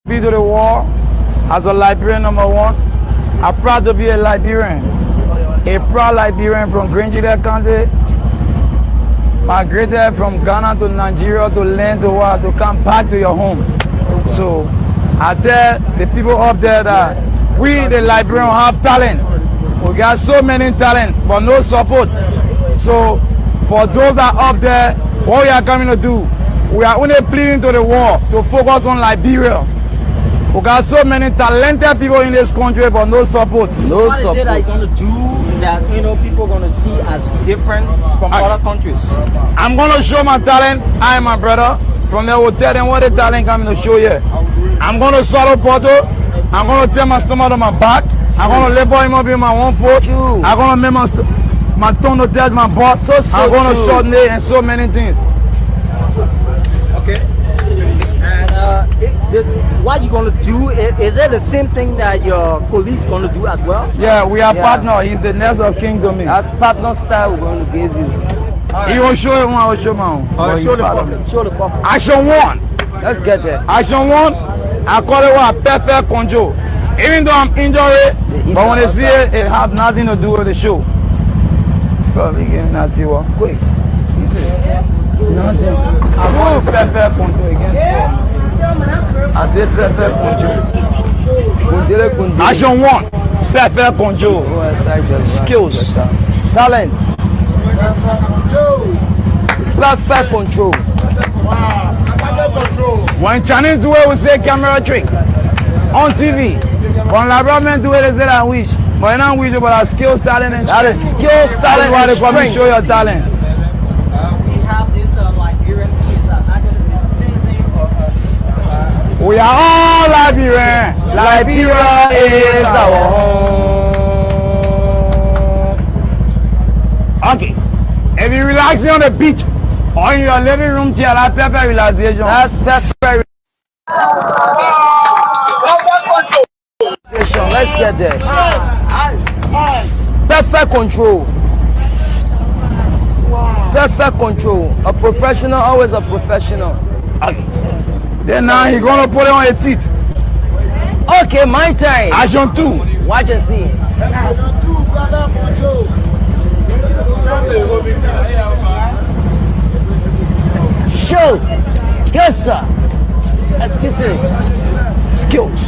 Be to the war as a Liberian #1. I'm proud to be a Liberian. A proud Liberian from Grenjide County. Migrated from Ghana to Nigeria to learn to what? To come back to your home. So I tell the people up there that we the Liberians have talent. We got so many talent but no support. So for those that are up there, what we are coming to do, we are only pleading to the world to focus on Liberia. We got so many talented people in this country but no support. No support. What is it that you're gonna do that people are gonna see as different from other countries? I'm gonna show my talent. I am my brother. From there we'll tell them what the talent coming to show here. I'm gonna swallow Porto. I'm gonna take my stomach on my back. I'm gonna labor him up in my 1 foot. I'm gonna make my tongue to touch my butt. I'm gonna shorten and so many things. Okay. And what you gonna do? Is it the same thing that your police gonna do as well? Yeah, we are partner. He's the next of king to me. That's partner style we're gonna give you. He will show him, I will show my own. Show the public. Show the public. Action 1. Let's get there. Action 1. I call it what? Perfect control. Even though I'm injured, but when they see it, it have nothing to do with the show. Probably getting that deal quick. Nothing. I want perfect control against you. I said perfect control. Action 1. Perfect control. Skills. Talent. Perfect control. When Chinese do it, we say camera trick. On TV. When Liberian do it, they say that wish. But you don't wish about skills, talent, and that is skills, talent, and strength. They show your talent. We have this Liberian piece that not going to be amazing. We are all Liberian. Liberia is our home. Okay. If you're relaxing on the beach or in your living room chair, that's perfect relaxation. That's perfect. Let's get there. Perfect control. Perfect control. A professional, always a professional. Okay. Then now he's gonna put it on your teeth. Okay, my time. Action 2. Watch and see. Show. Yes, sir. Excuse me. Skills.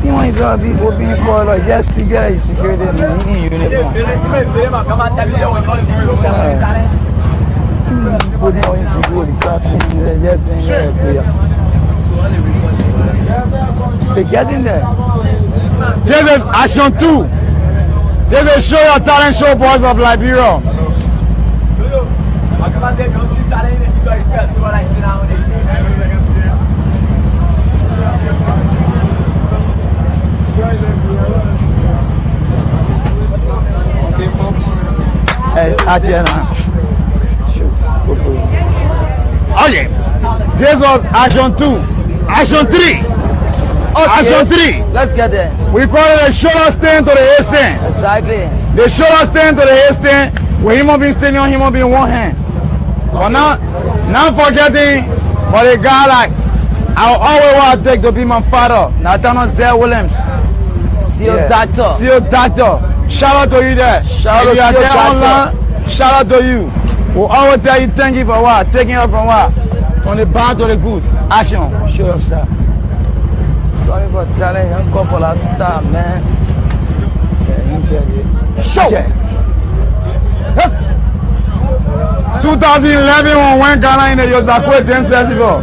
Tem uma igual a people being called just to get a security in uniform. Putting on insecurity, just they get in there. This is action 2. This is show your talent show boys of Liberia. Okay, folks. Okay. This was action 2. Action 3. Okay. Action 3. Let's get there. We call it a shoulder stand to the head stand. Exactly. The shoulder stand to the head stand, where human being standing on human being one hand. But not forgetting, but a guy like I always want to take to be my father, Nathaniel Zell Williams. CEO Doctor. CEO Doctor. Shout out to you there. Shout out to you CEO online, shout out to you. We'll always tell you thank you for what? Taking up from what? From the bad to the good. Action. Show your star. Sorry for telling young couple of star, man. Show. Yes. 2011 when we went Ghana in the Yosakwe Dance Festival.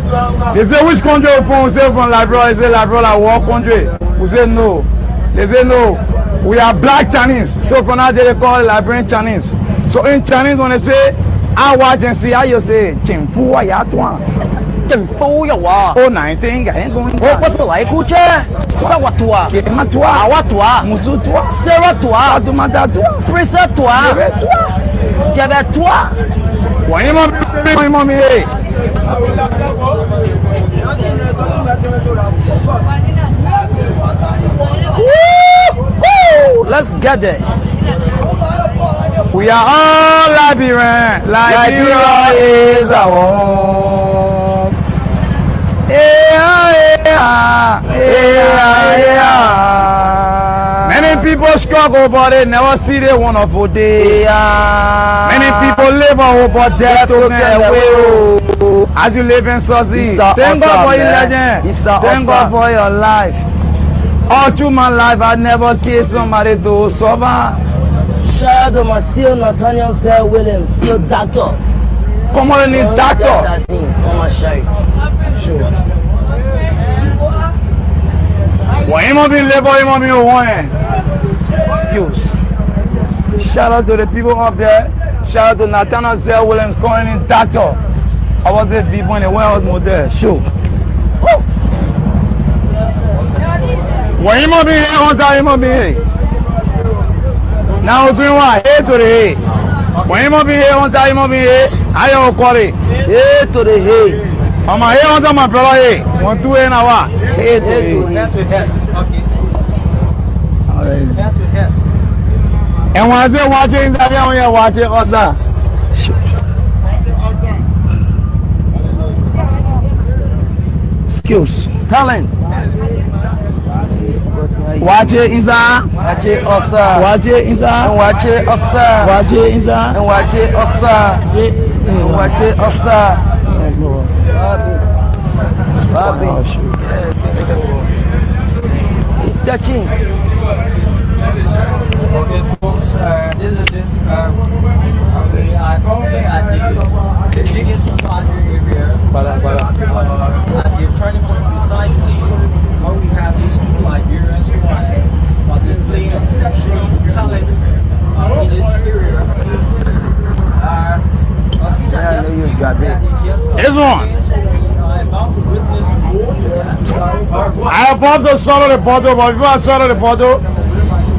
They say which country we from? We say from Liberia. They say Liberia like war country. We say no. They say no. We are black Chinese. So for now they call it Liberian Chinese. So in Chinese when they say I watch and see how you say Chingfu wa ya tuan. Chingfu ya wa. Oh 19 ga ngo. Oh what's the like kuche? Sawa tua. Kema tua. Awa tua. Musu tua. Sera tua. Atumata tua. Prisa tua. Jebe tua. Why mommy hey. Let's get there. We are all Liberian. Liberia is our home. Many people struggle, but they never see the wonderful day. Many people labor, but death took them away. As you live in Suzy, thank God for your legend. Thank God for your life. All through my life, I never killed somebody to suffer. Shout out to my seal Nathaniel Zell Williams, seal doctor. Come on, need doctor. On my shirt. Sure. Well, he must be labor, he must be one. Excuse. Shout out to the people up there. Shout out to Nathaniel Zell Williams calling in doctor. I was there deep when they went out model. Sure. Well, he must be here on time, he must be here. Now we're doing what? Hey to the hay. When he must be here on time, he must be here. I don't call it. Hey to the hay. I'm a here on time, my brother. Hey. 1, 2, and what? Hey to the hay. Head to head. Okay. Alright. Head to head. And when I say watching, that when you're watching also. Skills. Talent. Watch it, Isa. Watch it, Osa. Watch it, Isa. And watch it, Osa. Watch it, Isa. And watch it, Osa. And watch it, Osa. Bobby. It's touching. Okay, folks, this is it. I currently at the Jiggins Project area. At the turning point precisely where we have these two Liberians who are displaying exceptional talents in this area. These are just you got it. This one. About to witness more to that. I am about to swallow the bottle, but before I swallow the bottle,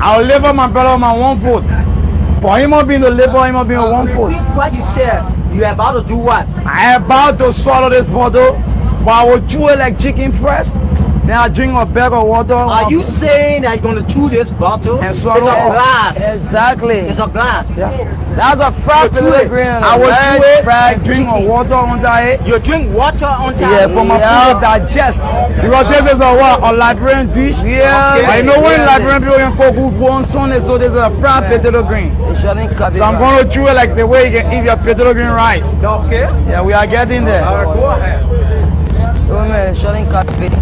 I'll labor my brother on my 1 foot. For him not being the labor, him not being on 1 foot. What you said, you're about to do what? I am about to swallow this bottle, but I will chew it like chicken first. Then I drink a bag of water. Are you saying that you're going to chew this bottle? And It's a swallow it? glass. Exactly. It's a glass. That's a fried pellegrini. I will chew it and drink a water under it. You drink water on top. Yeah, for my food to digest. Because this is a what? A Liberian dish. Yeah. I know when Yeah. Liberian people can cook with one Sunday, so this is a fried potato green. It shouldn't cut it. So I'm going to chew it like the way you can eat your potato green rice. Okay. Yeah, we are getting there. All right, go ahead. Oh man, it shouldn't cut it.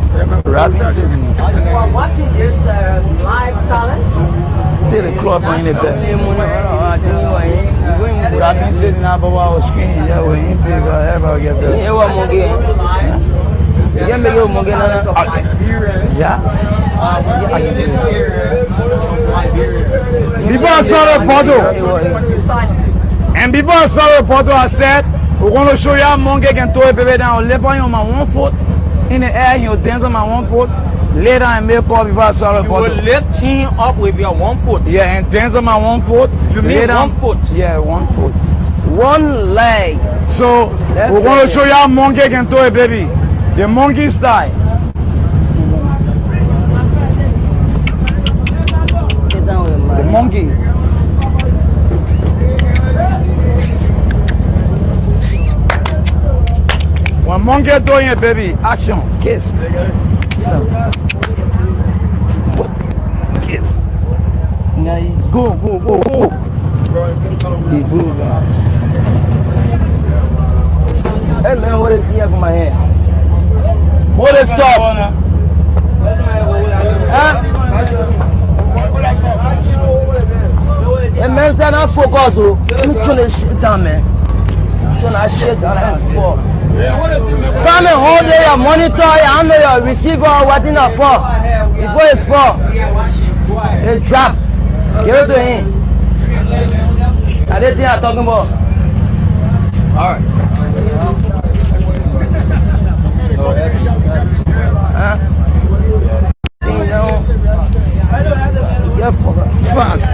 You are watching this live talent. Take the club on it there. You I've been sitting out for our screen. Yeah, we ain't big. Ever get this. Yeah. In this area, Liberia. Before I saw the bottle, and before I saw the bottle, I said, we're going to show you how monkey can throw a baby down. Lay on my 1 foot in the air, you dance on my 1 foot. Lay down and make up before I saw the You will bottle. lift him up with your 1 foot. Yeah, and dance on my 1 foot. You lay mean down. 1 foot? Yeah, 1 foot. One leg. So That's we're going to it. show you how monkey can throw a baby. The monkey style. Get down with The man. monkey. When monkey throwing a baby, action, kiss. So. Kiss. Go, go, go, go. Hey man, what is here for my hand? Hold this stuff. Hey man, stand up, focus. Oh. Let me turn this shit down, man. Turn that shit down and sport. Come and hold your monitor, your handle, your receiver, what in the for? Before it's for. It drop. Give it to him. I didn't think I'm talking about. Alright. Huh? You know, careful. Fast.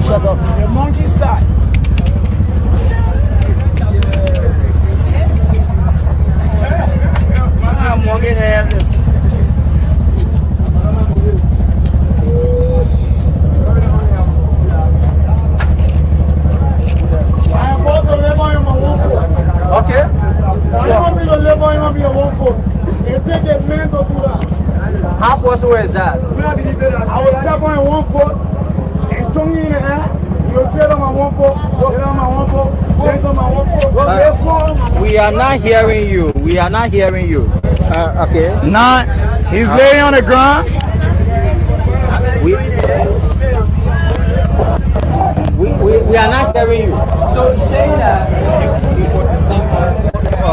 Shut up. The monkey style. Monkey So where is that? I will step on one foot and tongue in the air. You'll sit on my one foot, sit on my one foot, sit on my one foot. We are not hearing you. We are not hearing you. Okay. Now, he's laying on the ground. We are not hearing you. So you saying that you put this thing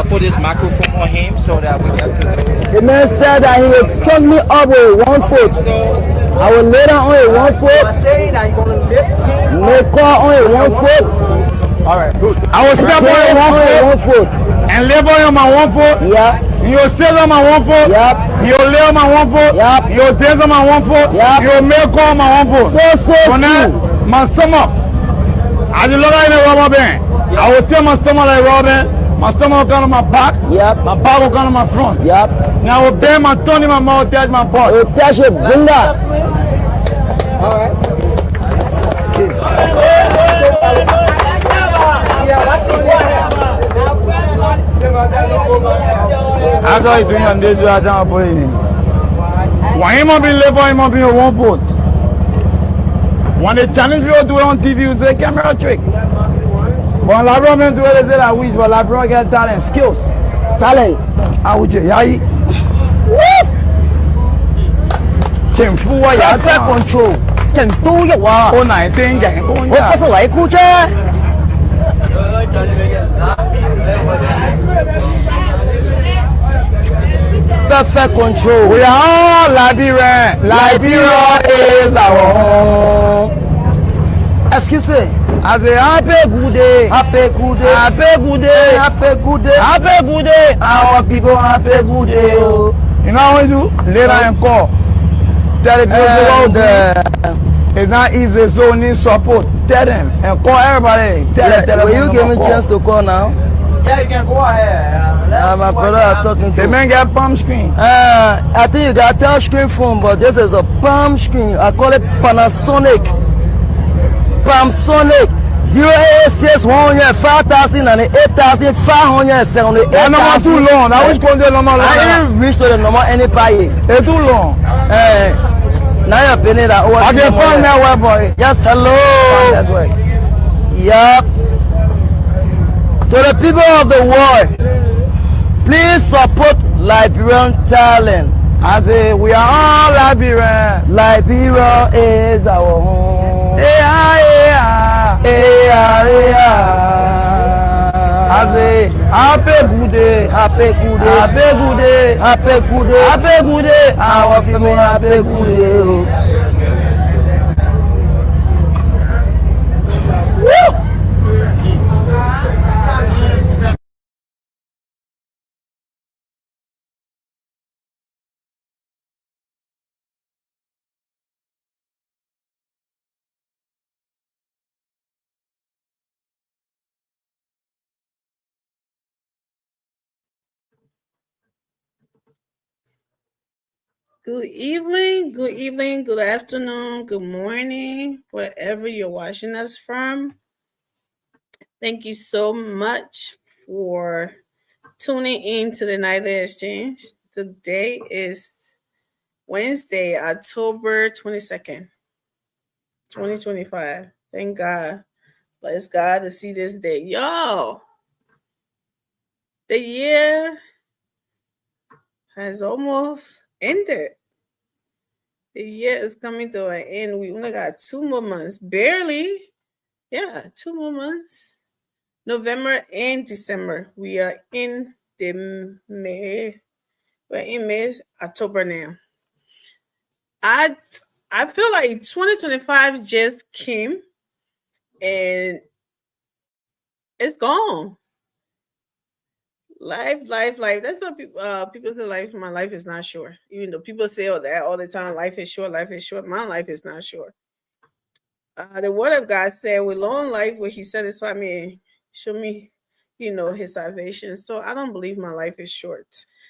put this microphone on him so that we get to. The man said that he will chuck me up with one foot. I will lay down on a one You foot, are saying that you're gonna lift him. make call on a one foot, All right, good. I will step on lay your on a one one foot foot. and lay on my one foot. Yeah, You'll sit on my one foot. Yep. You'll lay on my one foot. Yep. You'll dance on my one foot. Yep. You'll make call on my one foot. so So now, true. my stomach, I just look like a rubber band. I will tell my stomach like rubber band. My stomach will come on my back. Yep. My back will come on my front. Yep. Now I will bend my tongue in my mouth, touch my butt. You touch it, bring that. All right. After you doing on this, you are down for it. Why you must be labor, you must be on one foot. When they challenge you to do it on TV, you say camera trick. But la bro men do it, they say that we, but la bro get talent, skills. Talent. I would say, yayi. Chimfu wa ya Perfect control. 成都喐啊！我奶丁嘅，我我不是嚟姑啫。Perfect control. We are all Liberian. Liberia is our home. Excuse me. I say happy good day. Happy good day. Happy good day. Happy good day. Happy good day. Our people happy good day. Oh. You know what we do? Later and call. Tell the people out there. It's not easy, so we need support. Tell them and call everybody. Tell them. Will you give me a chance to call now? Yeah, you can go ahead. My brother are talking to. The man got palm screen. I think you got touch screen phone, but this is a palm screen. I call it Panasonic. Panasonic 086 105,000 and 8,578. That number too long. I wish control number long. I didn't reach to the number any pay. It's too long. Now you're paying that over. I can find that way, boy. Yes, hello. Find that way. Yep. To the people of the world, please support Liberian talent. I say we are all Liberian. Liberia is our home. Yeah, yeah, Yeah, yeah. I say happy good day, Happy good day. happy good day, Happy good day. happy good day. Our people happy good day. Woo! Good evening, good afternoon, good morning, wherever you're watching us from. Thank you so much for tuning in to the Nightly Exchange. Today is Wednesday, October 22nd, 2025. Thank God. Bless God to see this day. Y'all, the year has almost ended. The year is coming to an end. We only got 2 more months. Barely. Yeah, 2 more months. November and December. We are in the May. We're in May, October now. I feel like 2025 just came and it's gone. Life. That's what people say. My life is not sure. Even though people say that all the time, life is short. My life is not short. The Word of God said, "With long life, will He satisfy me and show me, His salvation." So I don't believe my life is short.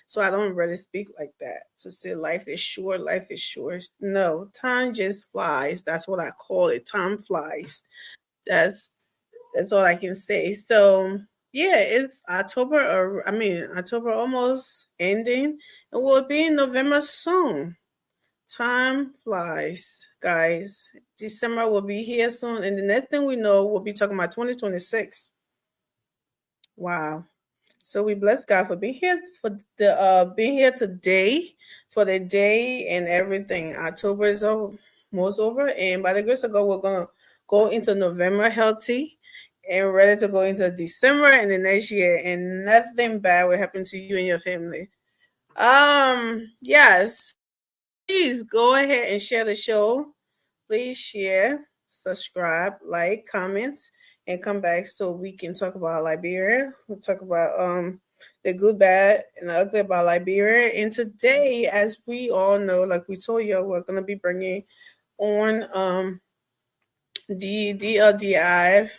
So I don't really speak like that to say life is short. Life is short. No, time just flies. That's what I call it. Time flies. That's all I can say. So. Yeah, it's October almost ending, and we'll be in November soon. Time flies, guys. December will be here soon, and the next thing we know, we'll be talking about 2026. Wow. So we bless God for being here today for the day and everything. October is almost over, and by the grace of God, we're gonna go into November healthy and ready to go into December and the next year, and nothing bad will happen to you and your family. Yes. Please go ahead and share the show. Please share, subscribe, like, comments, and come back so we can talk about Liberia. We'll talk about the good, bad, and the ugly about Liberia. And today, as we all know, like we told you, we're gonna be bringing on the DLDI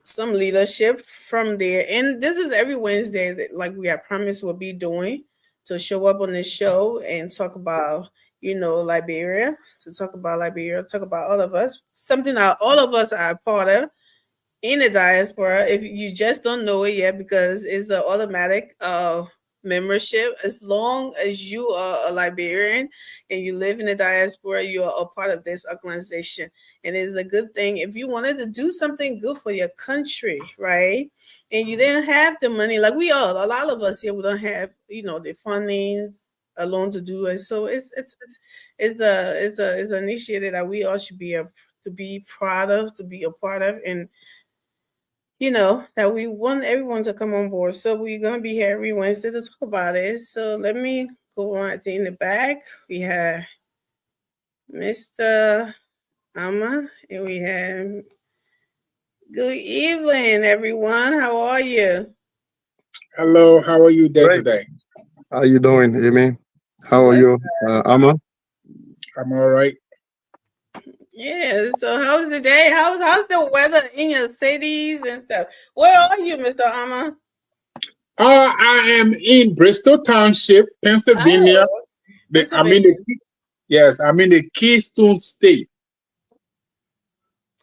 some leadership from there. And this is every Wednesday that, like we have promised, we'll be doing to show up on this show and talk about, Liberia, talk about all of us, something that all of us are a part of in the diaspora. If you just don't know it yet, because it's an automatic membership. As long as you are a Liberian and you live in the diaspora, you are a part of this organization. And it's a good thing if you wanted to do something good for your country, right? And you didn't have the money, like a lot of us here, we don't have, the funding alone to do it. So it's an initiative that we all should to be proud of, to be a part of, and that we want everyone to come on board. So we're going to be here every Wednesday to talk about it. So let me go on in the back. We have Mr. Ama, and we have good evening, everyone. How are you? Hello, how are you there Great. today? How you doing, Amy? How are Bless you, Amma? I'm all right. Yeah, so how's the day? How's the weather in your cities and stuff? Where are you, Mr. Ama? I am in Bristol Township, Pennsylvania. Oh, I'm in I'm in the Keystone State.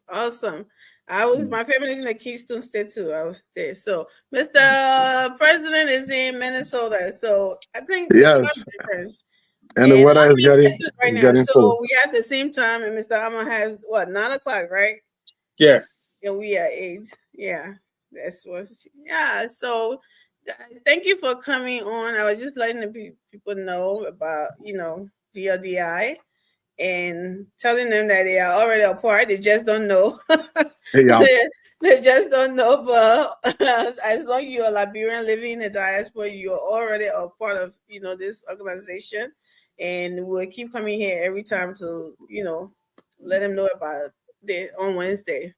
Awesome. My family is in the Keystone State too. I was there. So Mr. President is in Minnesota. So I think the Yes, time difference. and the And weather I'm is in getting Texas right is now. getting cold. So we have the same time, and Mr. Ama has what, 9 o'clock, right? Yes. And we are 8. Yeah. So guys, thank you for coming on. I was just letting the people know about, DLDI and telling them that they are already a part. They just don't know. Yeah, They just don't know. But as long as you're a Liberian living in the diaspora, you're already a part of, this organization. And we'll keep coming here every time to, let them know about it on Wednesday.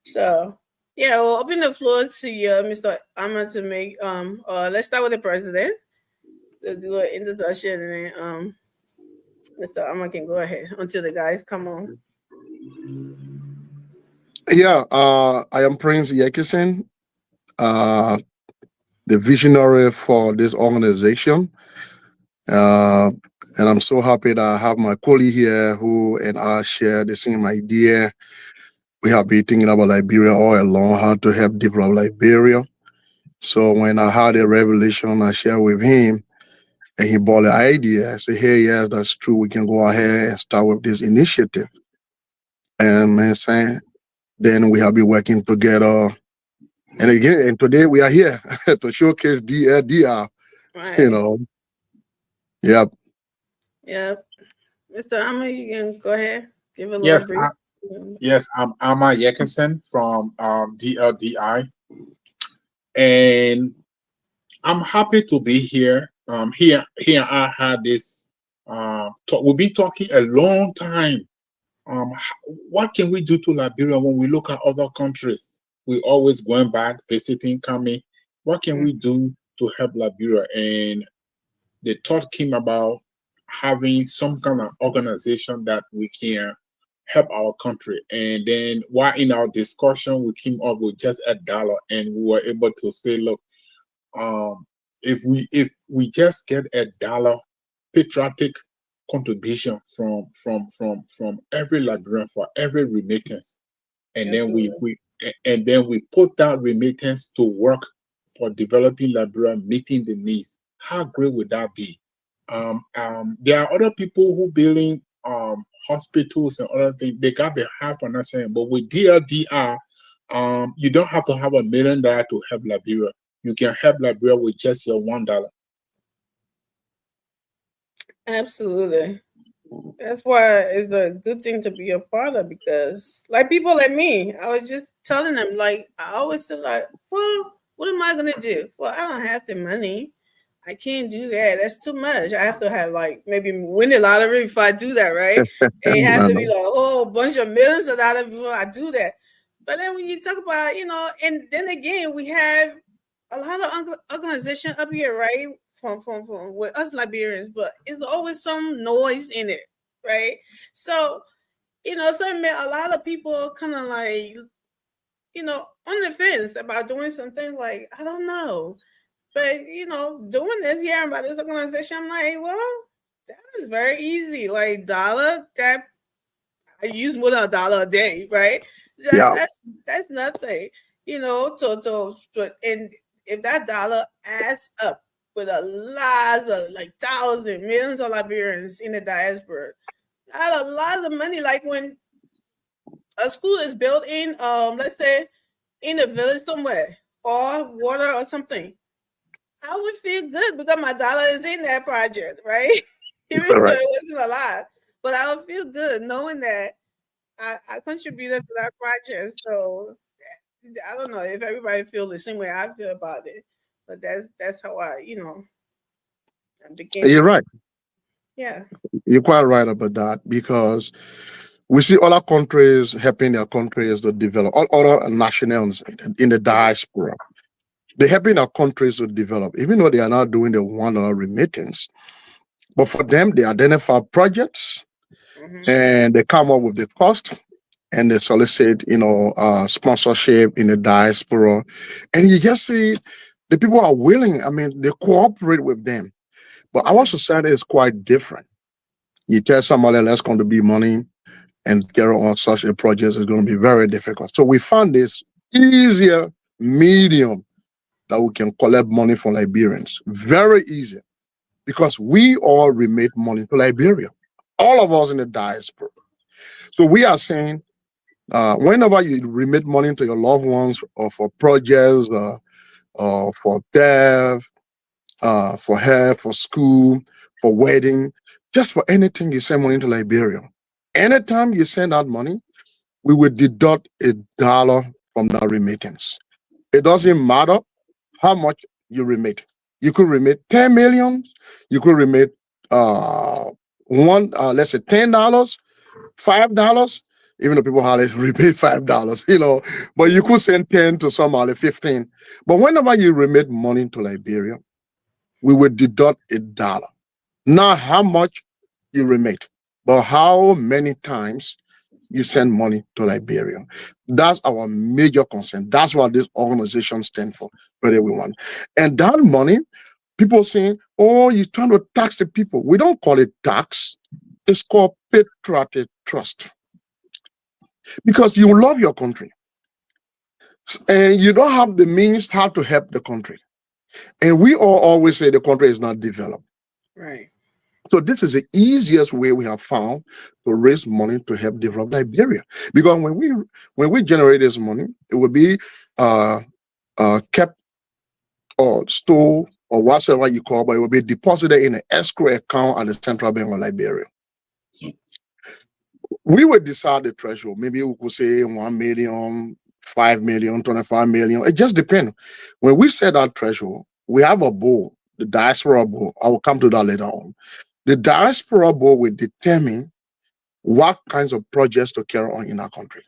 So yeah, we'll open the floor to you, Mr. Ahmad, to make let's start with the president to do an introduction, and then Mr. Ahmad can go ahead until the guys come on. yeah. I am Prince Yekison, uh, the visionary for this organization, uh, and I'm so happy that I have my colleague here who and I share the same idea. We have been thinking about Liberia all along, how to help develop Liberia. So when I had a revelation, I shared with him, and he bought the idea. I said, "Hey, yes, that's true. We can go ahead and start with this initiative." And man, saying, then we have been working together. And again, and today we are here to showcase DLDR. You Right. know, yep. Yep. Mr. Ahmad, you can go ahead. Give a little Yes, brief. I'm Amma Yekinson from DLDI, and I'm happy to be here. Here I had this talk. We've been talking a long time. What can we do to Liberia when we look at other countries? We always going back, visiting, coming. What can we do to help Liberia? And the thought came about having some kind of organization that we can help our country. And then while in our discussion, we came up with just $1, and we were able to say, look, um, if we just get $1 patriotic contribution from every Liberian for every remittance, and then we put that remittance to work for developing Liberia, meeting the needs. How great would that be? There are other people who building hospitals and other things. They got the high financial, but with DLDR, you don't have to have $1 million to help Liberia. You can help Liberia with just your $1. Absolutely. That's why it's a good thing to be a part of, because like people like me, I was just telling them, like, I always feel like, well, what am I gonna do? Well, I don't have the money. I can't do that. That's too much. I have to have like maybe win the lottery before I do that, right? It has I to be know. like a whole bunch of millions of dollars before I do that. But then when you talk about, and then again, we have a lot of organization up here, right? From with us Liberians, but it's always some noise in it, right? So, so it meant a lot of people kind of like, on the fence about doing something like, I don't know. But, doing this, hearing about this organization, I'm like, well, that is very easy. Like, dollar, that I use more than $1 a day, right? That, Yeah, that's nothing, and if that dollar adds up with a lot of like thousands, millions of Liberians in the diaspora, that's a lot of money. Like when a school is built in, let's say in a village somewhere, or water or something, I would feel good because my dollar is in that project, right? Even all though right. it wasn't a lot, but I would feel good knowing that I contributed to that project. So I don't know if everybody feels the same way I feel about it, but that's how I begin You're to. right. Yeah. You're quite right about that because we see other countries helping their countries to develop, all other nationals in the diaspora. They're helping their countries to develop, even though they are not doing the $1 remittance. But for them, they identify projects Mm-hmm. and they come up with the cost and they solicit, sponsorship in the diaspora. And you just see the people are willing. I mean, they cooperate with them. But our Right. society is quite different. You tell somebody, let's contribute money and carry on such a project is going to be very difficult. So we found this easier medium that we can collect money from Liberians. Very easy because we all remit money to Liberia, all of us in the diaspora. So we are saying, whenever you remit money to your loved ones or for projects, or for death, for health, for school, for wedding, just for anything you send money to Liberia. Anytime you send out money, we will deduct $1 from that remittance. It doesn't matter how much you remit. You could remit 10 million. You could remit let's say $10, $5. Even though people hardly remit $5, but you could send 10 to somebody, 15. But whenever you remit money to Liberia, we will deduct $1. Not how much you remit, but how many times you send money to Liberia. That's our major concern. That's what this organization stands for everyone. And that money, people saying, oh, you're trying to tax the people. We don't call it tax. It's called patriotic trust. Because you love your country. And you don't have the means how to help the country. And we all always say the country is not developed. Right. So this is the easiest way we have found to raise money to help develop Liberia. Because when we generate this money, it will be kept or stored or whatever you call, but it will be deposited in an escrow account at the Central Bank of Liberia. We will decide the threshold. Maybe we could say 1 million, 5 million, 25 million. It just depends. When we set that threshold, we have a board, the diaspora board. I will come to that later on. The diaspora board will determine what kinds of projects to carry on in our country.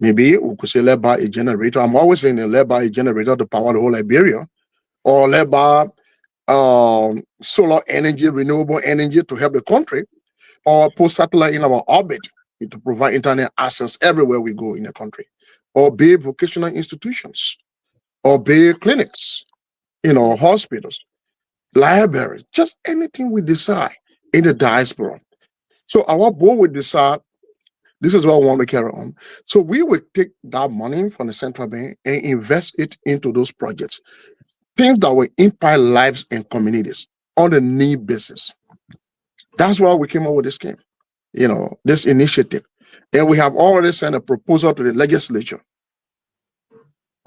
Maybe we could say, let's buy a generator. I'm always saying, let's buy a generator to power the whole Liberia, or let's buy solar energy, renewable energy to help the country, or put satellite in our orbit to provide internet access everywhere we go in the country, or build vocational institutions, or build clinics, hospitals, libraries, just anything we decide in the diaspora. So our board will decide this is what we want to carry on. So we will take that money from the central bank and invest it into those projects, things that will impact lives and communities. on a need basis. That's why we came up with this scheme, this initiative. And we have already sent a proposal to the legislature.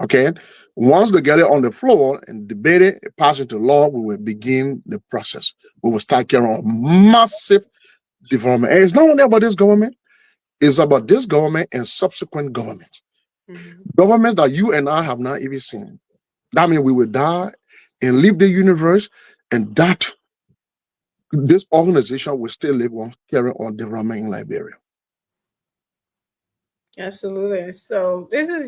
Okay. Once they get it on the floor and debate it, pass into law, we will begin the process. We will start carrying on massive development. And it's not only about this government, it's about this government and subsequent governments. Governments that you and I have not even seen. That means we will die and leave the universe, and that this organization will still live on, carry on development in Liberia. Absolutely. So this is,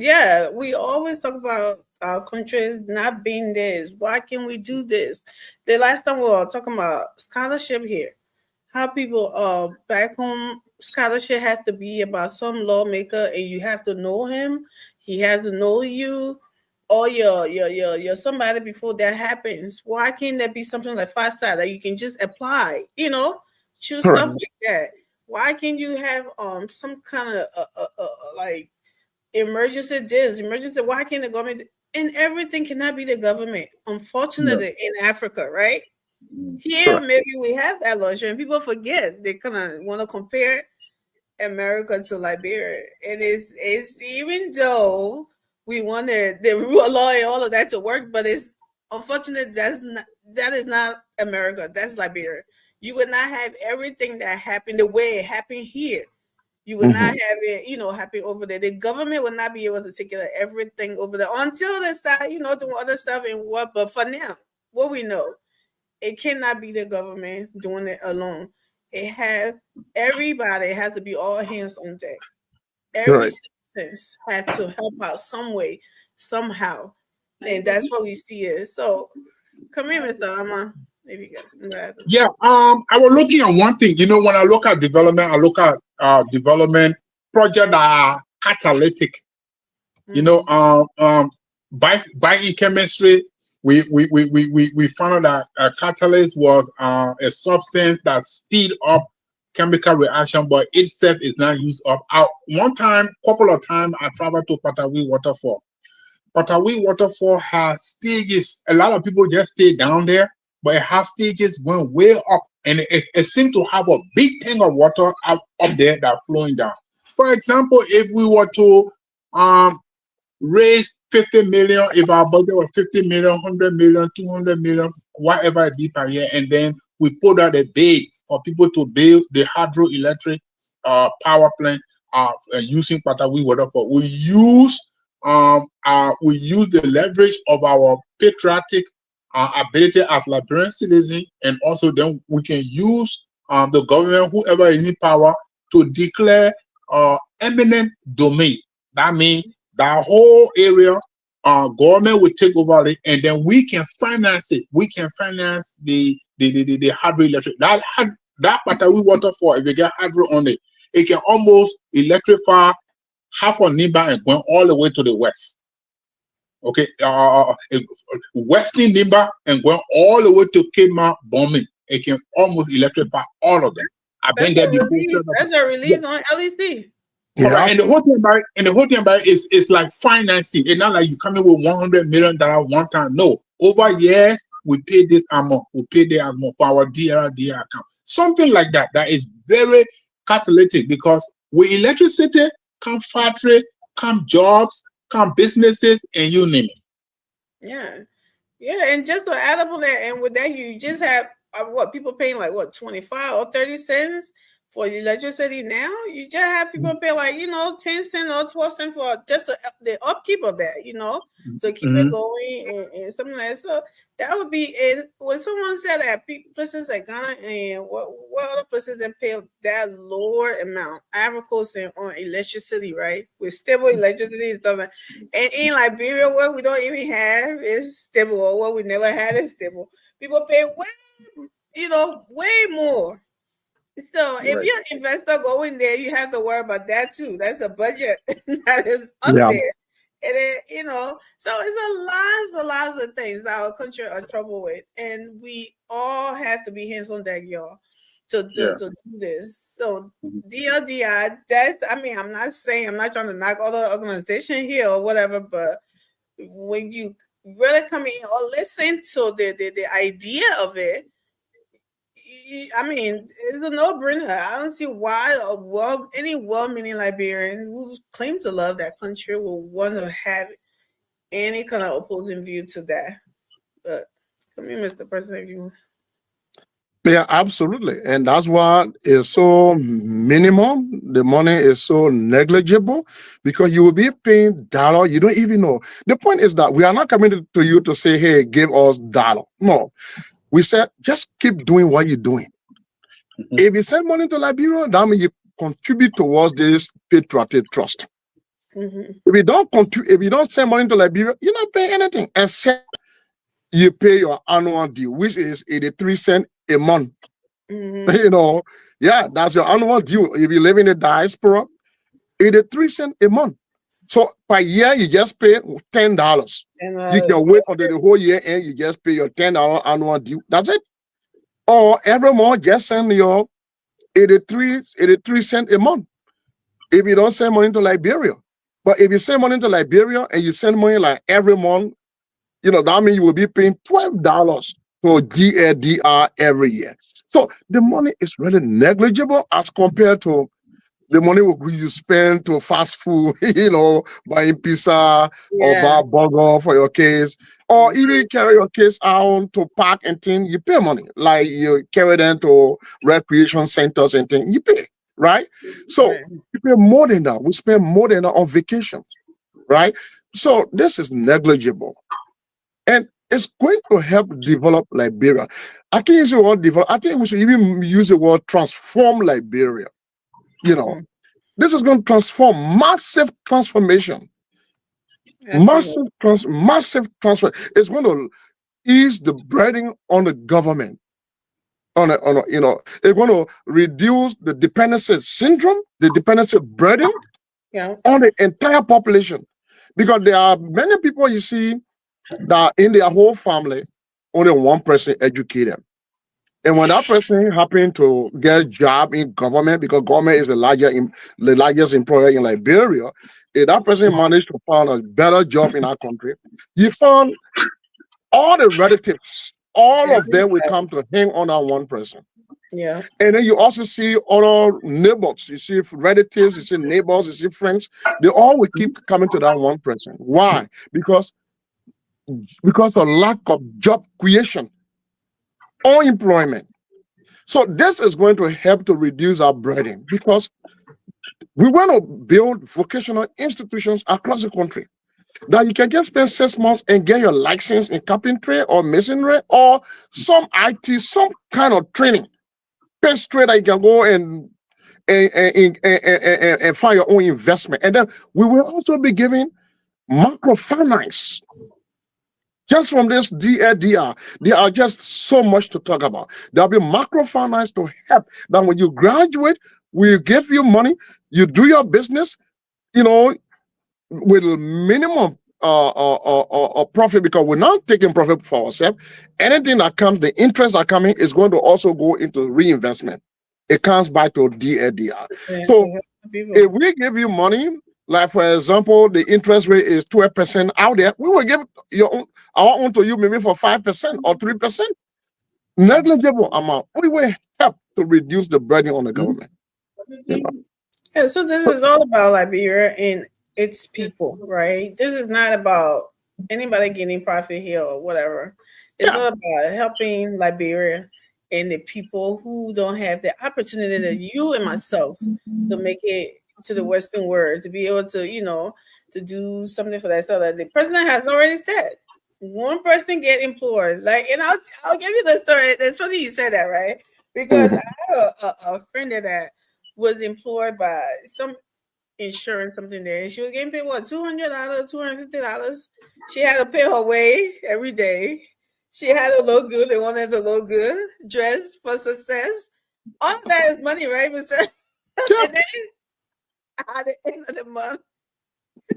we always talk about our country not being this. Why can we do this? The last time we were talking about scholarship here, how people back home, scholarship has to be about some lawmaker, and you have to know him. He has to know you, or you're somebody before that happens. Why can't there be something like FAFSA that you can just apply? Choose Correct. stuff like that. Why can't you have some kind of like emergency this, emergency? Why can't the government, and everything cannot be the government? Unfortunately, in Africa, right? Here, maybe we have that luxury, and people forget. They kind of want to compare America to Liberia, and it's even though we wanted the rule of law and all of that to work, but it's unfortunate that is not America. That's Liberia. You would not have everything that happened the way it happened here. You would not have it, happen over there. The government would not be able to take care of everything over there until they start, doing other stuff and what. But for now, what we know, it cannot be the government doing it alone. Everybody has to be all hands on deck. Every citizen has to help out some way, somehow. And that's what we see it. So come here, Mr. Ama. If you got something to add. Yeah, I was looking at one thing. When I look at development, I look at development projects that are catalytic. By in chemistry, we found out that a catalyst was a substance that speed up chemical reaction, but itself is not used up. Couple of times, I traveled to Patawi Waterfall. Patawi Waterfall has stages. A lot of people just stay down there, but it has stages going way up, and it seems to have a big tank of water up there that's flowing down. For example, if we were to raise 50 million, if our budget was 50 million, 100 million, 200 million, whatever it be per year, and then we put out a bid for people to build the hydroelectric power plant using Patawi Waterfall. We use the leverage of our patriotic ability as Liberian citizens, and also then we can use the government, whoever is in power, to declare eminent domain. That means that whole area, government will take over it, and then we can finance it. We can finance the hydroelectric. That Patawi Waterfall, if you get hydro on it, it can almost electrify half of Nimba and going all the way to the west. Okay, western Nimba and going all the way to Kema Bombing, it can almost electrify all of them. I've been there before. That's a release on LEC. Yeah. And the whole thing about it is like financing. It's not like you come in with $100 million one time. No, over years we pay this amount, we pay that amount for our DRR account. Something like that. That is very catalytic, because with electricity come factory, come jobs, come businesses, and you name it. Yeah, and just to add up on that, and with that, you just have people paying like 25 or 30 cents for electricity now. You just have people pay 10 cents or 12 cents for just the upkeep of that, to keep it going and something like that. So that would be it. When someone said that places like Ghana and what other places that pay that lower amount, Ivory Coast on electricity, right? With stable electricity and stuff. And in Liberia, what we don't even have is stable, or what we never had is stable. People pay way more. So if you're an investor going there, you have to worry about that too. That's a budget that is up there. And then, so it's a lot of things that our country are in trouble with. And we all have to be hands on deck, y'all, to do this. So DLDI, I'm not trying to knock all the organization here or whatever, but when you really come in or listen to the idea of it, I mean, it's a no-brainer. I don't see why any well-meaning Liberian who claims to love that country will want to have any kind of opposing view to that. But come here, Mr. President, you. Yeah, absolutely. And that's why it's so minimum. The money is so negligible because you will be paying dollar. You don't even know. The point is that we are not coming to you to say, hey, give us dollar. No. We said, just keep doing what you're doing. If you send money to Liberia, that means you contribute towards this patriotic trust. If you don't send money to Liberia, you're not paying anything except you pay your annual due, which is 83 cents a month. You know, yeah, that's your annual due. If you live in the diaspora, 83 cents a month. So per year, you just pay $10. You can wait until the whole year and you just pay your $10 annual due. That's it. Or every month, just send your 83 cents a month. If you don't send money to Liberia. But if you send money to Liberia and you send money like every month, you know, that means you will be paying $12 for DADR every year. So the money is really negligible as compared to the money you spend to fast food, you know, buying pizza or buy burger for your kids, or even carry your kids out to park and things, you pay money. Like you carry them to recreation centers and things, you pay, right? So you pay more than that. We spend more than that on vacations, right? So this is negligible. And it's going to help develop Liberia. I can't use the word develop. I think we should even use the word transform Liberia. You know, this is going to transform, massive transformation. Massive transfer. It's going to ease the burden on the government. You know, it's going to reduce the dependency syndrome, the dependency burden on the entire population. Because there are many people you see that in their whole family, only one person educated them. And when that person happened to get a job in government, because government is the largest employer in Liberia, if that person managed to find a better job in our country, you found all the relatives, all of them will come to hang on that one person. Yeah. And then you also see other neighbors, you see relatives, you see neighbors, you see friends, they all will keep coming to that one person. Why? Because of lack of job creation, unemployment. So this is going to help to reduce our burden because we want to build vocational institutions across the country that you can just spend 6 months and get your license in carpentry or masonry or some IT, some kind of training. Best straight that you can go and find your own investment. And then we will also be giving microfinance. Just from this DADR, there are just so much to talk about. There'll be microfinance to help. That when you graduate, we give you money, you do your business, you know, with minimum profit because we're not taking profit for ourselves. Anything that comes, the interest that coming is going to also go into reinvestment. It comes back to DADR. So if we give you money, like for example, the interest rate is 12% out there, we will give our own to you maybe for 5% or 3%. Negligible amount. We will help to reduce the burden on the government. You know? Yeah, so this is all about Liberia and its people, right? This is not about anybody getting profit here or whatever. It's all about helping Liberia and the people who don't have the opportunity that you and myself to make it to the Western world, to be able to, you know, to do something for that. So that the president has already said, one person get employed. Like, and I'll give you the story. It's funny you said that, right? Because I have a friend that was employed by some insurance, something there, and she was getting paid what, $200, $250. She had to pay her way every day. She had to look good. They wanted to look good, dress for success. All that is money, right, Mr. And then at the end of the month,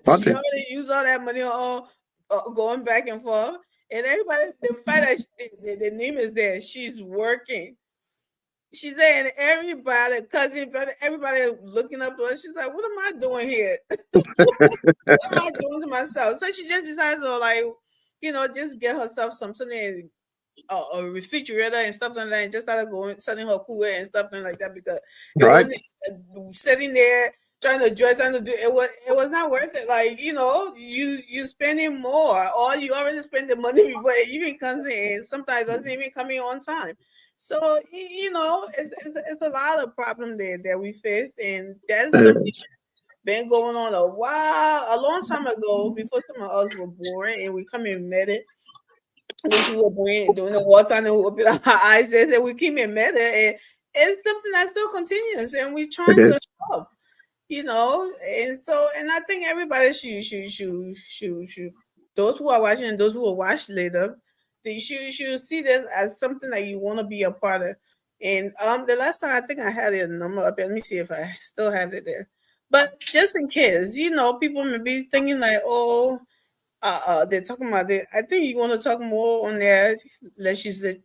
she already used all that money on going back and forth. And everybody, the fact that the name is there, she's working. She's there, and everybody, cousin, brother, everybody looking up to her. She's like, "What am I doing here? What am I doing to myself?" So she just decided to, like, you know, just get herself something and a refrigerator and stuff like that, and just started selling her cooler and stuff like that because it Right. wasn't sitting there trying to dress and to do it was not worth it. Like, you spending more, or you already spend the money before it even comes in. Sometimes it doesn't even come in on time. So it's a lot of problem there that we face, and that's something that's been going on a long time ago, before some of us were born, and we come and met it. When she was doing the water and open our eyes, and we keep it met it, and it's something that still continues, and we're trying to help. And I think everybody should those who are watching and those who will watch later, they should see this as something that you want to be a part of. And the last time I think I had a number up. Let me see if I still have it there. But just in case, people may be thinking like, oh, they're talking about it. I think you want to talk more on their legislative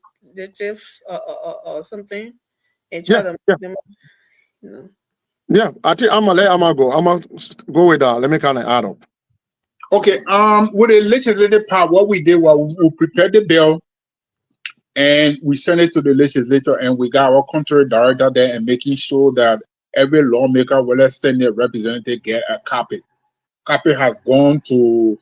or something, and try to make them. Yeah, I think I'm gonna go. I'm gonna go with that. Let me kind of add up. Okay. With the legislative part, what we did was we prepared the bill, and we sent it to the legislature, and we got our country director there and making sure that every lawmaker, whether Senate representative, get a copy. Copy has gone to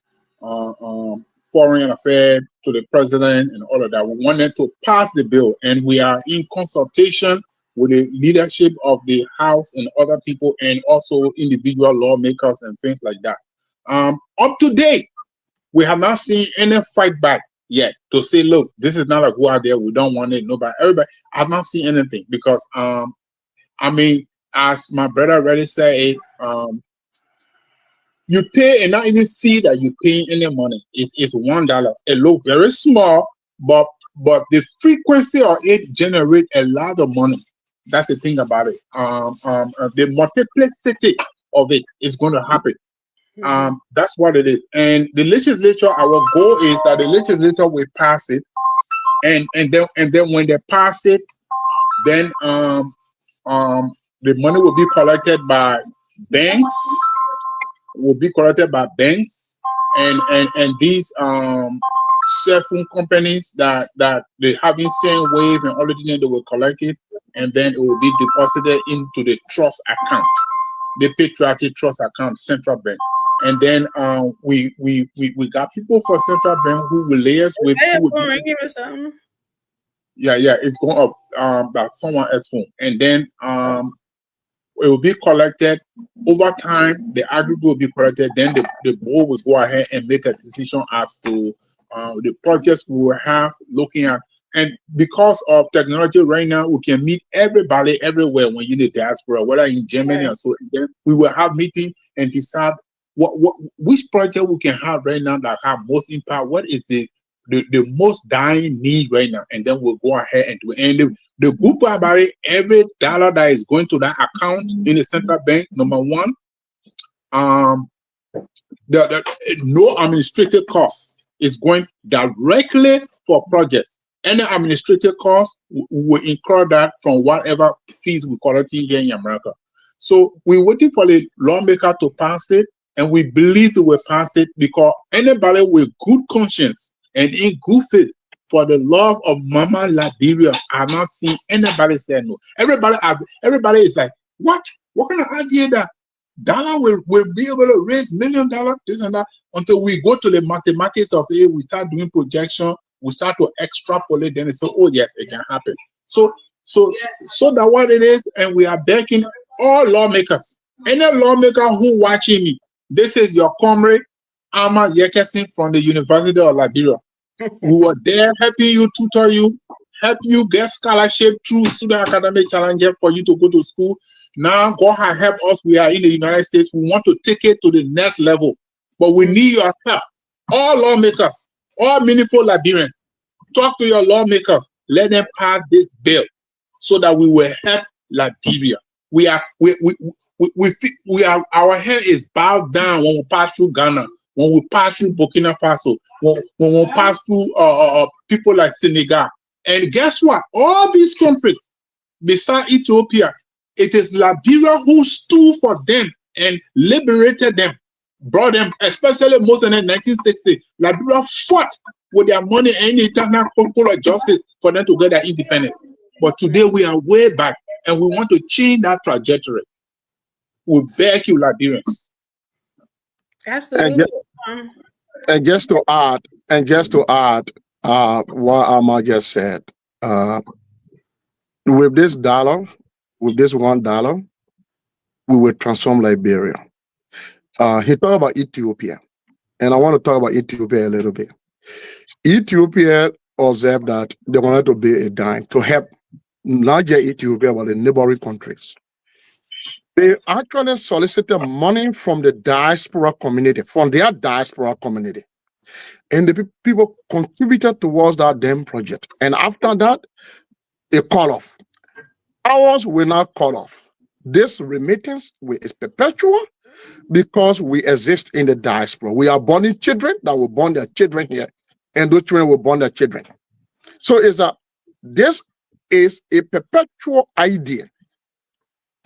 foreign affairs, to the president, and all of that. We wanted to pass the bill, and we are in consultation with the leadership of the House and other people, and also individual lawmakers and things like that. Up to date, we have not seen any fight back yet to say, look, this is not a go out there, we don't want it. Nobody, everybody, I've not seen anything because, I mean, as my brother already said, you pay and not even see that you paying any money. It's $1. It looks very small, but the frequency of it generates a lot of money. That's the thing about it. The multiplicity of it is going to happen. That's what it is. And the legislature, our goal is that the legislature will pass it, and then when they pass it, then the money will be collected by banks. Will be collected by banks and these cell phone companies that they haven't sent wave and all the things, they will collect it, and then it will be deposited into the trust account, the patriotic trust account, central bank. And then we got people for central bank who will liaise with. Yeah, it's going off that someone else's phone, and then it will be collected over time. The aggregate will be collected. Then the board will go ahead and make a decision as to the projects we will have looking at. And because of technology right now, we can meet everybody everywhere when you're in the diaspora, whether in Germany or so. Then we will have meeting and decide which project we can have right now that have most impact. What is the most dying need right now, and then we'll go ahead and do it. And the good part about it, every dollar that is going to that account in the central bank, number one, no administrative costs is going directly for projects. Any administrative costs will incur that from whatever fees we collect here in America. So we're waiting for the lawmaker to pass it, and we believe they will pass it because anybody with good conscience and in good faith, for the love of Mama Liberia, I have not seen anybody say no. Everybody is like, what kind of idea that dollar will be able to raise $1 million, this and that, until we go to the mathematics of it, we start doing projection, we start to extrapolate, then it's so, oh yes, it can happen. So that what it is, and we are begging all lawmakers, any lawmaker who watching me, this is your comrade, Ama Yekesin from the University of Liberia. We were there helping you, tutor you, help you get scholarship through Student Academic Challenger for you to go to school. Now God has helped us. We are in the United States. We want to take it to the next level, but we need your help. All lawmakers, all meaningful Liberians, talk to your lawmakers. Let them pass this bill so that we will help Liberia. We are our head is bowed down when we pass through Ghana, when we pass through Burkina Faso, when we pass through people like Senegal. And guess what? All these countries, beside Ethiopia, it is Liberia who stood for them and liberated them, brought them, especially most in 1960. Liberia fought with their money and international court of justice for them to get their independence. But today we are way back and we want to change that trajectory. We beg you, Liberians. Absolutely. And just to add, what Amma just said, with this $1, we will transform Liberia. He talked about Ethiopia, and I want to talk about Ethiopia a little bit. Ethiopia observed that they wanted to be a dime to help not just Ethiopia, but the neighboring countries. They actually solicited money from the diaspora community, from their diaspora community. And the people contributed towards that damn project. And after that, a call off. Ours will not call off. This remittance is perpetual because we exist in the diaspora. We are born children that will born their children here, and those children will born their children. So this is a perpetual idea.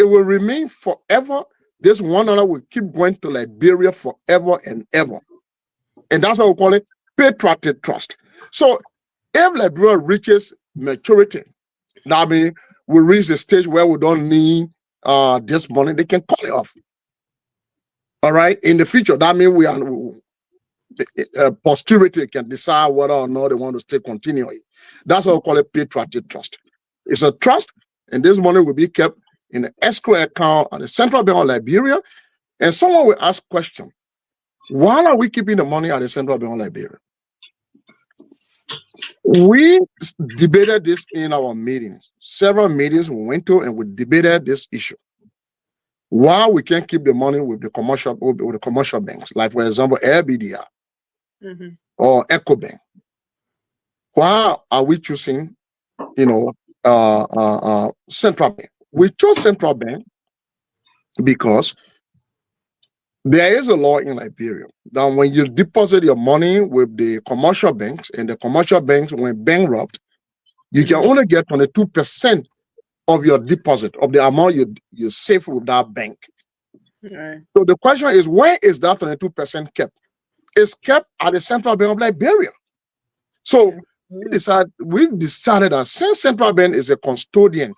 It will remain forever. This $1 will keep going to Liberia forever and ever. And that's what we call it patriotic trust. So if Liberia reaches maturity, that means we reach a stage where we don't need this money, they can call it off. All right. In the future, that means posterity can decide whether or not they want to stay continuing. That's what we call it patriotic trust. It's a trust, and this money will be kept in the escrow account at the Central Bank of Liberia. And someone will ask question, why are we keeping the money at the Central Bank of Liberia? We debated this in our meetings. Several meetings we went to, and we debated this issue. Why we can't keep the money with the commercial banks, like for example, AirBDR or EcoBank. Why are we choosing, Central Bank? We chose Central Bank because there is a law in Liberia that when you deposit your money with the commercial banks, and the commercial banks went bankrupt, you can only get 22% of your deposit, of the amount you save with that bank. Right. So the question is, where is that 22% kept? It's kept at the Central Bank of Liberia. So we decided that since Central Bank is a custodian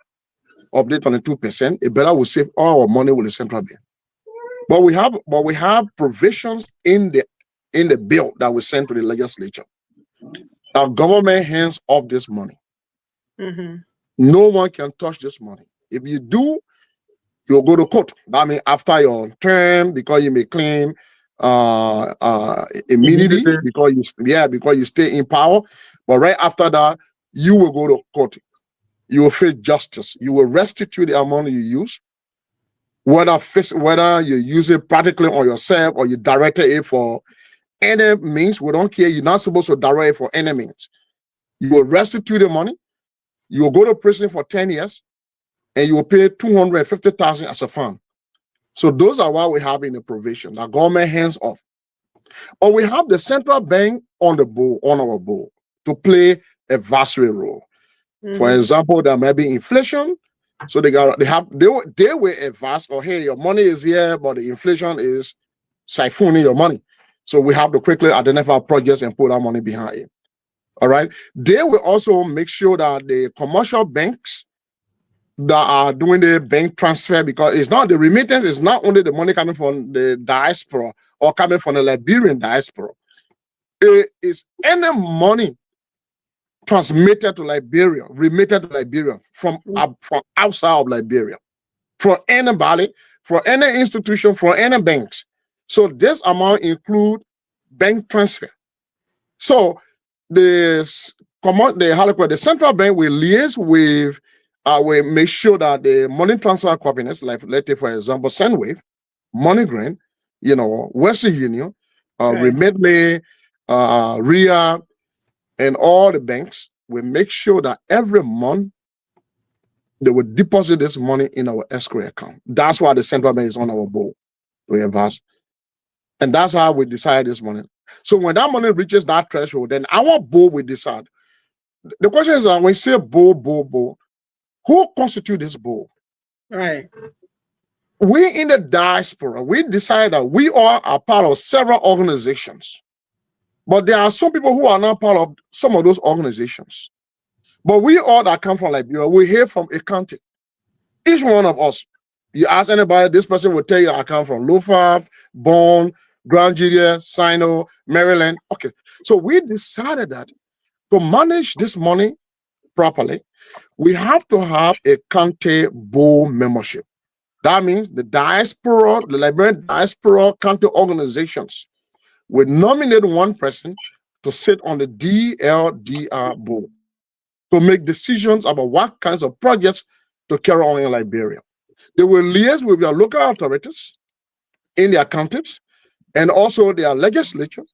of the 22%, it better we save all our money with the Central Bank. But we have provisions in the bill that we sent to the legislature. Our government hands off this money. No one can touch this money. If you do, you'll go to court. That means after your term, because you may claim immunity because you stay in power. But right after that, you will go to court. You will face justice. You will restitute the amount you use. Whether you use it practically on yourself or you directed it for any means, we don't care. You're not supposed to direct it for any means. You will restitute the money. You will go to prison for 10 years, and you will pay $250,000 as a fine. So those are what we have in the provision. The government hands off. But we have the Central Bank on our board to play a vast role. For example, there may be inflation. So they will advise, hey, your money is here, but the inflation is siphoning your money. So we have to quickly identify projects and put our money behind it. All right. They will also make sure that the commercial banks that are doing the bank transfer, because it's not the remittance, is not only the money coming from the diaspora or coming from the Liberian diaspora. It is any money transmitted to Liberia, remitted to Liberia from outside of Liberia, from anybody, from any institution, from any banks. So this amount include bank transfer. So the Central Bank will liaise with, will make sure that the money transfer companies, like let's say for example, Sendwave, MoneyGram, Western Union, Remitly, RIA, and all the banks will make sure that every month they will deposit this money in our escrow account. That's why the Central Bank is on our board to invest. And that's how we decide this money. So when that money reaches that threshold, then our board will decide. The question is, when you say board, who constitutes this board? Right. We in the diaspora, we decide that we are a part of several organizations. But there are some people who are not part of some of those organizations. But we all that come from Liberia, we hear from a country. Each one of us, you ask anybody, this person will tell you I come from Lofab, Bonn, Grand Julia, Sino, Maryland. Okay, so we decided that to manage this money properly, we have to have a county board membership. That means the diaspora, the Liberian diaspora county organizations will nominate one person to sit on the DLDR board to make decisions about what kinds of projects to carry on in Liberia. They will liaise with their local authorities in their counties and also their legislators,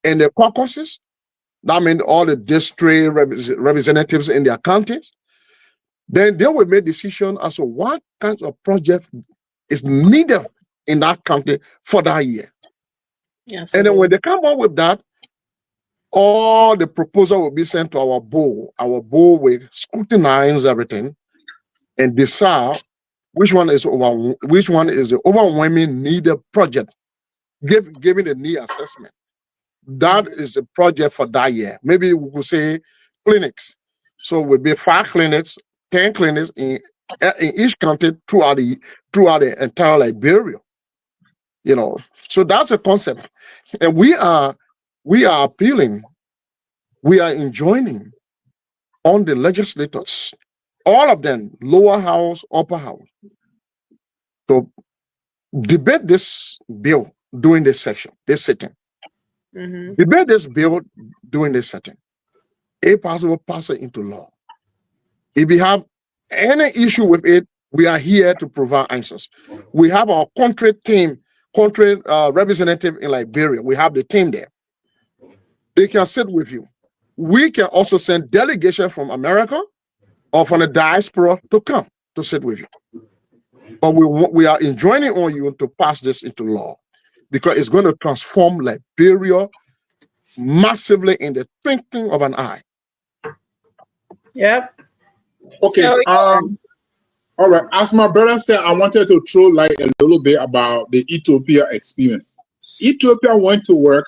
and their caucuses. That means all the district representatives in their counties. Then they will make decisions as to what kinds of project is needed in that county for that year. Yeah, and then when they come up with that, all the proposal will be sent to our board. Our board will scrutinize everything and decide which one is the overwhelming needed project, given the need assessment. That is the project for that year. Maybe we could say clinics. So it will be 5 clinics, 10 clinics in each county throughout the entire Liberia. You know, so that's a concept, and we are appealing, we are enjoining on the legislators, all of them, lower house, upper house, to debate this bill during this sitting. Debate this bill during this sitting. If possible, pass it into law. If you have any issue with it, we are here to provide answers. We have our country representative in Liberia. We have the team there. They can sit with you. We can also send delegation from America or from the diaspora to come to sit with you. But we are enjoining on you to pass this into law because it's going to transform Liberia massively in the twinkling of an eye. Yep. Okay. So, All right. As my brother said, I wanted to throw light a little bit about the Ethiopia experience. Ethiopia went to work.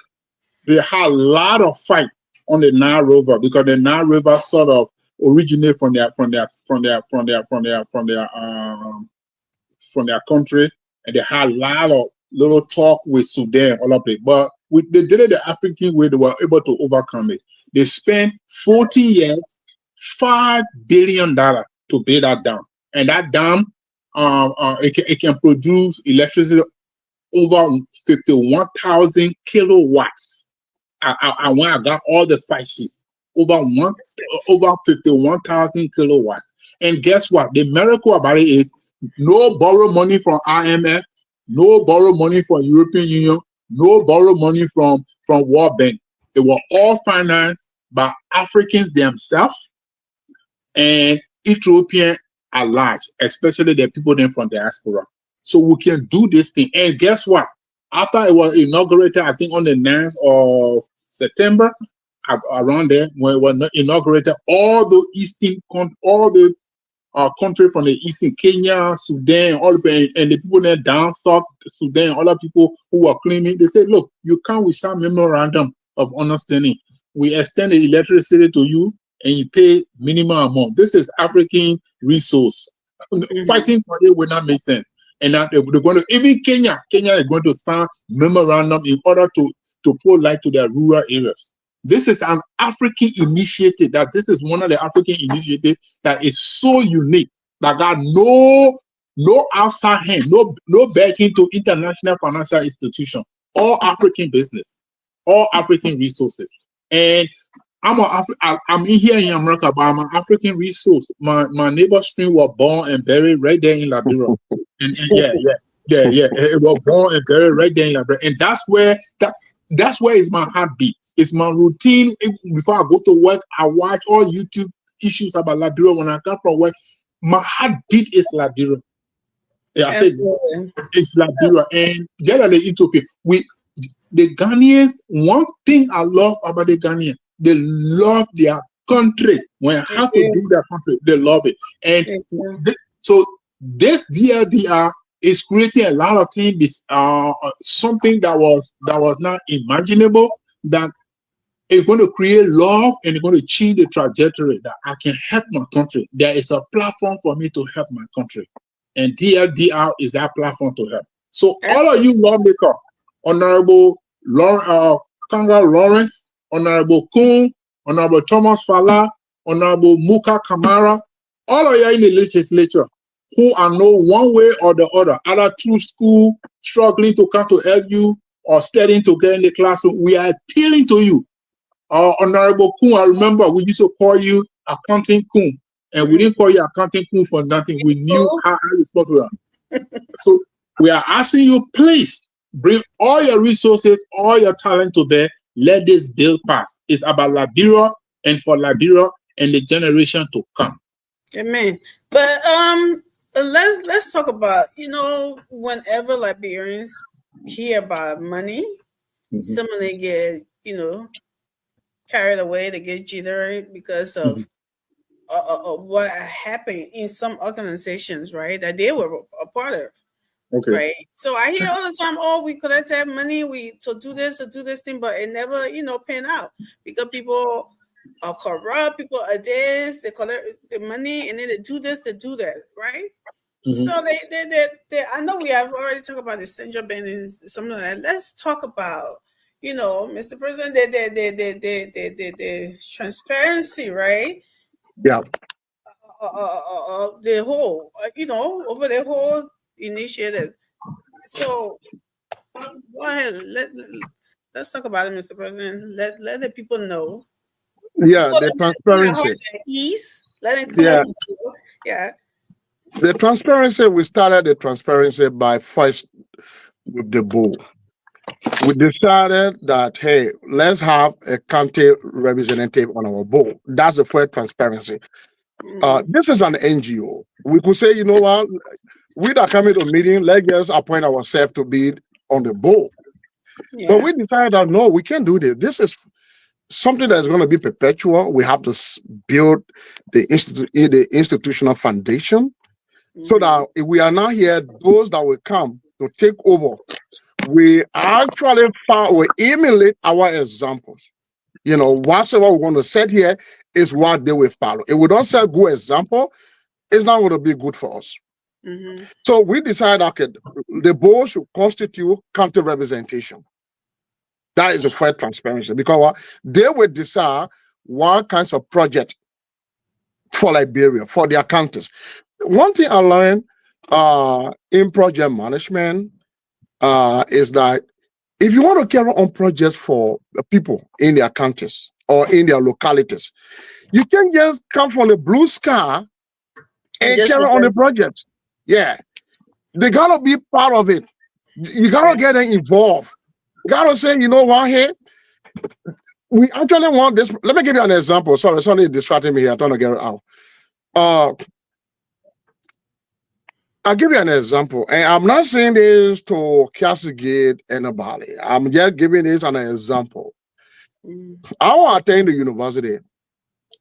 They had a lot of fight on the Nile River because the Nile River sort of originated from their country, and they had a lot of little talk with Sudan, all of it. But they did it the African way. They were able to overcome it. They spent 40 years, $5 billion to build that dam. And that dam, it can produce electricity over 51,000 kilowatts. When I got all the facts, over 51,000 kilowatts. And guess what? The miracle about it is no borrow money from IMF, no borrow money from European Union, no borrow money from World Bank. They were all financed by Africans themselves and Ethiopian at large, especially the people then from diaspora. So we can do this thing. And guess what? After it was inaugurated, I think on the 9th of September, around there, when it was inaugurated, all the country from the eastern, Kenya, Sudan, all the and the people there down south Sudan, all the people who were claiming, they said, look, you come with some memorandum of understanding. We extend the electricity to you and you pay minimum amount. This is African resource. Fighting for it will not make sense. And now they're going to, even Kenya is going to sign memorandum in order to put light to their rural areas. This is an African initiative. This is one of the African initiatives that is so unique that got no outside hand, no backing to international financial institution. All African business, all African resources. And I'm in here in America, but I'm an African resource. My neighbor stream was born and buried right there in Liberia. and yeah. It was born and buried right there in Liberia. And that's where is my heartbeat. It's my routine. Before I go to work, I watch all YouTube issues about Liberia. When I come from work, my heartbeat is Liberia. Yeah, I said it's Liberia. And generally Ethiopia. The Ghanaians, one thing I love about the Ghanaians, they love their country. When I have to do their country, they love it. And so this DLDR It's creating a lot of things. Something that was not imaginable, that it's going to create love and it's going to change the trajectory that I can help my country. There is a platform for me to help my country, and DLDR is that platform to help. So all of you lawmakers, Honorable Kanga Lawrence, Honorable Kuhn, Honorable Thomas Fala, Honorable Muka Kamara, all of you in the legislature who are know one way or the other, either through school, struggling to come to LU, or studying to get in the classroom, we are appealing to you. Honorable Kuhn, I remember we used to call you Accounting Kuhn, and we didn't call you Accounting Kuhn for nothing. We knew how responsible you are. So we are asking you, please bring all your resources, all your talent to bear. Let this bill pass. It's about Liberia and for Liberia and the generation to come. Amen. But let's talk about, whenever Liberians hear about money, some of them get, carried away, they get jittery because of what happened in some organizations, right, that they were a part of. Okay. Right. So I hear all the time, we collected money, to do this thing, but it never, pan out because people are corrupt, people are this, they collect the money and then they do this, they do that, right? So they I know we have already talked about the central bank and something like that. Let's talk about, Mr. President, the transparency, right? Yeah. The whole, over the whole initiative. So go ahead. Let's talk about it, Mr. President. Let the people know. Yeah, the transparency. Let it yeah. The transparency, we started the transparency by first with the bull. We decided that, hey, let's have a county representative on our board. That's the first transparency. This is an NGO. We could say, you know what, we that coming to a meeting, let's just appoint ourselves to be on the board. Yeah. But we decided that no, we can't do this. This is something that's going to be perpetual. We have to build the institutional foundation so that if we are not here, those that will come to take over, we actually we emulate our examples. Whatever we're going to set here is what they will follow. If we don't set good example, it's not going to be good for us. So we decided, okay, the board should constitute county representation. That is a fair transparency because they will decide what kinds of project for Liberia, for their counties. One thing I learned in project management is that if you want to carry on projects for people in their counties or in their localities, you can't just come from the blue sky and carry on the project. Yeah. They got to be part of it. You got to get them involved. You got to say, you know what, hey, we actually want this. Let me give you an example. Sorry, somebody distracted me here. I'm trying to get it out. I'll give you an example, and I'm not saying this to castigate anybody. I'm just giving this an example. I attended the University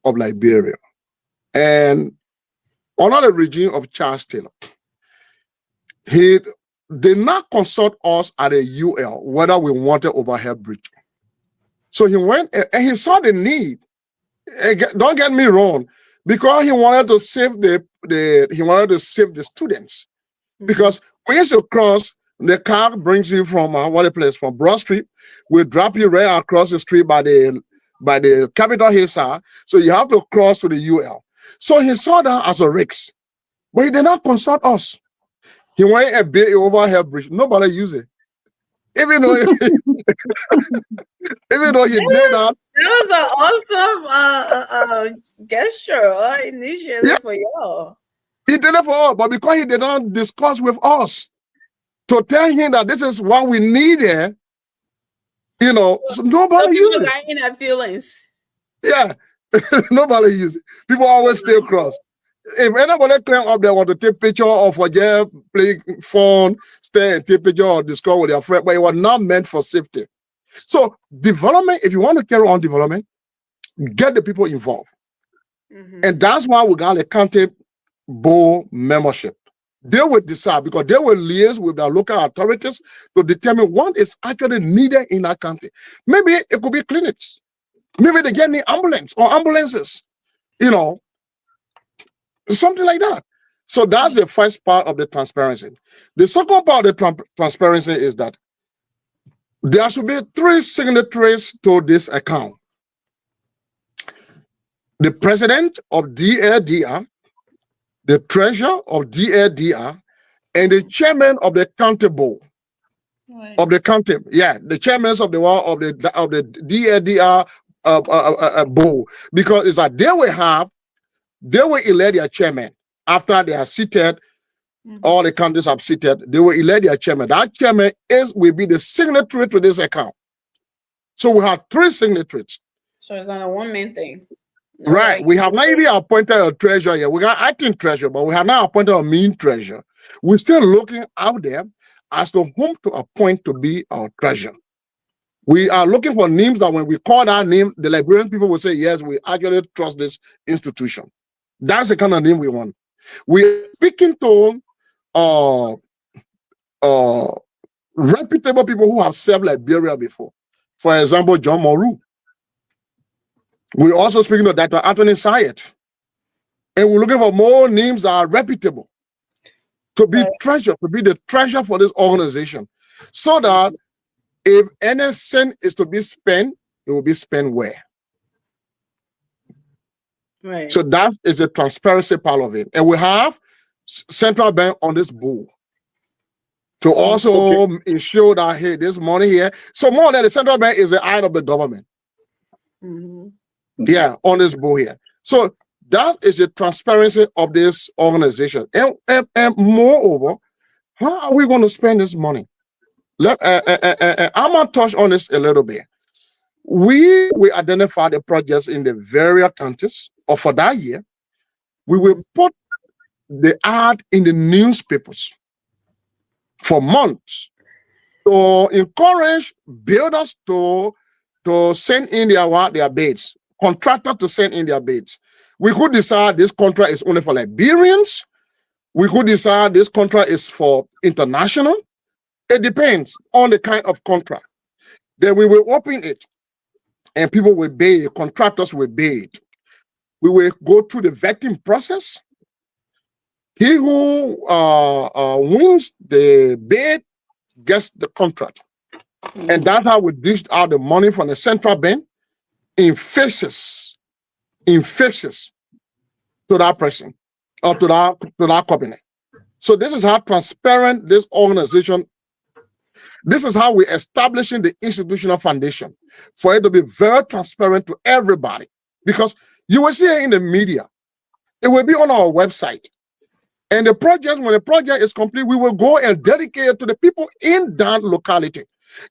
of Liberia, and under the regime of Charles Taylor, he did not consult us at a UL whether we wanted overhead bridge. So he went and he saw the need. Don't get me wrong, because he wanted to save the students. Because when you cross, the car brings you from from Broad Street, will drop you right across the street by the Capitol Hill side. So you have to cross to the UL. So he saw that as a risk, but he did not consult us. He went and built an overhead bridge. Nobody used it. Even though he did that. It was an awesome gesture, initiative for y'all. He did it for us, but because he did not discuss with us to tell him that this is what we needed, so nobody used it. In our feelings. Yeah, nobody used it. People always stay across. If anybody climb up there want to take picture of a jail, play phone, stay and take picture or discuss with their friend, but it was not meant for safety. So development, if you want to carry on development, get the people involved. And that's why we got a county board membership. They will decide because they will liaise with the local authorities to determine what is actually needed in that country. Maybe it could be clinics. Maybe they get an ambulance or ambulances, you know, something like that. So that's the first part of the transparency. The second part of the transparency is that there should be 3 signatories to this account. The president of DLDR, the treasurer of DLDR, and the chairman of the county board. Right. Of the county, yeah, the chairmen of the DLDR board, because it's like they will elect their chairman after they are seated. All the counties have seated. They will elect their chairman. That chairman will be the signatory to this account. So we have 3 signatories. So it's not a one-man thing. No, Right. like, We have not even appointed a treasurer yet. We got acting treasurer, but we have not appointed a main treasurer. We're still looking out there as to whom to appoint to be our treasurer. We are looking for names that when we call that name, the Liberian people will say, yes, we actually trust this institution. That's the kind of name we want. We're speaking to reputable people who have served Liberia before. For example, John Moru. We're also speaking to Dr. Anthony Sayet. And we're looking for more names that are reputable to be treasurer, to be the treasurer for this organization. So that if any cent is to be spent, it will be spent where? right. So that is the transparency part of it. And we have central bank on this board to also ensure that, hey, this money here. So more than the central bank is the eye of the government. Yeah, on this board here. So that is the transparency of this organization. And moreover, how are we going to spend this money? I'm going to touch on this a little bit. We identify the projects in the various counties, or for that year, we will put the ad in the newspapers for months to encourage builders to send in their bids, contractors to send in their bids. We could decide this contract is only for Liberians. We could decide this contract is for international. It depends on the kind of contract. Then we will open it and people will bid, contractors will bid. We will go through the vetting process. He who wins the bid gets the contract. And that's how we dish out the money from the central bank in phases to that person or to that company. So this is how transparent this organization. This is how we're establishing the institutional foundation for it to be very transparent to everybody. Because you will see it in the media. It will be on our website. And the project, when the project is complete, we will go and dedicate it to the people in that locality.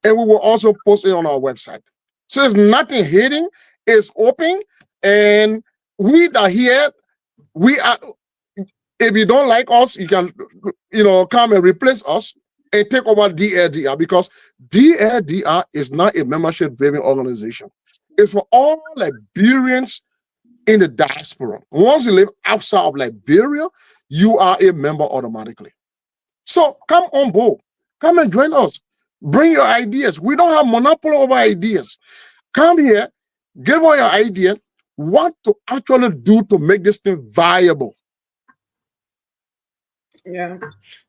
And we will also post it on our website. So it's nothing hidden, it's open. And we are here, we are, if you don't like us, you can, come and replace us and take over DLDR, because DLDR is not a membership-driven organization. It's for all Liberians in the diaspora. Once you live outside of Liberia, you are a member automatically. So come on board. Come and join us. Bring your ideas. We don't have monopoly over ideas. Come here, give all your ideas, what to actually do to make this thing viable. Yeah.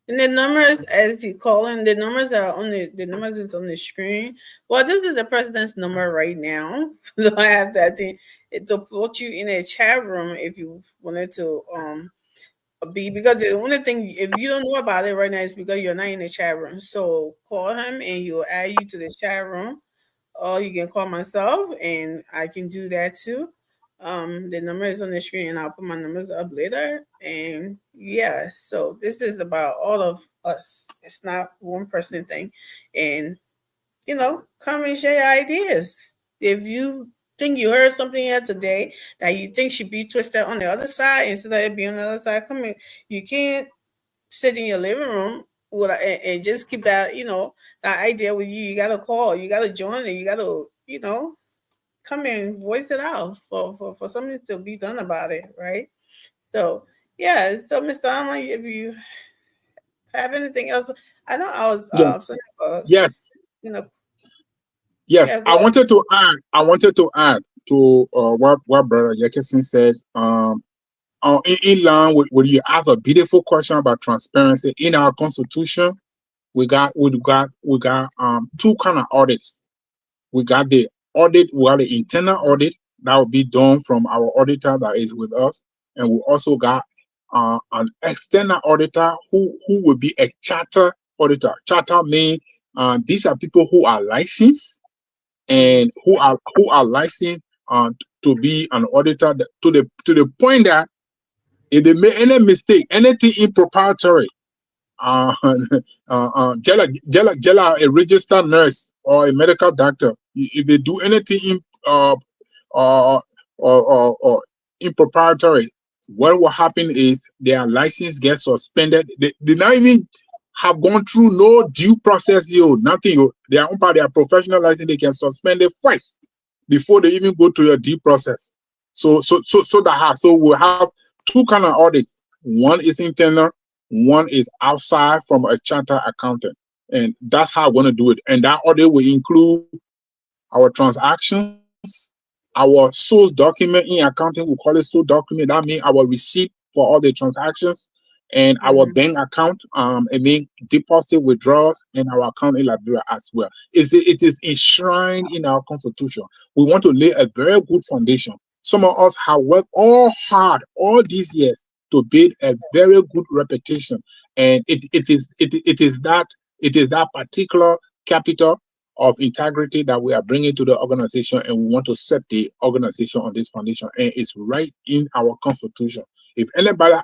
And the numbers, as you call them, the numbers are on the numbers is on the screen. Well, this is the president's number right now. So I have that thing to put you in a chat room if you wanted to be, because the only thing, if you don't know about it right now, is because you're not in the chat room. So call him and he'll add you to the chat room, or you can call myself and I can do that too. The number is on the screen and I'll put my numbers up later. And yeah, so this is about all of us. It's not one person thing. And come and share your ideas. If you think you heard something here today that you think should be twisted on the other side instead of it being on the other side, come in. You can't sit in your living room and just keep that, that idea with you. You gotta call, you gotta join it, you gotta, come and voice it out for something to be done about it, right? So yeah, so Mr. Alma, if you have anything else? I know I was Yes. saying, Yes. you know, Yes. yeah, I wanted to add. I wanted to add to what Brother Jefferson said. In line with you asked a beautiful question about transparency in our constitution. We got two kind of audits. We got the audit. We got the internal audit that will be done from our auditor that is with us, and we also got an external auditor who will be a charter auditor. Charter mean these are people who are licensed and who are licensed to be an auditor to the point that if they make any mistake, anything impropriety, a registered nurse or a medical doctor, if they do anything or impropriety, what will happen is their license gets suspended. They not even have gone through no due process, nothing. They are on by their professional license, they can suspend it first before they even go to your due process. So we'll have two kind of audits. One is internal, one is outside from a charter accountant. And that's how I want to do it. And that audit will include our transactions, our source document in accounting, we call it source document. That means our receipt for all the transactions and our bank account, I mean deposit withdrawals and our account in Liberia as well. It is enshrined in our constitution. We want to lay a very good foundation. Some of us have worked all hard all these years to build a very good reputation, and it is that particular capital of integrity that we are bringing to the organization, and we want to set the organization on this foundation, and it's right in our constitution. If anybody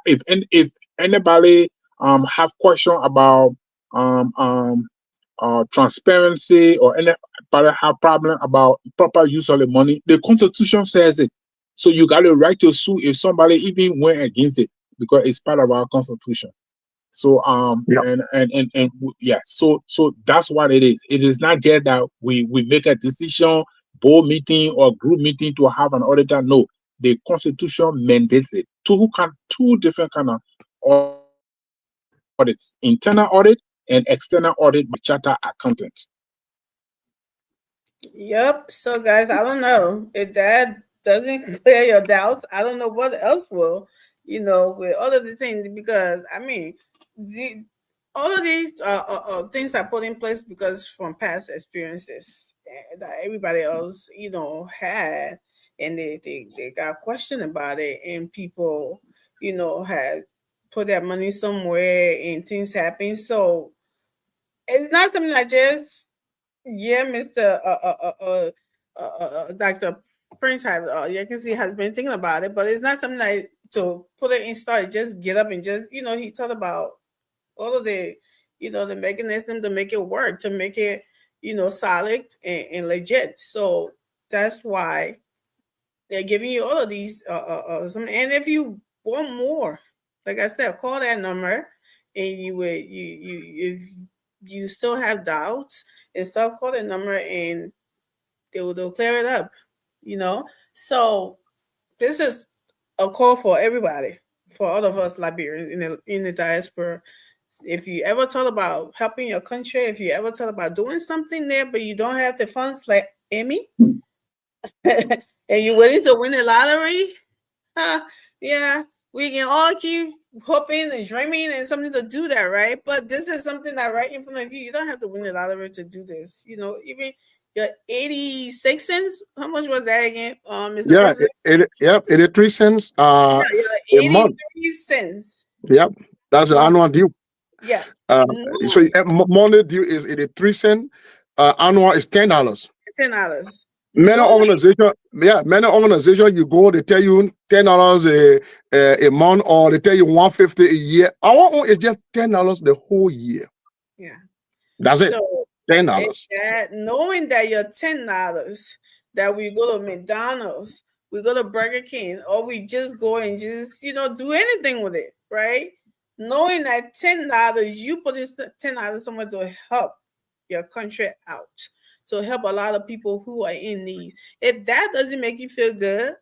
have question about transparency, or anybody have problem about proper use of the money, the constitution says it. So you got a right to sue if somebody even went against it, because it's part of our constitution. So yeah, so that's what it is. It is not just that we make a decision, board meeting or group meeting to have an auditor. No, the constitution mandates it. Two different kind of audits: internal audit and external audit by charter accountants. Yep. So, guys, I don't know if that doesn't clear your doubts. I don't know what else will, with all of the things, because I mean, all of these things are put in place because from past experiences that everybody else, had, and they got questioned about it, and people, had put their money somewhere, and things happen. So it's not something like this. Yeah, Mr. Dr. Prince you can see has been thinking about it, but it's not something like to put it in start, just get up and just, he thought about all of the, the mechanism to make it work, to make it, solid and legit. So that's why they're giving you all of these, and if you want more, like I said, call that number, and if you still have doubts and stuff, call the number and they'll clear it up, So this is a call for everybody, for all of us Liberians in the diaspora. If you ever thought about helping your country, if you ever thought about doing something there, but you don't have the funds like Emmy, and you're willing to win the lottery, yeah, we can all keep hoping and dreaming and something to do that, right? But this is something that right in front of you. You don't have to win the lottery to do this. Even your 86 cents. How much was that again, Mr. President? 83 cents Yeah, a month. 83 cents. Yep, that's the annual due. Yeah. So monthly due is 83 cents. Annual is $10. $10. Many organizations, you go, they tell you $10 a month, or they tell you $150 a year. Our own is just $10 the whole year. Yeah, that's it. So $10. Knowing that your $10 that we go to McDonald's, we go to Burger King, or we just go and just do anything with it, right? Knowing that $10, you put this $10 somewhere to help your country out, to help a lot of people who are in need. If that doesn't make you feel good,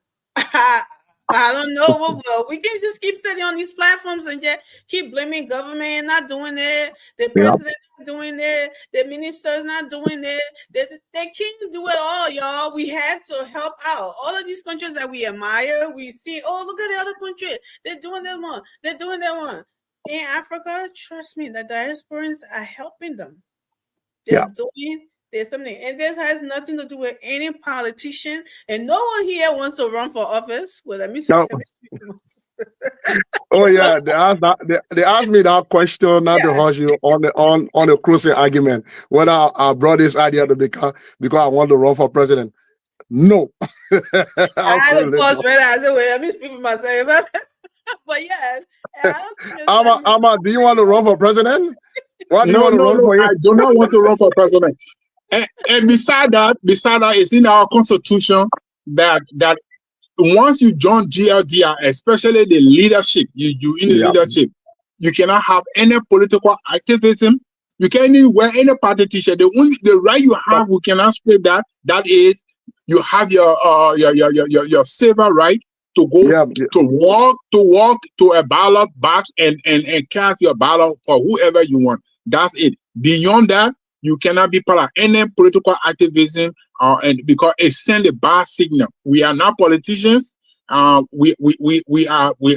I don't know what will. We can just keep sitting on these platforms and just keep blaming government not doing it, the president not doing it, the ministers not doing it. They can't do it all, y'all. We have to help out. All of these countries that we admire, we see, oh, look at the other country. They're doing that one. They're doing that one. In Africa, trust me, the diasporans are helping them. They're doing there's something, and this has nothing to do with any politician, and no one here wants to run for office. Well, let me speak. Oh yeah, they asked me that question, not to hush you on the closing argument, whether I brought this idea to because I want to run for president. No. I had a pause right as well. Let me speak for myself. But yes, Ama, do you want to run for president? What do you want to run for? I do not want to run for president. And beside that, it's in our constitution that once you join GLDR, especially the leadership, you in the leadership, you cannot have any political activism. You can't even wear any party t-shirt. The right you have, we cannot spread that. That is, you have your civil right to go to walk to a ballot box and cast your ballot for whoever you want. That's it. Beyond that, you cannot be part of any political activism, and because it sends a bad signal. We are not politicians. We are not. We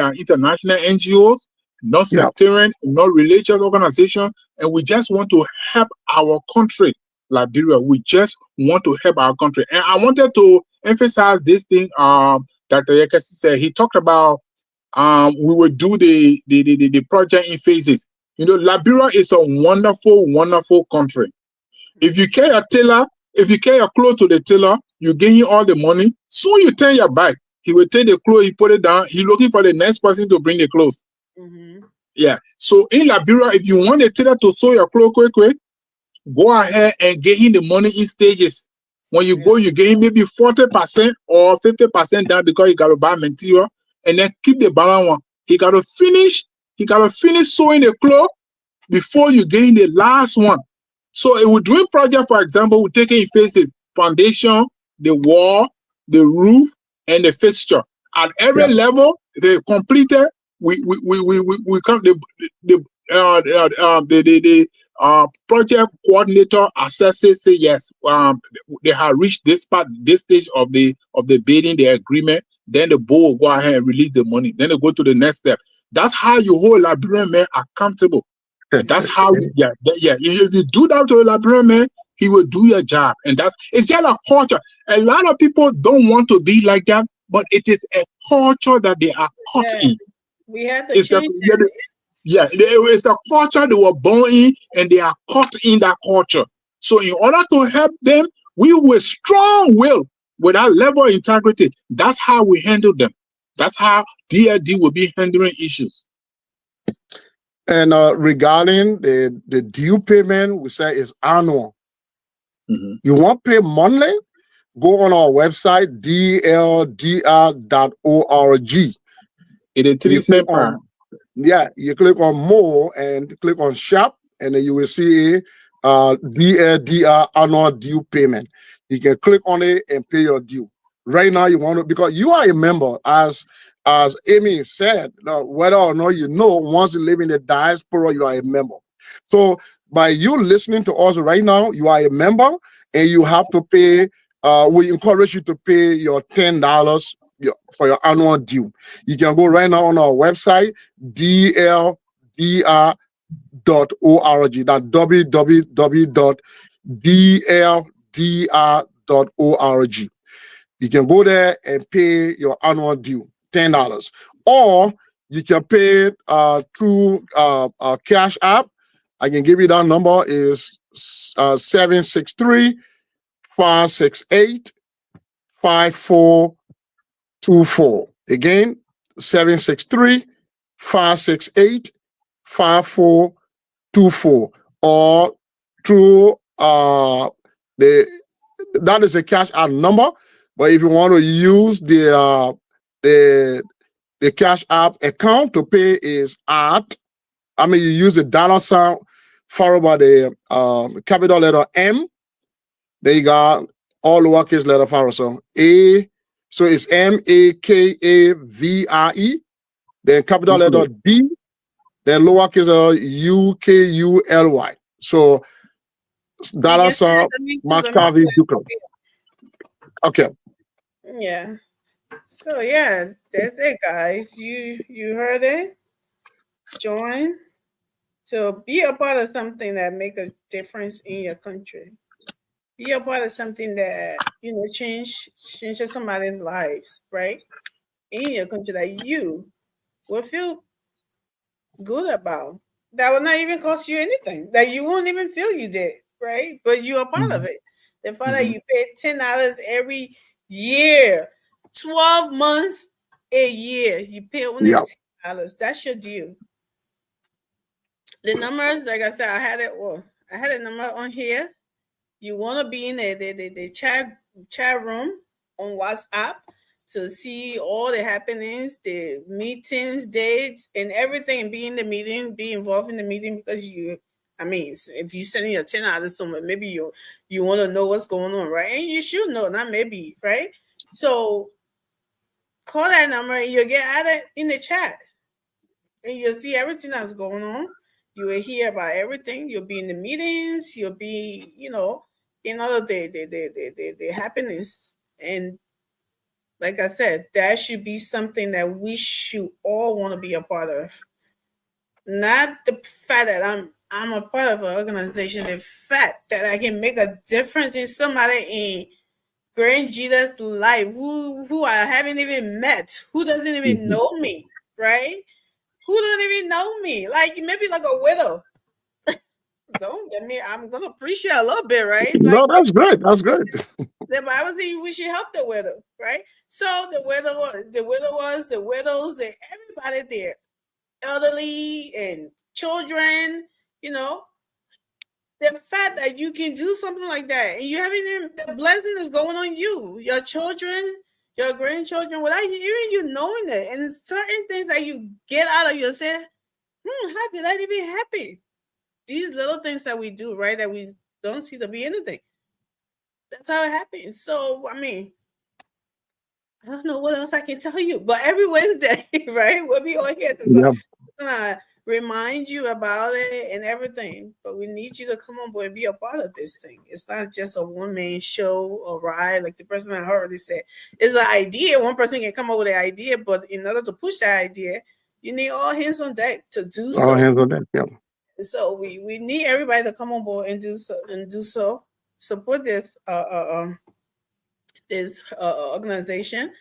are international NGOs, not sectarian, not religious organization, and we just want to help our country, Liberia. We just want to help our country. And I wanted to emphasize this thing. Dr. Yekesi said he talked about we will do the project in phases. You know, Liberia is a wonderful, wonderful country. If you carry a tailor, if you carry your clothes to the tailor, you give him all the money. Soon you turn your back. He will take the clothes, he put it down. He's looking for the next person to bring the clothes. Yeah. So in Liberia, if you want a tailor to sew your clothes quick, go ahead and give him the money in stages. When you go, you give him maybe 40% or 50% down because he got to buy material, and then keep the balance one. He got to finish sewing the clothes before you gain the last one. So if we're doing project, for example, we take it in phases: foundation, the wall, the roof, and the fixture. At every level, they completed. We come the project coordinator assesses, say yes, they have reached this stage of the bidding, the agreement. Then the board will go ahead and release the money. Then they go to the next step. That's how you hold Liberian man accountable. That's how, if you do that to a Liberian man, he will do your job. And it's just a culture. A lot of people don't want to be like that, but it is a culture that they are caught in. We have to change it. It's a culture they were born in, and they are caught in that culture. So in order to help them, we with strong will, with that level of integrity, that's how we handle them. That's how DLD will be handling issues. And regarding the due payment, we say is annual. You want to pay monthly? Go on our website, dldr.org. It is 3 cents per. Yeah, you click on more and click on shop, and then you will see DLDR annual due payment. You can click on it and pay your due. Right now, you want to, because you are a member, as Amy said, whether or not you know, once you live in the diaspora, you are a member. So by you listening to us right now, you are a member, and you have to pay. We encourage you to pay your $10 for your annual due. You can go right now on our website, dldr.org. That's www.dldr.org. You can go there and pay your annual due, $10. Or you can pay through Cash App. I can give you that number is 763-568-5424. Again, 763-568-5424. Or through that is a Cash App number. But if you want to use the Cash App account to pay is you use the $ followed by the capital letter M. There you got all lowercase letter followed. So So it's Makavre, then capital letter D, then lowercase Ukully. So Dallas Macavie Ducal. Okay. Yeah. So yeah, that's it, guys. You heard it. Join to be a part of something that make a difference in your country. Be a part of something that changes somebody's lives, right? In your country that you will feel good about. That will not even cost you anything. That you won't even feel you did, right? But you are part of it. The fact that you pay $10 every year, 12 months a year, you pay only $10. That's your due. The numbers, like I said, I had a number on here. You want to be in the chat room on WhatsApp to see all the happenings, the meetings, dates, and everything. Be in the meeting, be involved in the meeting because if you're sending your $10 somewhere, maybe you want to know what's going on, right? And you should know, not maybe, right? So call that number and you'll get added in the chat, and you'll see everything that's going on. You will hear about everything. You'll be in the meetings. You'll be, in all of the happenings. And like I said, that should be something that we should all want to be a part of. Not the fact that I'm a part of an organization, the fact that I can make a difference in somebody in Grand Jesus' life who I haven't even met, who doesn't even know me, right? Who don't even know me? Like maybe like a widow. Don't get me. I'm gonna appreciate a little bit, right? Like, no, that's great. That's great. The Bible says we should help the widow, right? So the widows, everybody there, elderly and children. The fact that you can do something like that, and you having the blessing is going on you, your children, your grandchildren, without even you knowing it, and certain things that you get out of yourself. How did that even happen? These little things that we do, right, that we don't see to be anything. That's how it happens. So, I don't know what else I can tell you, but every Wednesday, right, we'll be on here to remind you about it and everything. But we need you to come on board and be a part of this thing. It's not just a one-man show or ride, like the person I already said. It's an idea. One person can come up with an idea, but in order to push that idea, you need all hands on deck to do so. All hands on deck, yeah. So we need everybody to come on board and do so. Support this organization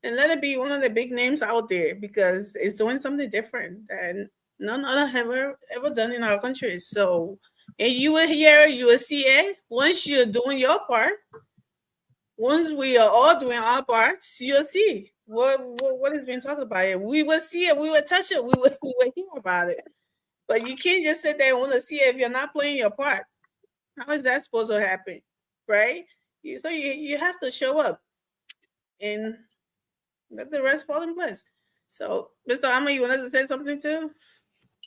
and let it be one of the big names out there because it's doing something different and none other have ever done in our country. So, and you will hear, you will see it once you're doing your part. Once we are all doing our parts, you'll see what is being talked about. We will see it. We will touch it. We will hear about it. But you can't just sit there and want to see it if you're not playing your part. How is that supposed to happen? Right? So you have to show up and let the rest fall in place. So, Mr. Amma, you wanted to say something too?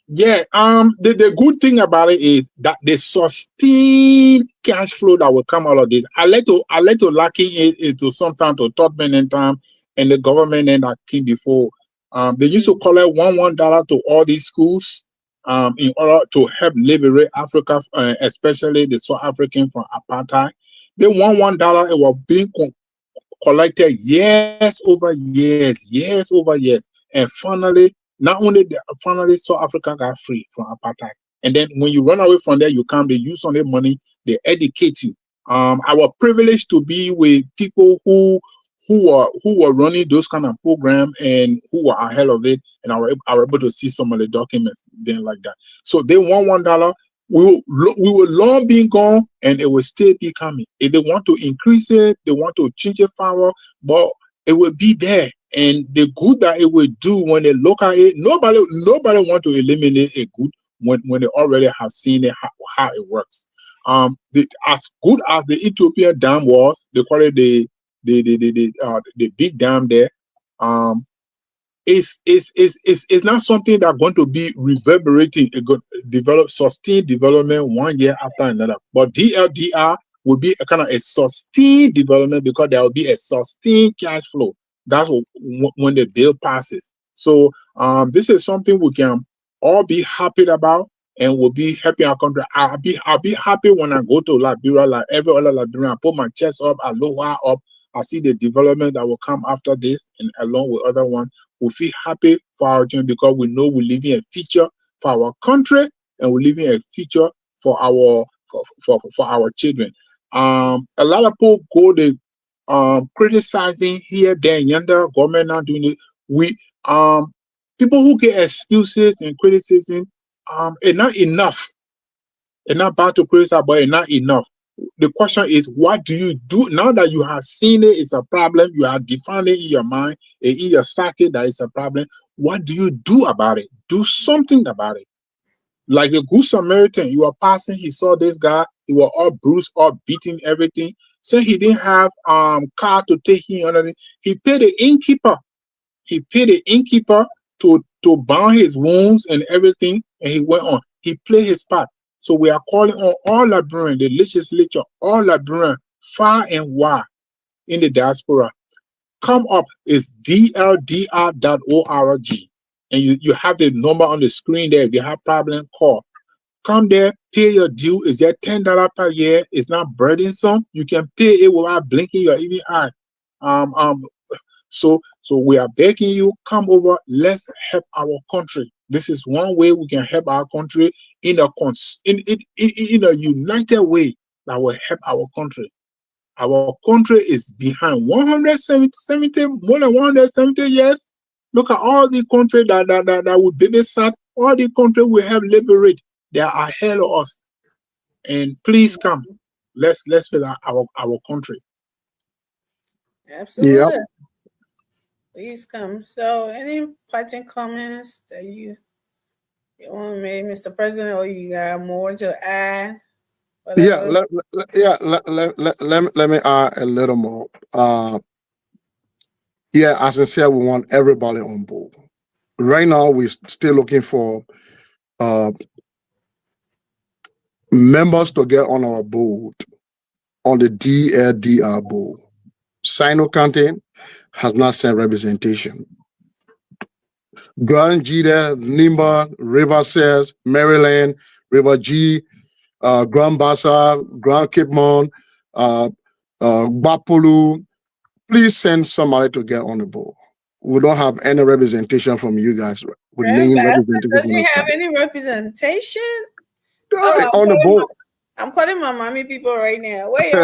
Yeah. The good thing about it is that the sustained cash flow that will come out of this. I like to liken it into sometimes to Tubman time and the government and that came before. They used to collect $1 to all these schools. In order to help liberate Africa, especially the South African from apartheid. They want $1. It was being collected years over years. And finally, finally South Africa got free from apartheid. And then when you run away from there, you come, they use some of the money, they educate you. I was privileged to be with people who were running those kind of programs and who were ahead of it, and I were able to see some of the documents then like that. So they want $1. We will long be gone, and it will still be coming. If they want to increase it, they want to change it forward, but it will be there. And the good that it will do when they look at it, nobody want to eliminate a good when they already have seen it how it works. As good as the Ethiopian dam was, they call it the big dam there, it's not something that's going to be reverberating. It going to develop sustained development 1 year after another. But DLDR will be a kind of a sustained development because there will be a sustained cash flow. That's when the bill passes. So this is something we can all be happy about, and we'll be happy our country. I'll be happy when I go to Liberia, like every other Liberian. I put my chest up, aloha up. I see the development that will come after this, and along with other ones, we feel happy for our children because we know we're living a future for our country, and we're living a future for our our children. A lot of people go to criticizing here, there, and yonder, government not doing it. We people who get excuses and criticism, it's not enough. It's not bad to criticize, but it's not enough. The question is, what do you do now that you have seen it? It's a problem. You have defined it in your mind and in your psyche that it's a problem. What do you do about it? Do something about it. Like the Good Samaritan, you were passing, he saw this guy, he was all bruised, all beaten, everything. So he didn't have car to take him on. He paid the innkeeper. He paid the innkeeper to bound his wounds and everything, and he went on. He played his part. So we are calling on all Liberians, the legislature, all Liberians, far and wide in the diaspora. Come up, it's dldr.org. And you have the number on the screen there. If you have problem, call. Come there, pay your due. It's just $10 per year. It's not burdensome. You can pay it without blinking your even eye. So we are begging you, come over. Let's help our country. This is one way we can help our country in a united way that will help our country. Our country is behind more than 170 years. Look at all the countries that would babysat, all the countries we have liberate. They are ahead of us. And please come. Let's fill our country. Absolutely. Yep. Please come. So, any parting comments that you want to make, Mr. President, or you got more to add? Yeah, let me add a little more. Yeah, as I said, we want everybody on board. Right now, we're still looking for members to get on our board, on the DLDR board. Sino County has not sent representation. Grand Jida, Nimba, River Says, Maryland, River G, Grand Bassa, Grand Cape Mon, Bapulu. Please send somebody to get on the board. We don't have any representation from you guys. Does he have any representation? On the board. I'm calling my mommy people right now. Wait,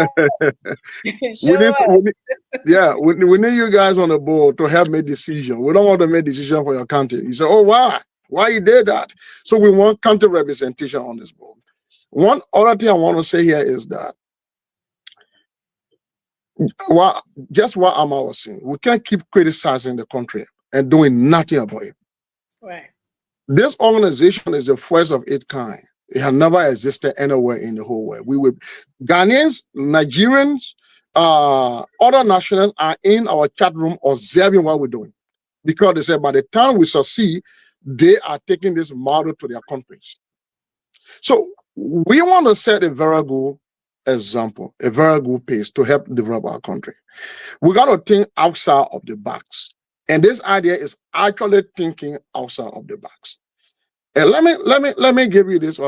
we need you guys on the board to help make decision. We don't want to make decision for your county. You say, oh, why you did that? So we want county representation on this board. One other thing I want to say here is that just what Amma was saying, we can't keep criticizing the country and doing nothing about it. Right. This organization is the first of its kind. It has never existed anywhere in the whole world. We will Ghanaians, Nigerians, other nationals are in our chat room observing what we're doing. Because they said by the time we succeed, they are taking this model to their countries. So we want to set a very good example, a very good pace to help develop our country. We got to think outside of the box. And this idea is actually thinking outside of the box. And let me give you this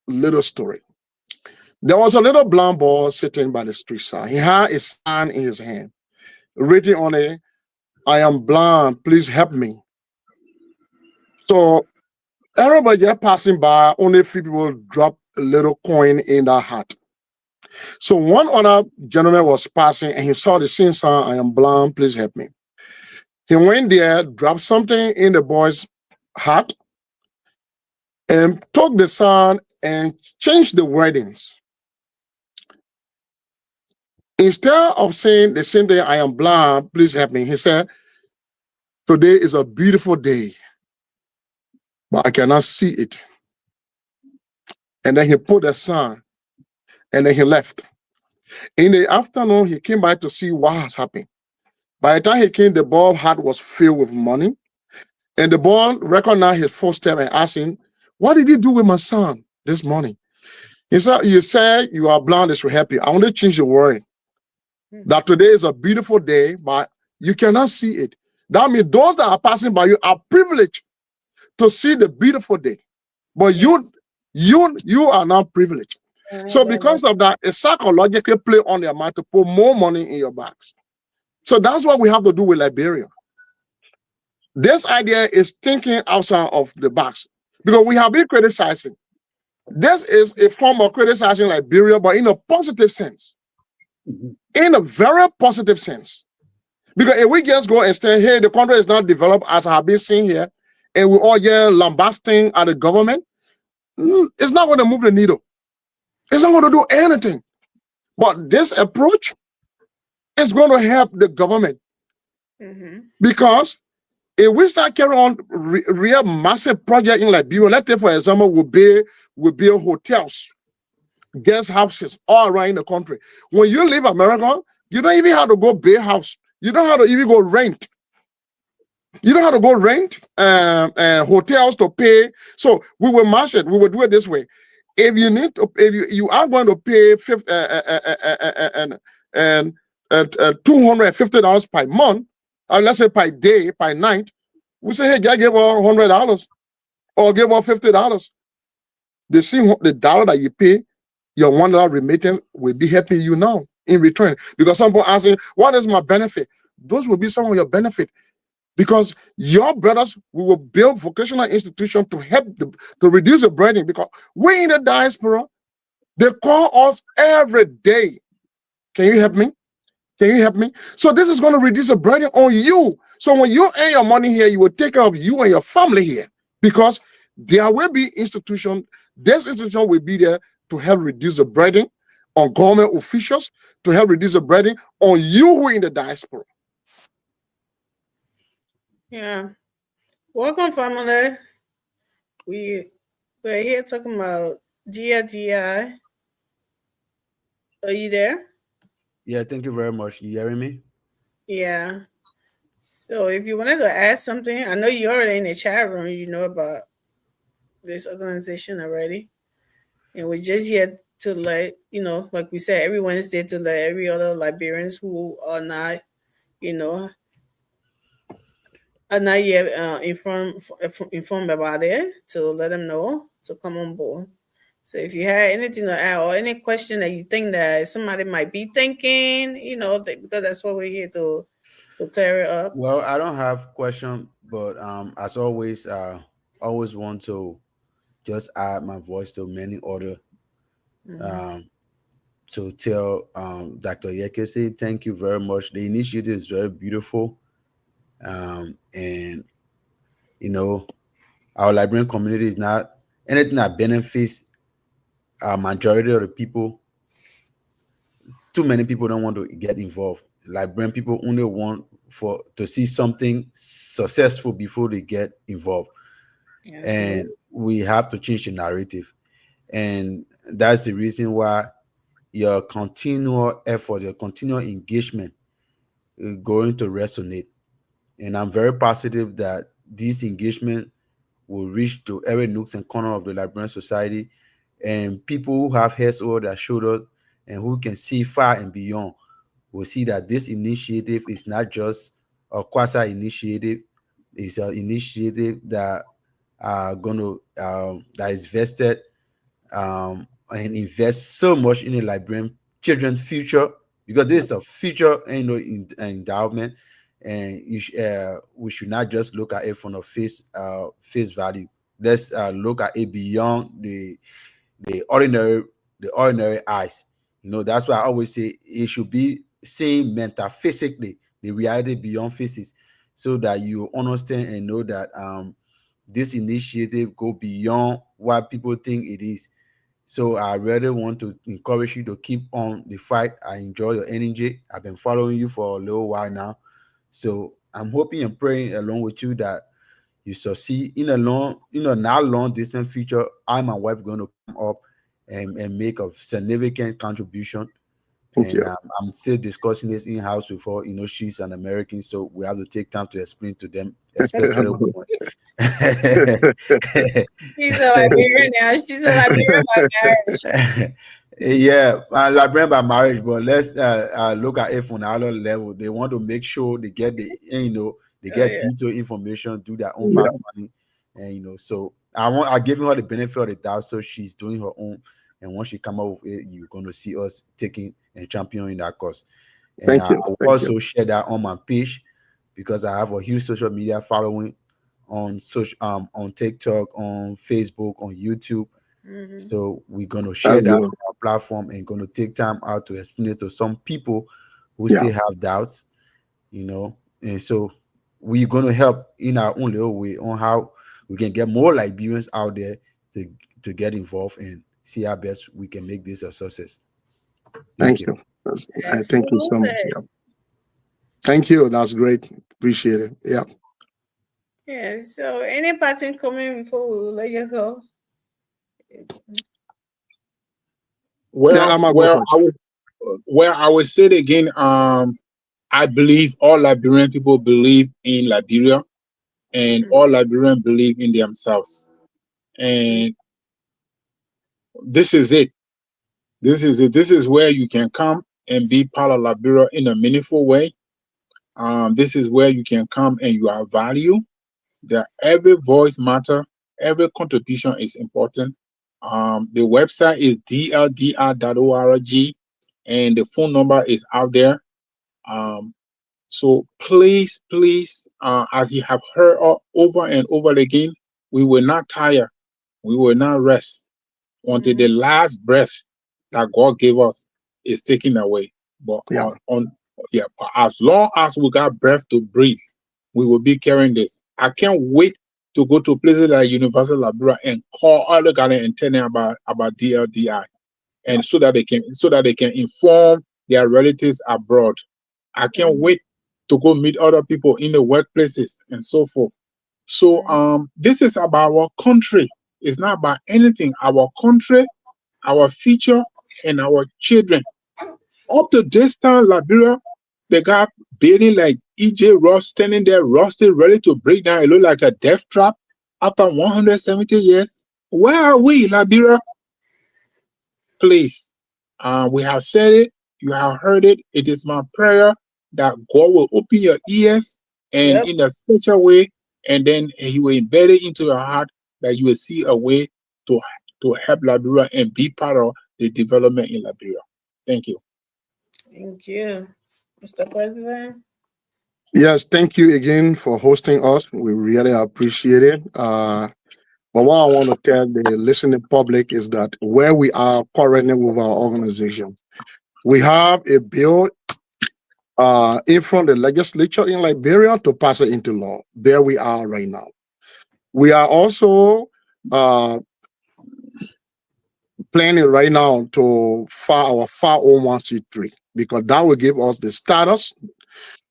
little story. There was a little blind boy sitting by the street side. He had a sign in his hand, written on it, "I am blind, please help me." So everybody just passing by, only a few people drop a little coin in that hat. So one other gentleman was passing and he saw the same sign, "I am blind, please help me." He went there, dropped something in the boy's hat, and took the sign and changed the wordings. Instead of saying the same day, "I am blind, please help me," he said, "Today is a beautiful day, but I cannot see it." And then he put the sign, and then he left. In the afternoon, he came back to see what has happened. By the time he came, the boy's hat was filled with money, and the boy recognized his footsteps and asked him, "What did you do with my son this morning?" You say you are blind, this will help you. I want to change the word. That today is a beautiful day, but you cannot see it. That means those that are passing by you are privileged to see the beautiful day. But you are not privileged. So because of that, a psychological play on your mind to put more money in your bags. So that's what we have to do with Liberia. This idea is thinking outside of the box because we have been criticizing. This is a form of criticizing Liberia, but in a positive sense. In a very positive sense. Because if we just go and say, hey, the country is not developed as I have been seeing here, and we all get lambasting at the government, it's not going to move the needle. It's not going to do anything. But this approach is going to help the government. Because if we start carrying on real massive project in Liberia, let's say, for example, we build hotels, guest houses all around the country. When you leave America, you don't even have to go build house. You don't have to even go rent. You don't have to go rent hotels to pay. So we will match it. We will do it this way. If you need to, if you are going to pay $250 per month, let's say per day, per night, we say, hey, give $100 or give $50. They see the dollar that you pay, your $1 remittance will be helping you now in return. Because some people asking, what is my benefit? Those will be some of your benefit. Because your brothers will build vocational institutions to help to reduce the burden. Because we in the diaspora, they call us every day. Can you help me? Can you help me? So this is going to reduce the burden on you. So when you earn your money here, you will take care of you and your family here. Because there will be institution, this institution will be there to help reduce the burden on government officials, to help reduce the burden on you who are in the diaspora. Yeah. Welcome, family. We're here talking about GFGI. Are you there? Yeah, thank you very much. You hearing me? Yeah. So if you wanted to ask something, I know you're already in the chat room, you know about this organization already. And we're just here to let, like we said, every Wednesday to let every other Liberians who are not, are not yet informed about it, to let them know to come on board. So if you had anything to add or any question that you think that somebody might be thinking, because that's what we're here to clear it up. Well, I don't have question, but as always, always want to just add my voice to many other to tell Dr. Yekese, thank you very much. The initiative is very beautiful. And our Liberian community is not anything that benefits a majority of the people. Too many people don't want to get involved. Liberian people only want to see something successful before they get involved. Yes. And we have to change the narrative. And that's the reason why your continual effort, your continual engagement is going to resonate. And I'm very positive that this engagement will reach to every nooks and corner of the Liberian society, and people who have heads over their shoulders and who can see far and beyond will see that this initiative is not just a quasi initiative. It's an initiative that that is vested and invest so much in the Liberian children's future, because this is a future endowment. And we should not just look at it from a face value. Let's look at it beyond the ordinary eyes. That's why I always say it should be seen metaphysically, the reality beyond faces, so that you understand and know that this initiative go beyond what people think it is. So I really want to encourage you to keep on the fight. I enjoy your energy. I've been following you for a little while now. So I'm hoping and praying along with you that you succeed in a not long distant future. I and my wife are going to come up and make a significant contribution. Thank And you. I'm still discussing this in house with her. You know, she's an American, so we have to take time to explain to them, especially when She's a Liberian now. She's a Liberian by marriage. yeah, Liberian by marriage, but let's look at it from another level. They want to make sure they get the, you know, they get yeah. detailed information, do their own Yeah. fast money, and you know, so I giving her the benefit of the doubt, so she's doing her own, and once she come up with it, you're going to see us taking and championing that cause. And Thank I you. will Thank also you. share that on my page because I have a huge social media following on social on TikTok, on Facebook, on YouTube. Mhm. So we're gonna share That's that on good. our platform and gonna take time out to explain it to some people who Yeah. still have doubts, you know. And so we're gonna help in our own little way on how we can get more Liberians out there to get involved and see how best we can make this a success. Thank Thank you. you. I thank you so much. Absolutely. Yeah. Thank you. That's great. Appreciate it. Yeah. Yeah. So, any parting comment before we let you go? Yeah, I'm a go for it. I would say it again. I believe all Liberian people believe in Liberia, and Mhm. all Liberians believe in themselves. And this is it. This is it. This is where you can come and be part of Liberia in a meaningful way. This is where you can come and you have value. That every voice matter, every contribution is important. The website is dldr.org, and the phone number is out there. So please, as you have heard over and over again, we will not tire, we will not rest until the last breath that God gave us is taken away. But Yeah. but as long as we got breath to breathe, we will be carrying this. I can't wait to go to places like Universal Liberia and call other Ghanaians and tell them about DLDI, and so that they can inform their relatives abroad. I can't wait to go meet other people in the workplaces and so forth. So this is about our country. It's not about anything. Our country, our future, and our children. Up to this time, Liberia, they got building like EJ Ross standing there, rusty, ready to break down. It look like a death trap after 170 years. Where are we, Liberia? Please, we have said it. You have heard it. It is my prayer that God will open your ears and Yep. in a special way, and then He will embed it into your heart that you will see a way to help Liberia and be part of the development in Liberia. Thank you. Thank you, Mr. President. Yes, thank you again for hosting us. We really appreciate it. But what I want to tell the listening public is that where we are currently with our organization, we have a bill in front of the legislature in Liberia to pass it into law. There we are right now. We are also planning right now to file our 501c3 because that will give us the status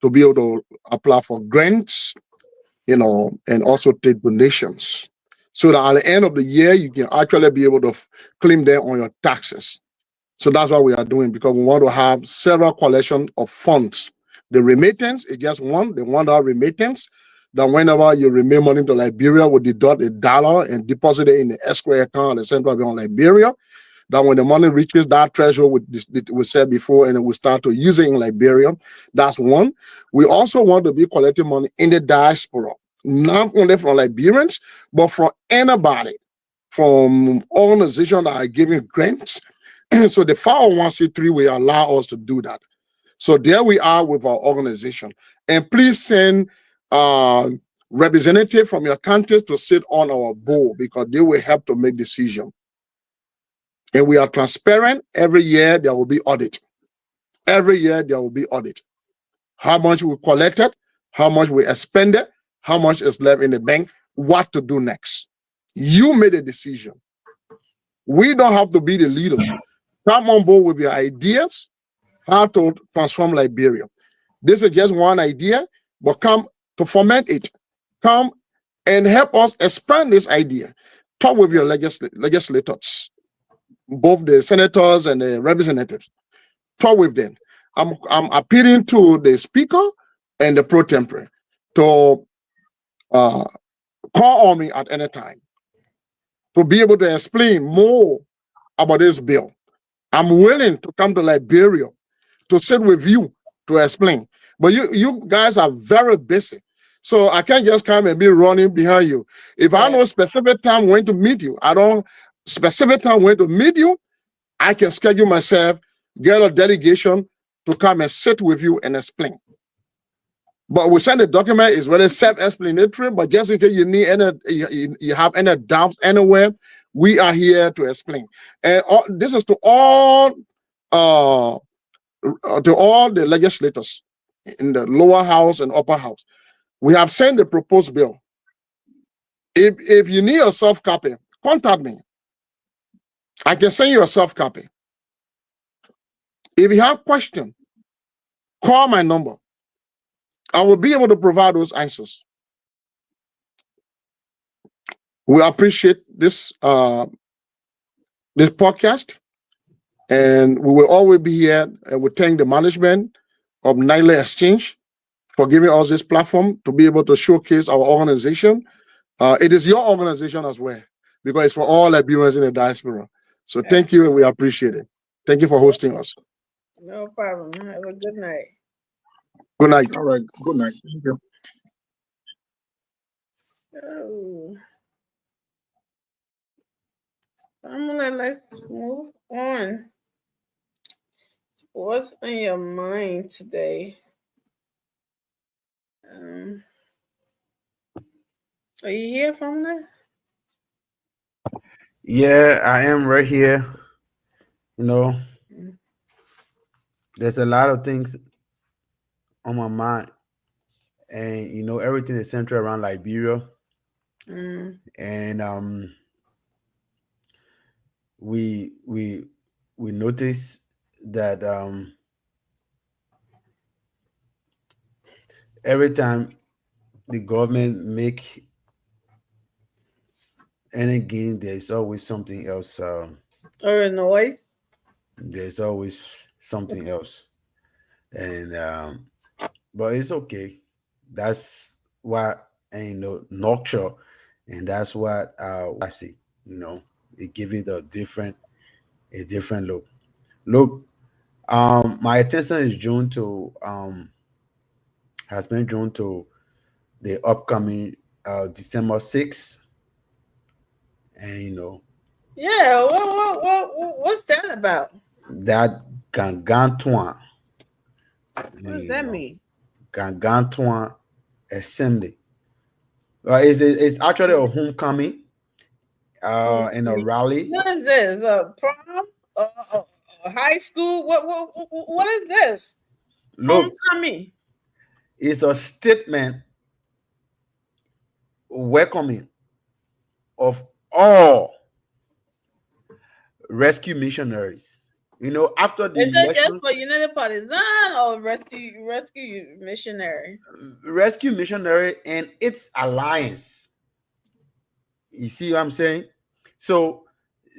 to be able to apply for grants, you know, and also take donations. So that at the end of the year, you can actually be able to claim them on your taxes. So that's what we are doing because we want to have several collection of funds. The remittance is just one, the $1 remittance. That whenever you remit money to Liberia, we deduct $1 and deposit it in the escrow account at the Central Bank of Liberia. That when the money reaches that threshold, we said before, and we start to use it in Liberia. That's one. We also want to be collecting money in the diaspora, not only from Liberians, but from anybody, from organizations that are giving grants. So the 501c3 will allow us to do that. So there we are with our organization. And please send representative from your countries to sit on our board because they will help to make decisions. And we are transparent. Every year there will be audit. Every year there will be audit. How much we collected, how much we expended, how much is left in the bank, what to do next. You made a decision. We don't have to be the leaders. Come on board with your ideas, how to transform Liberia. This is just one idea, but come to foment it. Come and help us expand this idea. Talk with your legislators, both the senators and the representatives. talk with them. I'm appealing to the speaker and the pro tempore to call on me at any time to be able to explain more about this bill. I'm willing to come to Liberia to sit with you to explain. But you guys are very busy. So I can't just come and be running behind you. If I know specific time when to meet you, I can schedule myself, get a delegation to come and sit with you and explain. But we send the document is very self-explanatory, but just in case you need any, you have any doubts anywhere, we are here to explain. And this is to all the legislators in the lower house and upper house. We have sent the proposed bill. If you need a soft copy, contact me. I can send you a soft copy. If you have questions, call my number. I will be able to provide those answers. We appreciate this this podcast, and we will always be here. And we thank the management of Nile Exchange for giving us this platform to be able to showcase our organization. It is your organization as well, because it's for all Liberians in the diaspora. So thank you, and we appreciate it. Thank you for hosting us. No problem. Have a good night. Good night. All right. Good night. Thank you. So, let's move on. What's on your mind today? Are you here, Family? Yeah, I am right here. You know, there's a lot of things on my mind, and you know, everything is centered around Liberia. And we notice that every time the government make any gain, there's always something else. Or a noise? There's always something else, and but it's okay. That's what, and you know, nurture, and that's what I see. You know, it give it a different look. Look, my attention is drawn to has been drawn to the upcoming December 6th, and you know. Yeah, what's that about? That Gargantuan. What does that mean? Gargantuan Assembly. It's actually a homecoming and a rally. What is this? A prom? A high school? What is this? Look, homecoming. It's a statement welcoming of all rescue missionaries. You know, after the is it just for United Partisan or rescue missionary? Rescue missionary and its alliance. You see what I'm saying? So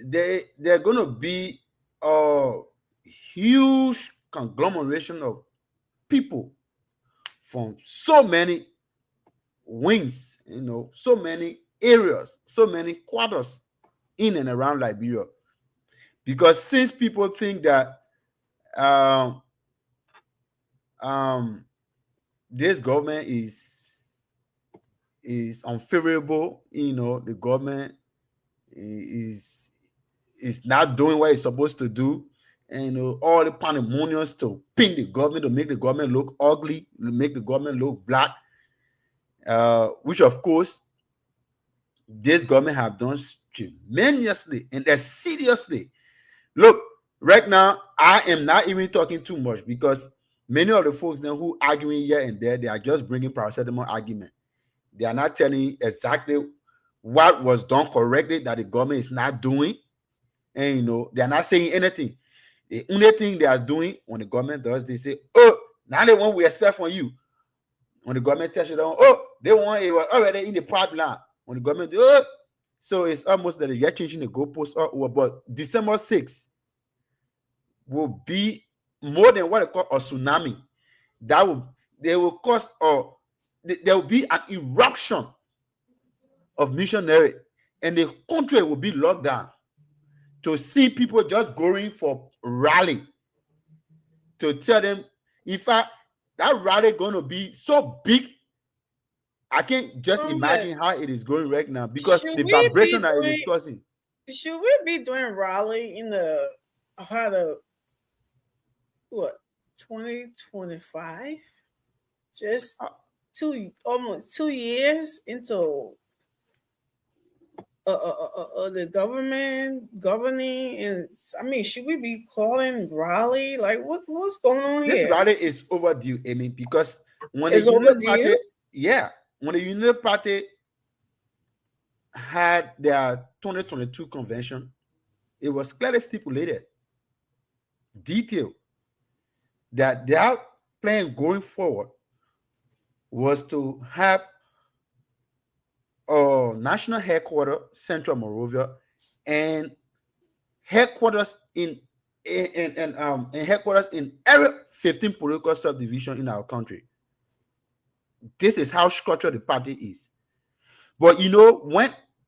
they're going to be a huge conglomeration of people from so many wings, you know, so many areas, so many quarters in and around Liberia. Because since people think that this government is unfavorable, you know, the government is not doing what it's supposed to do, and you know, all the pandemoniums to pin the government, to make the government look ugly, to make the government look black, which of course this government have done tremendously and seriously. Look, right now, I am not even talking too much because many of the folks then who arguing here and there, they are just bringing paracetamol argument. They are not telling exactly what was done correctly that the government is not doing. And, you know, they are not saying anything. The only thing they are doing when the government does, they say, oh, now they want we expect from you. When the government tells you, oh, they want it was already in the pipeline. When the government, oh, so it's almost that they get changing the goalposts. But December 6th will be more than what they call a tsunami. They will cause, or there will be an eruption of missionary, and the country will be locked down. To see people just going for rally, to tell them, in fact, that rally going to be so big, I can't just imagine how it is going right now, because the vibration that it is causing. Should we be doing rally in the what 2025? Just almost 2 years into the government governing, and I mean, should we be calling rally? Like, what's going on here? This rally is overdue, Amy, because when it's the Unity overdue. Party, when the Unity Party had their 2022 convention, it was clearly stipulated, detailed, that their plan going forward was to have a national headquarters, Central Monrovia, and headquarters in headquarters in every 15 political subdivision in our country. This is how structured the party is. But you know,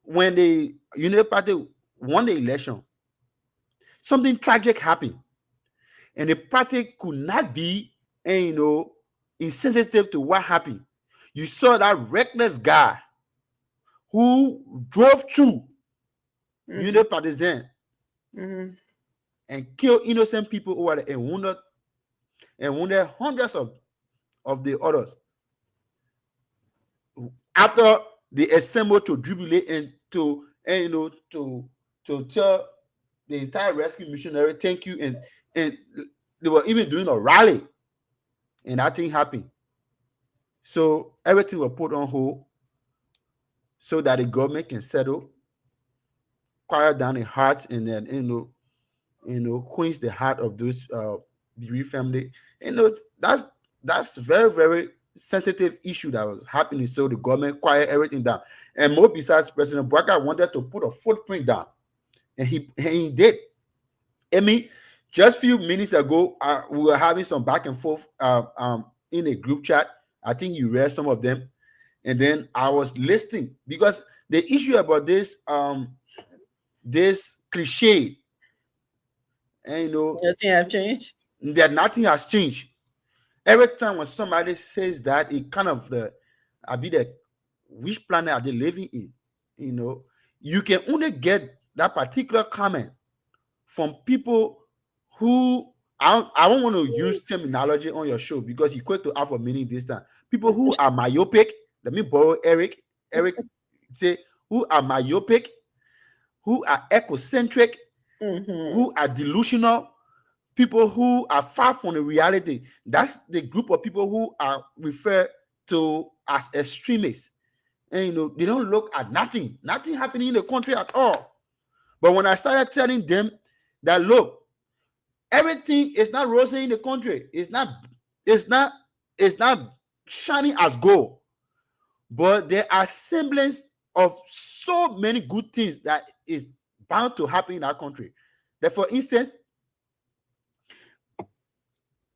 when the Unity Party won the election, something tragic happened, and the party could not be, insensitive to what happened. You saw that reckless guy who drove through Unity Partisan and killed innocent people over there, and wounded hundreds of the others. After they assembled to jubilate and to tell the entire rescue missionary thank you, and they were even doing a rally, and that thing happened. So everything was put on hold so that the government can settle, quiet down the hearts, and then quench the heart of those bereaved family. That's very, very sensitive issue that was happening. So the government quiet everything down. And more besides, President Boubacar wanted to put a footprint down, and he did. I mean, just a few minutes ago, we were having some back and forth in a group chat. I think you read some of them. And then I was listening, because the issue about this cliche, and nothing has changed. That nothing has changed. Every time when somebody says that, it kind of which planet are they living in? You can only get that particular comment from people who I don't want to use terminology on your show, because you quick to have a meaning this time. People who are myopic. Let me borrow Eric. Eric say, who are myopic, who are ecocentric, who are delusional, people who are far from the reality. That's the group of people who are referred to as extremists. And they don't look at nothing happening in the country at all. But when I started telling them that, look, everything is not rosy in the country. It's not shining as gold. But there are semblance of so many good things that is bound to happen in our country. That, for instance,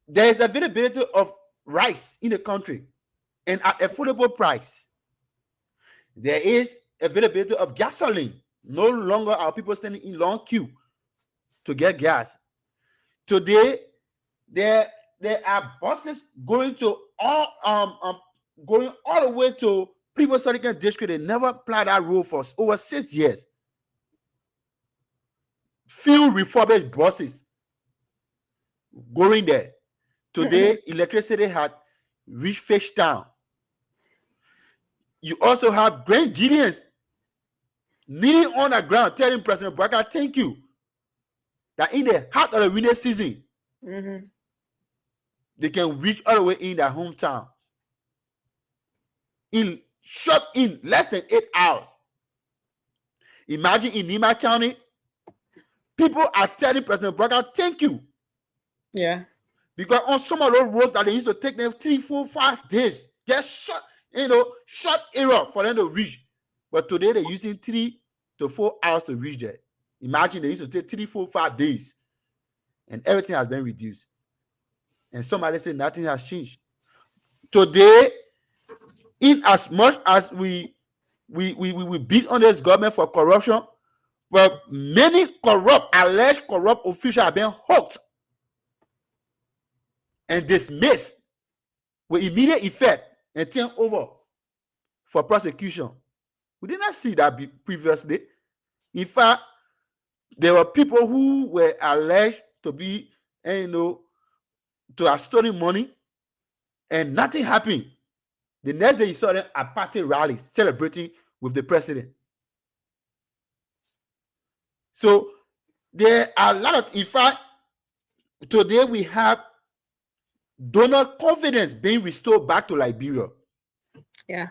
there is availability of rice in the country, and at affordable price. There is availability of gasoline. No longer are people standing in long queue to get gas. Today, there are buses going to going all the way to People's Surgical District. They never applied that rule for over 6 years. Few refurbished buses going there. Today, electricity had reached Fish Town. You also have Grand Gideons kneeling on the ground telling President Boubacar thank you. That in the heart of the winter season, they can reach all the way in their hometown. In less than 8 hours. Imagine in Nima County, people are telling President Boubacar thank you. Yeah. Because on some of those roads that they used to take them 3, 4, 5 days, just short area for them to reach. But today they're using 3 to 4 hours to reach there. Imagine they used to take 3, 4, 5 days, and everything has been reduced. And somebody say nothing has changed. Today, in as much as we beat on this government for corruption, but many alleged corrupt officials have been hooked and dismissed with immediate effect and turned over for prosecution. We did not see that previously. In fact, there were people who were alleged to be, to have stolen money, and nothing happened. The next day, you saw them at party rallies celebrating with the president. So there are a lot of, in fact, today we have donor confidence being restored back to Liberia. Yeah.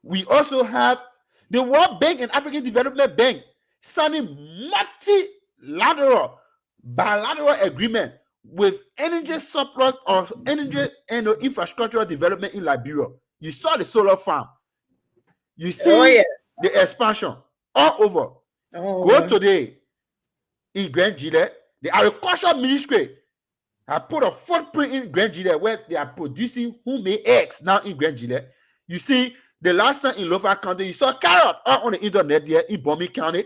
We also have the World Bank and African Development Bank signing multilateral, bilateral agreement with energy surplus or energy and infrastructural development in Liberia. You saw the solar farm. You see the expansion all over. Go today in Grand Gillette. The Agriculture Ministry have put a footprint in Grand Gillette where they are producing homemade eggs now in Grand Gillette. You see, the last time in Lofa County, you saw carrot on the internet there in Bomi County.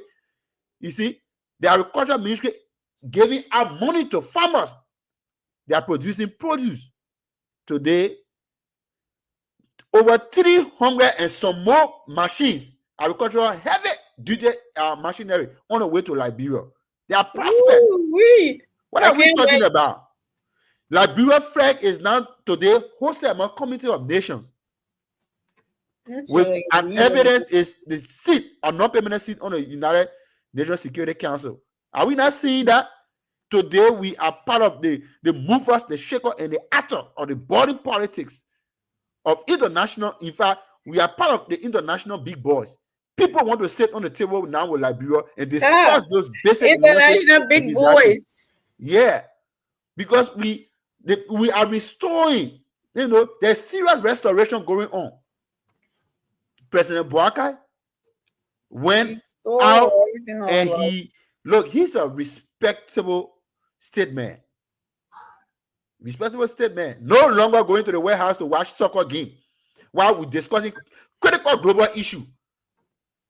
You see, the Agriculture Ministry giving out money to farmers. They are producing produce. Today, over 300 and some more machines, agricultural heavy duty machinery on the way to Liberia. They are prosperous. What are we talking about? Liberia flag is now today hosted among Committee of Nations. With an evidence is the seat, a non-permanent seat on the United Nations Security Council. Are we not seeing that? Today we are part of the movers, the shaker, and the actor of the body politics of international. In fact, we are part of the international big boys. People want to sit on the table now with Liberia and discuss those basic international big boys. Yeah, because we are restoring. There's serious restoration going on. President Boakai went out and he's a respectable state man. Respectable state man. No longer going to the White House to watch soccer game while we're discussing critical global issue.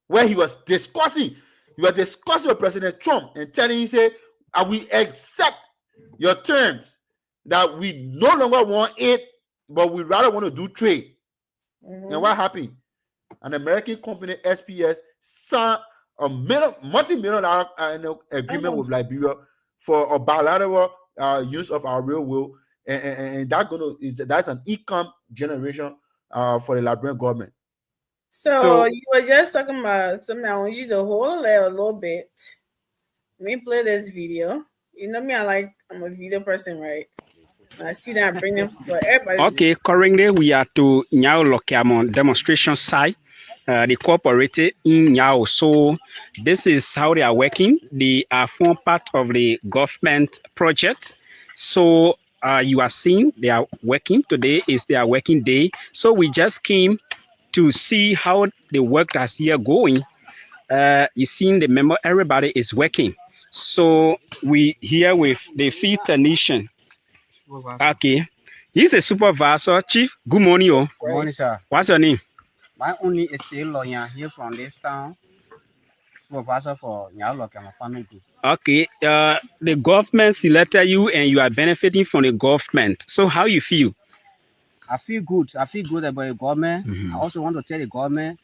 Where he was discussing with President Trump and telling him, say, we accept your terms that we no longer want it, but we rather want to do trade. And what happened? An American company, SPS, signed a multi-million-dollar agreement with Liberia for a bilateral use of our railroad, and that's an income generation for the Liberian government. So you were just talking about something. I want you to hold it a little bit. Let me play this video. You know me, I'm a video person, right? I see that I bring them for everybody. Okay, currently we are to Nyao Lokiamon demonstration site. They cooperated in Nyao. So this is how they are working. They are form part of the government project. So you are seeing they are working. Today is their working day. So we just came to see how the work that's here going. You see the member, everybody is working. So we here with the field technician. Okay, he's a supervisor. Chief, good morning. Good morning, sir. What's your name? My only is a lawyer here from this town. Supervisor for Nyao Lokiamon family. Okay, the government selected you and you are benefiting from the government. So how you feel? I feel good. I feel good about the government. I also want to tell the government,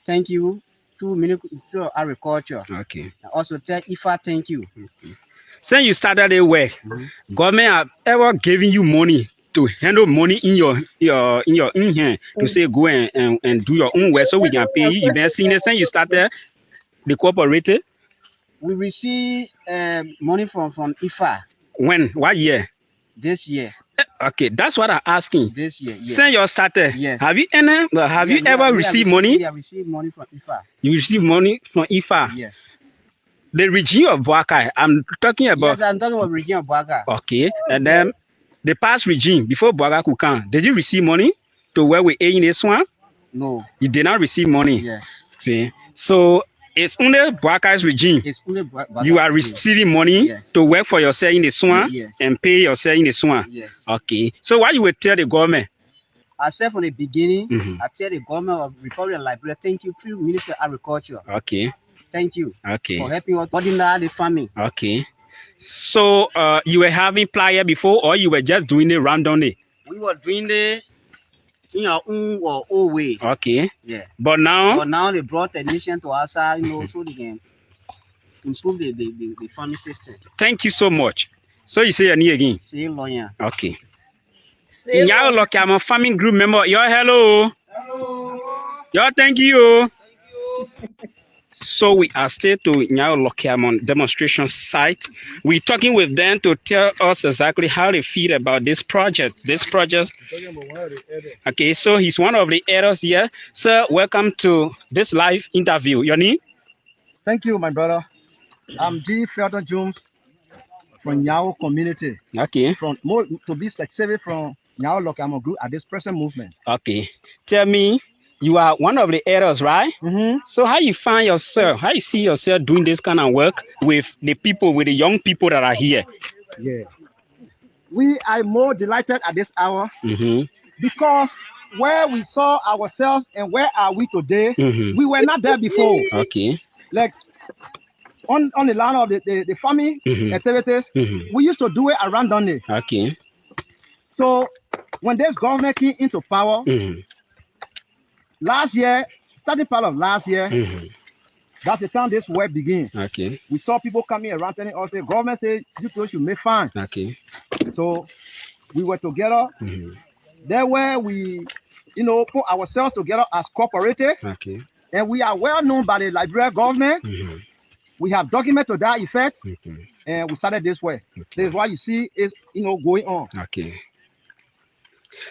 thank you to Ministry of Agriculture. Okay. I also tell IFA thank you. Since you started the work, government have ever given you money to handle money in your hand to say go and do your own work so we can pay you. You've been seeing it since you started the cooperative? We receive money from IFA. When? What year? This year. Okay, that's what I'm asking. This year, yes. Since you started, yes. Have you ever received money? We have received money from IFA. You received money from IFA? Yes. The regime of Boakai, I'm talking about. Yes, I'm talking about regime of Boakai. Okay, and then the past regime, before Boakai could come, did you receive money to where we in this one? No. You did not receive money? Yes. See, so It's under Boakar's regime. It's only You are receiving money Yes. to work for yourself in the Swan Yes. and pay yourself in the Swan. Yes. Okay. So what you will tell the government? I said from the beginning, Mhm. I tell the government of Republic of Liberia, thank you, Prime Minister of Agriculture. Okay. Thank you Okay. for helping us ordinary the farming. Okay. So you were having plier before, or you were just doing it randomly? We were doing it in our own or own way. Okay. Yeah. But now, But now they brought technician to us, so they can improve the farming system. thank you so much. So you say your name again? See, lawyer. Okay. Say Nyao what? Loki, I'm a farming group member. Yo, hello. Yo, thank you. So we are still to Nyao Lokiamon demonstration site. We're talking with them to tell us exactly how they feel about this project. Okay, so he's one of the editors here. Sir, welcome to this live interview. Your name? Thank you, my brother. I'm G. Felton Jones from Yao community. Okay. From more to be specific from Yao Lokamo group at this present movement. Okay. Tell me, you are one of the editors, right? Mm-hmm. So how you find yourself, how you see yourself doing this kind of work with the people, with the young people that are here? Yeah. We are more delighted at this hour Mm-hmm. because where we saw ourselves and where are we today, Mm-hmm. we were not there before. Okay. Like on the line of the farming Mhm. activities, Mm-hmm. we used to do it randomly. Okay. So when this government came into power, Mm-hmm. last year, starting part of last year, Mm-hmm. that's the time this work began. Okay. We saw people coming around telling us the government said you two should make fun. Okay. So we were together. Mm-hmm. There where we, put ourselves together as cooperative, Okay. and we are well known by the Liberian government. Mm-hmm. We have documents to that effect, Okay. and we started this way. Okay. This is why you see is going on. Okay.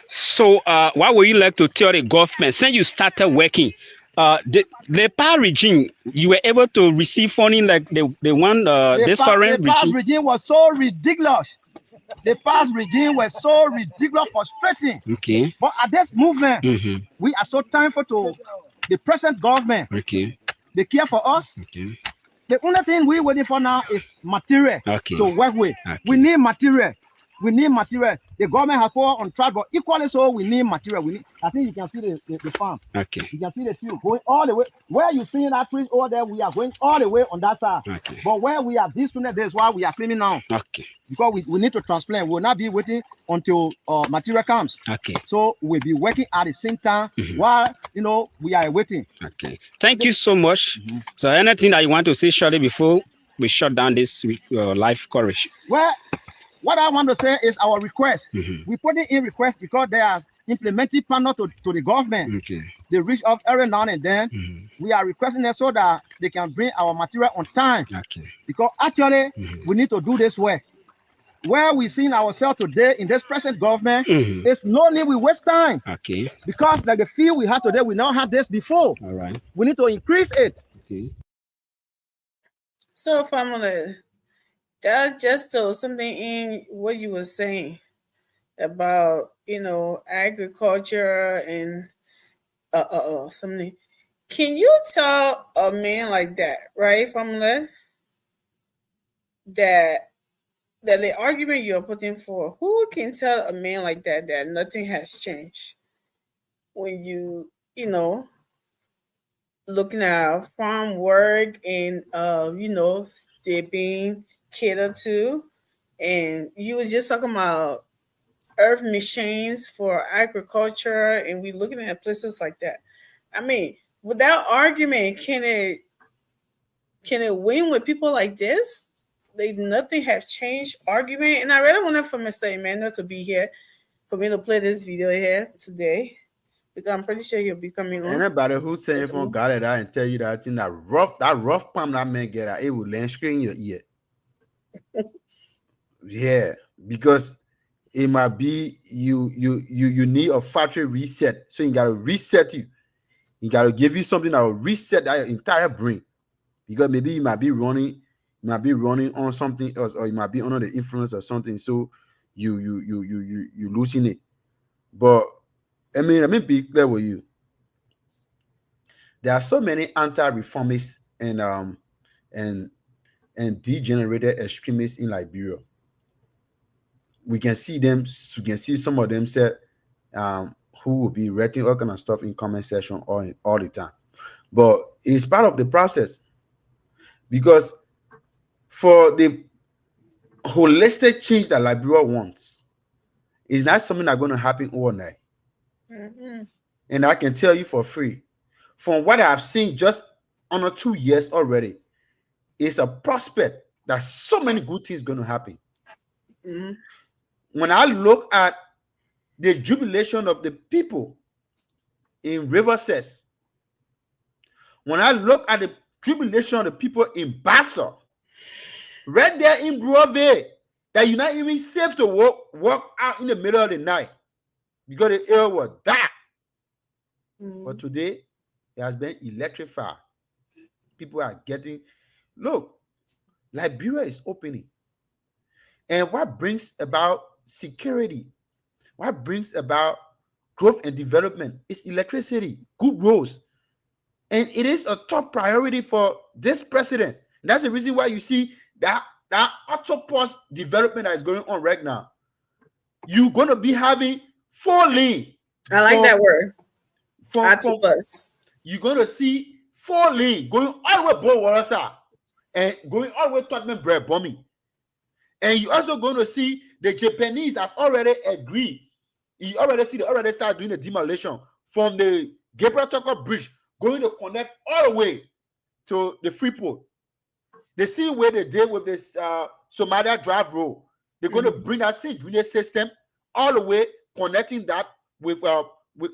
So, what would you like to tell the government since you started working? The past regime, you were able to receive funding like the one this current The past regime. regime was so ridiculous. The past regime was so ridiculous, frustrating. Okay. But at this movement, Mm-hmm. we are so thankful to the present government. Okay. They care for us. Okay. The only thing we're waiting for now is material Okay. to work with. Okay. We need material. We need material. The government has put on track, but equally so, we need material. I think you can see the farm. Okay. You can see the field going all the way. Where you see that trees over there, we are going all the way on that side. Okay. But where we are, this student, this is why we are claiming now. Okay. Because we need to transplant. We will not be waiting until material comes. Okay. So we'll be working at the same time Mhm. while, we are waiting. Okay. Thank you so much. So, anything that you want to say shortly before we shut down this live coverage? Well, what I want to say is our request. Mhm. We put it in request because they are implementing partner to the government. Okay. They reach out every now and then. Mhm. We are requesting it so that they can bring our material on time. Okay. Because actually, Mhm. we need to do this work. Where we see ourselves today in this present government, Mhm. it's no need we waste time. Okay. Because like the field we have today, we now have this before. All right. We need to increase it. Okay. So, family, that just told something in what you were saying about, agriculture and something. Can you tell a man like that, right, family, that the argument you're putting for, who can tell a man like that nothing has changed when looking at farm work and they're being catered to, and you was just talking about earth machines for agriculture, and we looking at places like that. I mean, without argument, can it win with people like this? Nothing has changed argument, and I really wanted for Mr. Emmanuel to be here for me to play this video here today, because I'm pretty sure he'll be coming on. Anybody who's saying from God that and tell you that I think that rough palm that man get at, it will land straight in your ear. Yeah, because it might be you need a factory reset, so you gotta reset you. You gotta give you something that will reset that entire brain, because maybe you might be running on something else, or you might be under the influence of something, so you losing it. But let me be clear with you. There are so many anti-reformists and degenerated extremists in Liberia. We can see them. We can see some of them said who will be writing all kind of stuff in comment section all the time. But it's part of the process, because for the holistic change that Liberia wants, it's not something that's going to happen overnight. Mm-hmm. And I can tell you for free, from what I've seen just under 2 years already, it's a prospect that so many good things going to happen. Mm-hmm. When I look at the jubilation of the people in Riverset, when I look at the jubilation of the people in Bassa, right there in Brove, that you're not even safe to walk out in the middle of the night because the air was dark. Mm-hmm. But today, it has been electrified. People are getting, look, Liberia is opening. And what brings about security, what brings about growth and development is electricity, good roads. And it is a top priority for this president. And that's the reason why you see that autopause development that is going on right now. You're going to be having 4-lane. I like that word. Autopause. You're going to see 4-lane going all the way to Warasa and going all the way to Tottenham Bread bombing. And you're also going to see the Japanese have already agreed. You already see they already start doing the demolition from the Gabriel Tucker Bridge, going to connect all the way to the Freeport. They see where they did with this Somalia Drive Road. They're going to bring that same drainage system all the way, connecting that with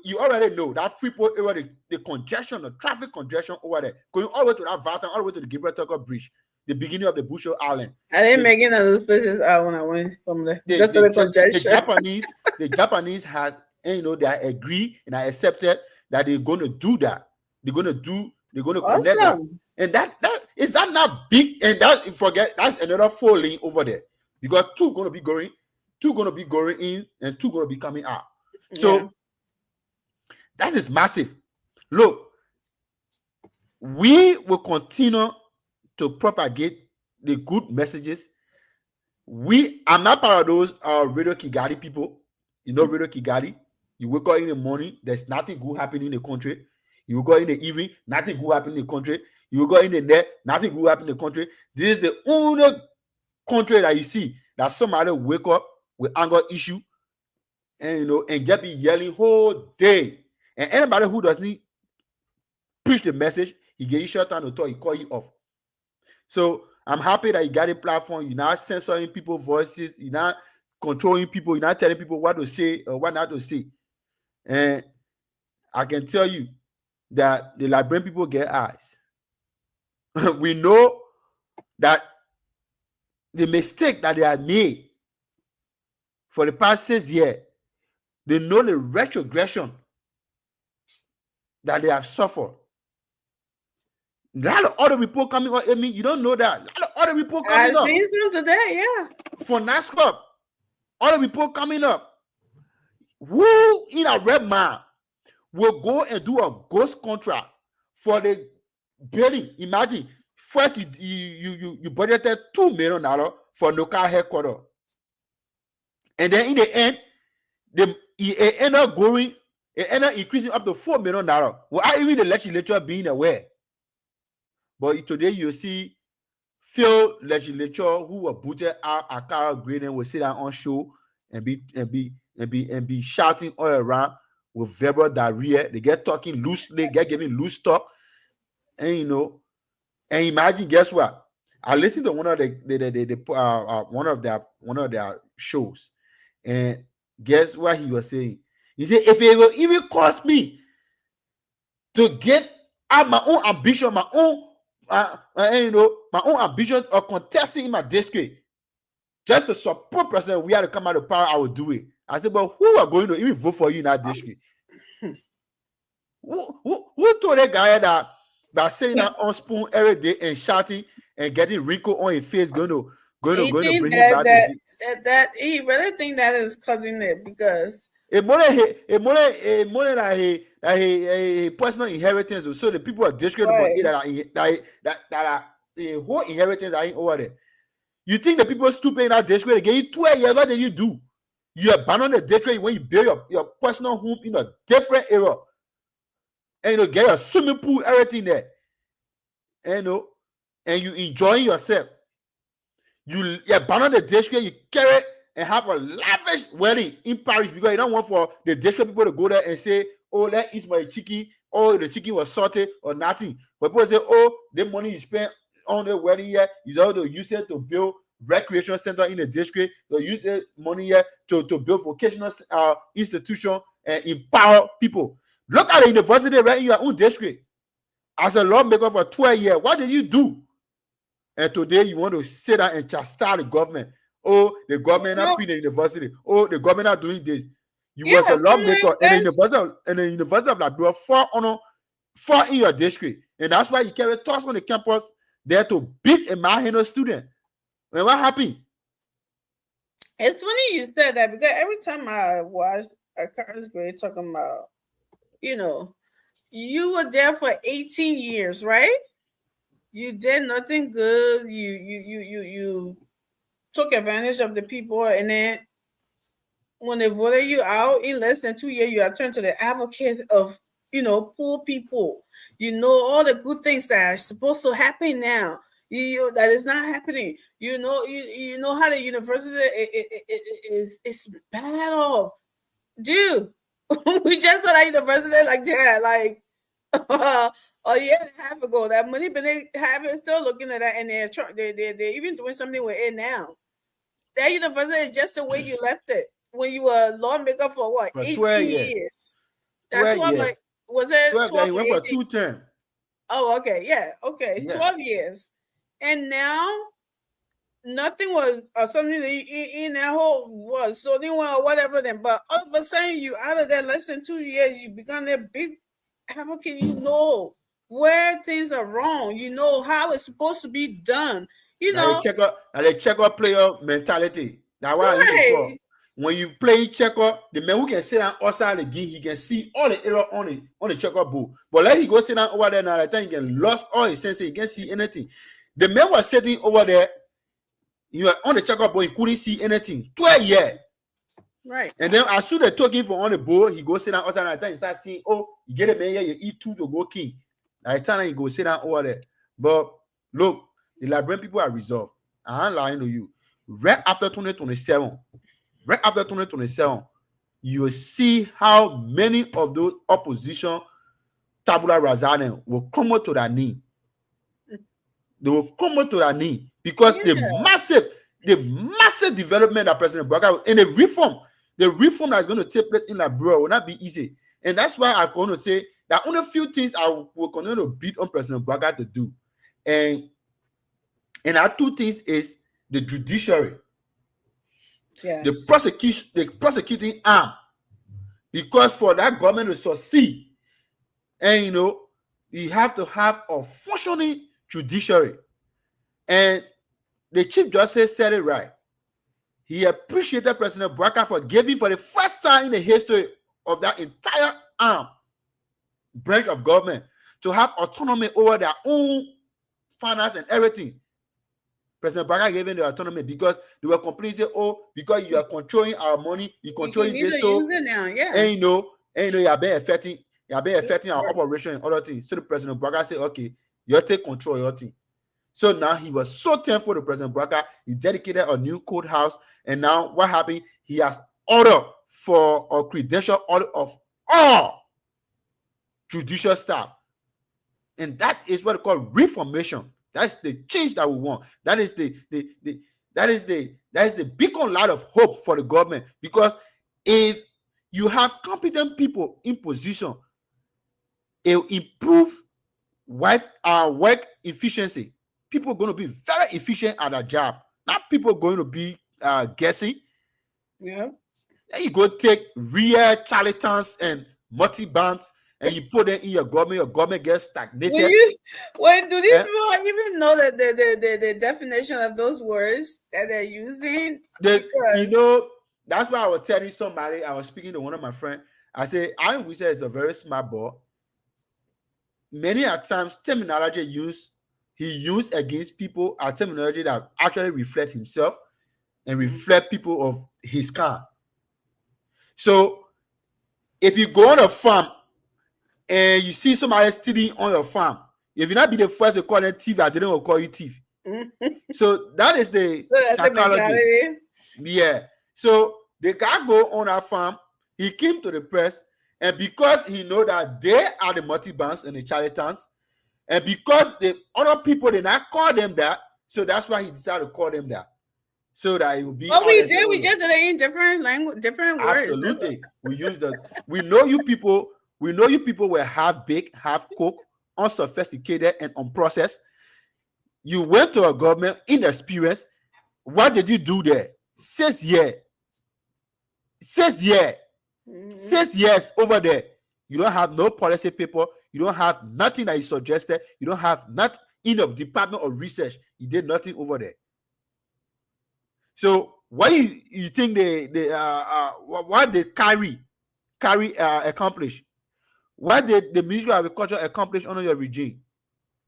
you already know that Freeport area, the congestion, the traffic congestion over there, going all the way to that Valton, all the way to the Gabriel Tucker Bridge, the beginning of the Bushel Island. I didn't make it those places out when I went from there. Just for the congestion. The Japanese has, and they agree and I accepted that they're going to do that. They're going to connect that. And that is that not big? And that forget that's another 4-lane over there. You got two going to be going in, and 2 going to be coming out. So that is massive. Look, we will continue to propagate the good messages. I'm not part of those Radio Kigali people. You know Radio Kigali. You wake up in the morning, there's nothing good happening in the country. You wake up in the evening, nothing good happening in the country. You go in the net, nothing good happen in the country. This is the only country that you see that somebody wake up with anger issue and and just be yelling whole day. And anybody who doesn't preach the message, he get you shut down the door, he call you off. So I'm happy that you got a platform. You're not censoring people's voices, you're not controlling people, you're not telling people what to say or what not to say. And I can tell you that the Liberian people get eyes. We know that the mistake that they have made for the past 6 years, they know the retrogression that they have suffered. A lot of other reports coming up. I mean, you don't know that. A lot of other reports coming up. I've seen some today, yeah. For NASCAR, other reports coming up. Who in a red man will go and do a ghost contract for the building? Imagine first you budgeted $2 million for local headquarters, and then in the end, it ended up increasing up to $4 million. Without even the legislature being aware. But today you see few legislature who were booted out Akara Green and will sit down on show and be shouting all around with verbal diarrhea. They get talking loosely, get giving loose talk. And and imagine, guess what? I listened to one of their shows, and guess what he was saying? He said, if it will even cost me to give out my own ambition, my own ambition of contesting in my district, just to support President we had to come out of power, I will do it. I said, but who are going to even vote for you in that district? Who told that guy that saying that on spoon every day and shouting and getting wrinkle on his face going to bring him back? That he really think that is causing it because personal inheritance. So the people of district Right. that are the whole inheritance are in over there. You think the people stupid in that district, they get you 12 years, what did you do? You abandon the district when you build your personal home in a different area. And get a swimming pool, everything there. And you enjoying yourself. You abandon the district, you carry and have a lavish wedding in Paris because you don't want for the district people to go there and say, oh, let's eat my chicken, oh, the chicken was salted or nothing. But people say, oh, the money you spent on the wedding here is all to use it to build recreation center in the district, to use the money here to build vocational institution and empower people. Look at the university right in your own district. As a lawmaker for 12 years, what did you do? And today you want to sit down and chastise the government. Oh, the government not paying the university. Oh, the government not doing this. You was a lawmaker in the University of Liberia, four in your district. And that's why you carry toss on the campus there to beat a Maheno student. And what happened? It's funny you said that because every time I watch a Curtis Gray talking about, you were there for 18 years, right? You did nothing good. You took advantage of the people, and then when they voted you out in less than 2 years, you are turned to the advocate of poor people. All the good things that are supposed to happen now. That is not happening. You know how the university is bad off, dude. We just saw that university like that, like a year and a half ago. That money, but they haven't still looking at that, and they're even doing something with it now. That university is just the way you left it when you were a lawmaker for what, 18 years. That 12 years. Like, was it 12? He went for 2 terms. Oh, okay, yeah, okay, yeah. 12 years, and now nothing was something in that whole was so they went or whatever. Then, but all of a sudden, you out of that less than 2 years, you become a big advocate. You know where things are wrong. You know how it's supposed to be done. The checker player mentality. That's why right. When you play checker, the man who can sit down outside the game, he can see all the error on the checker board. But let he go sit down over there now, the time he can lost all his senses, he can't see anything. The man was sitting over there, he was on the checker board, he couldn't see anything. 12 years. Right. And then as soon as they took him for on the board, he goes sit down outside, and the time he start seeing, oh, you get a man here, you eat 2 to go king. At the time he go sit down over there. But look, the Liberian people are resolved. I'm lying to you. Right after 2027, you will see how many of those opposition tabula rasa will come up to their knee. They will come up to their knee because the massive development that President Barack and the reform that is going to take place in Liberia will not be easy. And that's why I'm going to say that only a few things I will continue to beat on President Barack to do. And our 2 things is the judiciary. Yes. The prosecuting arm, because for that government to succeed, and you have to have a functioning judiciary. And the Chief Justice said it right. He appreciated President Barack for giving, for the first time in the history of that entire arm branch of government, to have autonomy over their own finance and everything. President Barack gave them the autonomy because they were complaining, say, oh, because you are controlling our money, you're controlling this, so now, yeah. And you are being affecting our operation and other things. So the President Barack said, okay, you take control of your thing. So now he was so thankful to President Barack. He dedicated a new courthouse, and now what happened? He has ordered for a credential audit of all judicial staff, and that is what they call reformation. That's the change that we want. That is the beacon light of hope for the government. Because if you have competent people in position, it will improve work efficiency. People are going to be very efficient at their job. Not people going to be guessing. Yeah. Then you go take real charlatans and multi-bands, and you put them in your government gets stagnated. Do these people even know that the definition of those words that they're using? That's why I was telling somebody, I was speaking to one of my friends, I say Iron Wizard is a very smart boy. Many a times terminology he used against people are terminology that actually reflect himself and reflect people of his kind. So if you go on a farm and you see somebody stealing on your farm, if you not be the first to call them thief, I didn't call you thief. So that is the psychology. Yeah. So the guy go on our farm, he came to the press, and because he know that they are the multi-banks and the charlatans, and because the other people did not call them that, so that's why he decided to call them that. So that it will be. What we did, we just did it in different language, different words. Absolutely. We use that. We know you people were half baked, half cooked, unsophisticated, and unprocessed. You went to a government inexperienced. What did you do there? 6 years. 6 years. 6 years over there. You don't have no policy paper. You don't have nothing that is suggested. You don't have nothing in the Department of Research. You did nothing over there. So what you think what did Kyrie accomplish? What did the Ministry of Agriculture accomplish under your regime?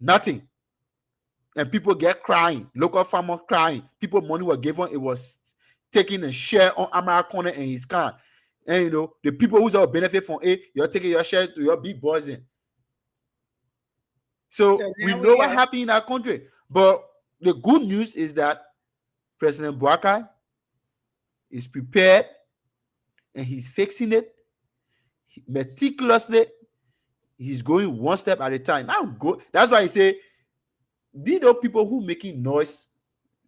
Nothing. And people get crying. Local farmers crying. People money were given. It was taking a share on American and his kind. And you know, the people who benefit from it, you're taking your share to your big boys in. So we know what happened in our country. But the good news is that President Boakai is prepared and he's fixing it meticulously. He's going one step at a time. Now that's why I say these are people who making noise.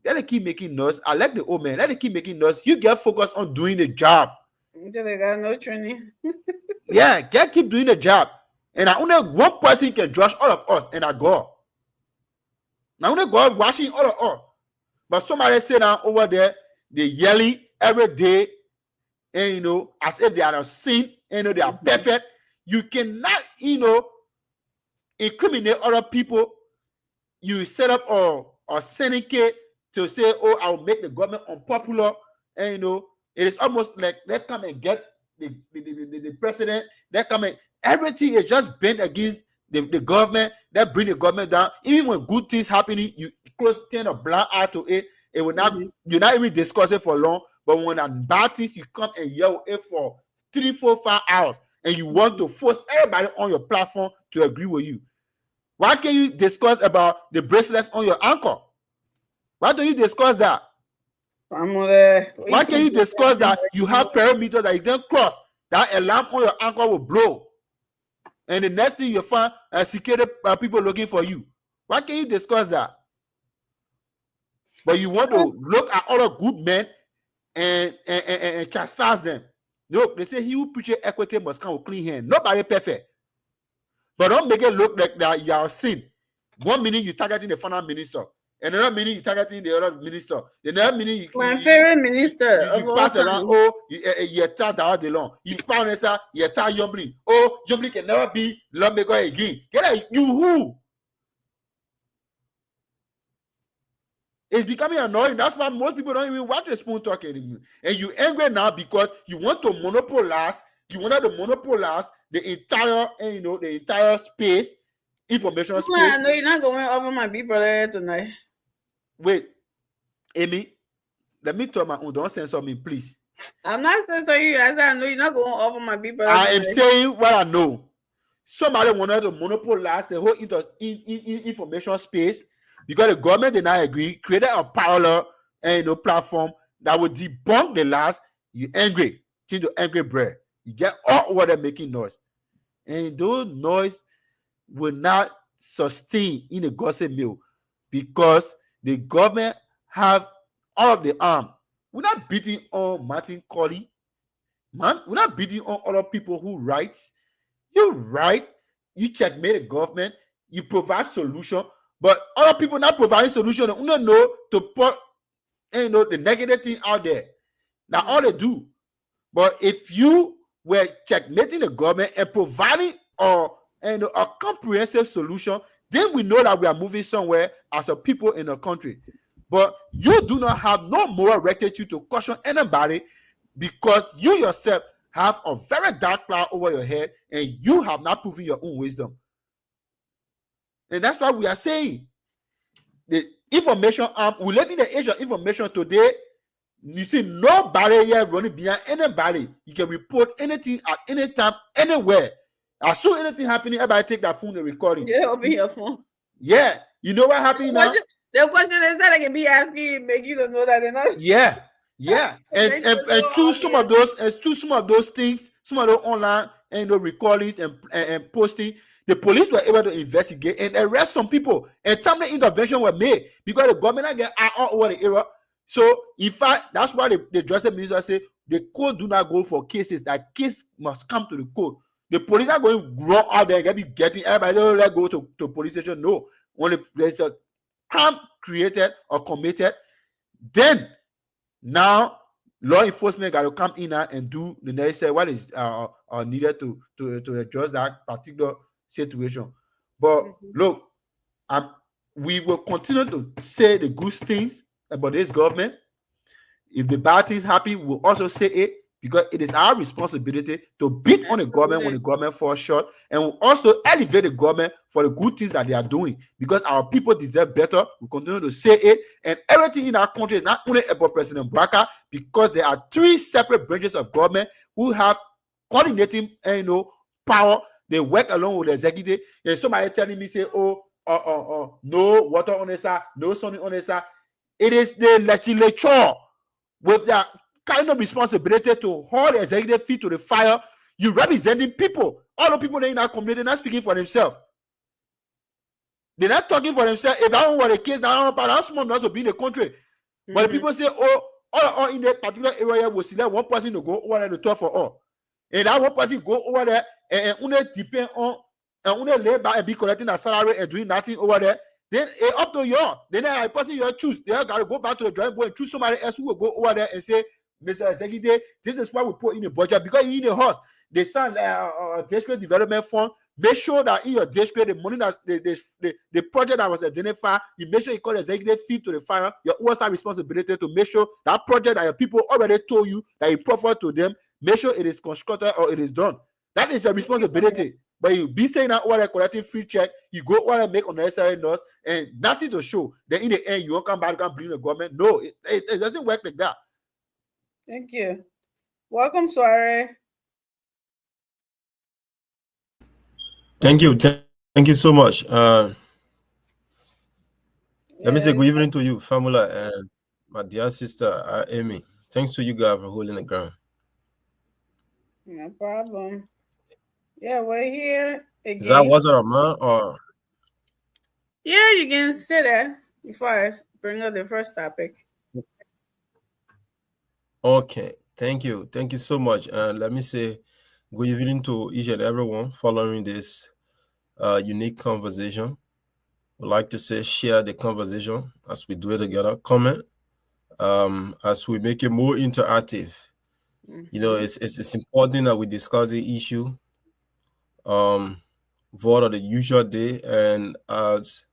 Let them keep making noise. I like the old man. Let them keep making noise. You get focused on doing the job. They got no training. Yeah, keep doing the job. And only one person can judge all of us, and I God. Now only God watching all of us. But somebody say now over there, they yelling every day, and you know, as if they are a sin, and you know, they are perfect. You cannot, you know, incriminate other people. You set up a syndicate to say, oh, I'll make the government unpopular, and you know, it is almost like they come and get the president. They come and everything is just bent against the government. They bring the government down. Even when good things happening, you turn a blind eye to it. It will not. You're not even discussing for long. But when bad things, you come and yell it for 3, 4, 5 hours, and you want to force everybody on your platform to agree with you. Why can't you discuss about the bracelets on your ankle? Why don't you discuss that? Why can't you discuss that you have perimeters that you don't cross? That alarm on your ankle will blow, and the next thing you find security people looking for you. Why can't you discuss that? But you want to look at other good men and chastise them. No, they say he who preaches equity must come with clean hands. Nobody perfect. But don't make it look like that you are sin. 1 minute you targeting the finance minister, another minute you targeting the other minister, another minute my favorite minister. You pass around. Oh, you attack the other long. You found this. You attack Yombly. Oh, Yombly can never be lawmaker again. Get out, you who? It's becoming annoying. That's why most people don't even watch the Spoon Talk anymore. And you angry now because you want to monopolize. You wanted to monopolize the entire, and you know, the entire space, information space. I know you're not going over my big brother tonight. Wait, Amy, let me talk my own. Don't censor me, please. I'm not censoring you. I said I know you're not going over my big brother. I am saying what I know. Somebody wanted to monopolize the whole information space because the government did not agree, created a parallel platform that would debunk the lies. You angry, change to angry bread. You get all over there making noise. And those noise will not sustain in the gossip mill because the government have all of the arm. We're not beating on Martin Colley. Man, we're not beating on other people who writes. You write, you checkmate the government, you provide solution, but other people not providing solution. They don't know to put the negative thing out there. Now all they do. But if you were checkmating the government and providing a comprehensive solution, then we know that we are moving somewhere as a people in the country. But you do not have no moral rectitude to caution anybody because you yourself have a very dark cloud over your head, and you have not proven your own wisdom. And that's why we are saying the information we live in the age of information today. You see nobody here running behind anybody. You can report anything at any time, anywhere. As soon as anything happening, everybody take that phone and recording. Yeah, open your phone. Yeah, you know what happened now? The question is that I can be asking, make you don't know that they're not. Yeah. and choose some of those, things, some of those online and recordings and posting. The police were able to investigate and arrest some people, and timely intervention were made because the government get all over the area. So in fact, that's why the justice minister say the court do not go for cases. That case must come to the court. The police are going to run out there and getting everybody. Don't let go to police station. No, when there's a crime created or committed, then now law enforcement got to come in and do the necessary what is needed to address that particular situation. But look, we will continue to say the good things about this government. If the bad things happen, we'll also say it, because it is our responsibility to beat on the government when the government falls short, and we'll also elevate the government for the good things that they are doing, because our people deserve better. We continue to say it, and everything in our country is not only about President Baraka, because there are 3 separate branches of government who have coordinating power. They work along with the executive. And somebody telling me say, no water on the side, no sun on the side. It is the legislature with their kind of responsibility to hold the executive feet to the fire. You representing people. All the people in our community, they're not speaking for themselves. They're not talking for themselves. If that were the case, that's someone else will be in the country. But the people say, all in that particular area will select one person to go over there to talk for all. And that one person go over there and only depend on and only lay back and be collecting a salary and doing nothing over there. Then it's up to you. Then a person you choose. They got to go back to the drawing board and choose somebody else who will go over there and say, Mr. Executive, this is what we put in the budget, because you need a horse. They send district development fund. Make sure that in your district, the money that the project that was identified, you make sure you call the executive feet to the fire. Your oversight responsibility to make sure that project that your people already told you that you proffer to them, make sure it is constructed or it is done. That is your responsibility. But you be saying that while collecting free check, you go while make unnecessary noise and nothing to show. Then in the end, you won't come back and blame the government. No, it doesn't work like that. Thank you. Welcome, Soare. Thank you. Thank you so much. Let me say good evening to you, Famula, and my dear sister, Amy. Thanks to you guys for holding the ground. No problem. Yeah, we're here again. Is that what's up, man? Or yeah, you can sit there before I bring up the first topic. okay, thank you so much. And let me say good evening to each and everyone following this unique conversation. Would like to say share the conversation as we do it together. Comment as we make it more interactive. You know, it's important that we discuss the issue for the usual day, and as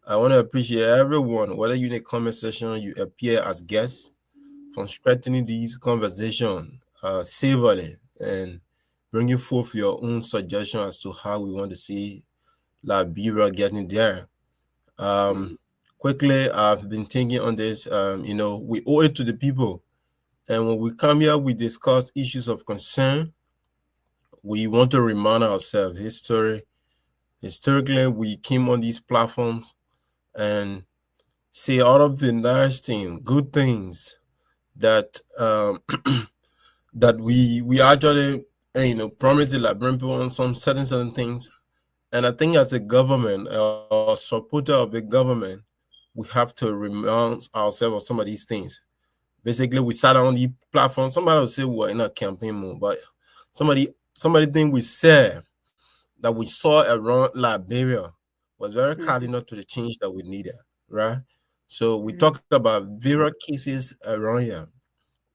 I want to appreciate everyone, whether you're in a comment section, you appear as guests, from strengthening these conversations severely and bringing forth your own suggestion as to how we want to see Liberia getting there. Quickly, I've been thinking on this. You know, we owe it to the people, and when we come here, we discuss issues of concern. We want to remind ourselves historically, we came on these platforms and say all of the nice things, good things that that we actually promise the Liberian people on some certain things. And I think as a government or supporter of the government, we have to remind ourselves of some of these things. Basically, we sat on the platform. Somebody will say we're in a campaign mode, but somebody think we said that we saw around Liberia was very cardinal to the change that we needed, right? So we talked about various cases around here.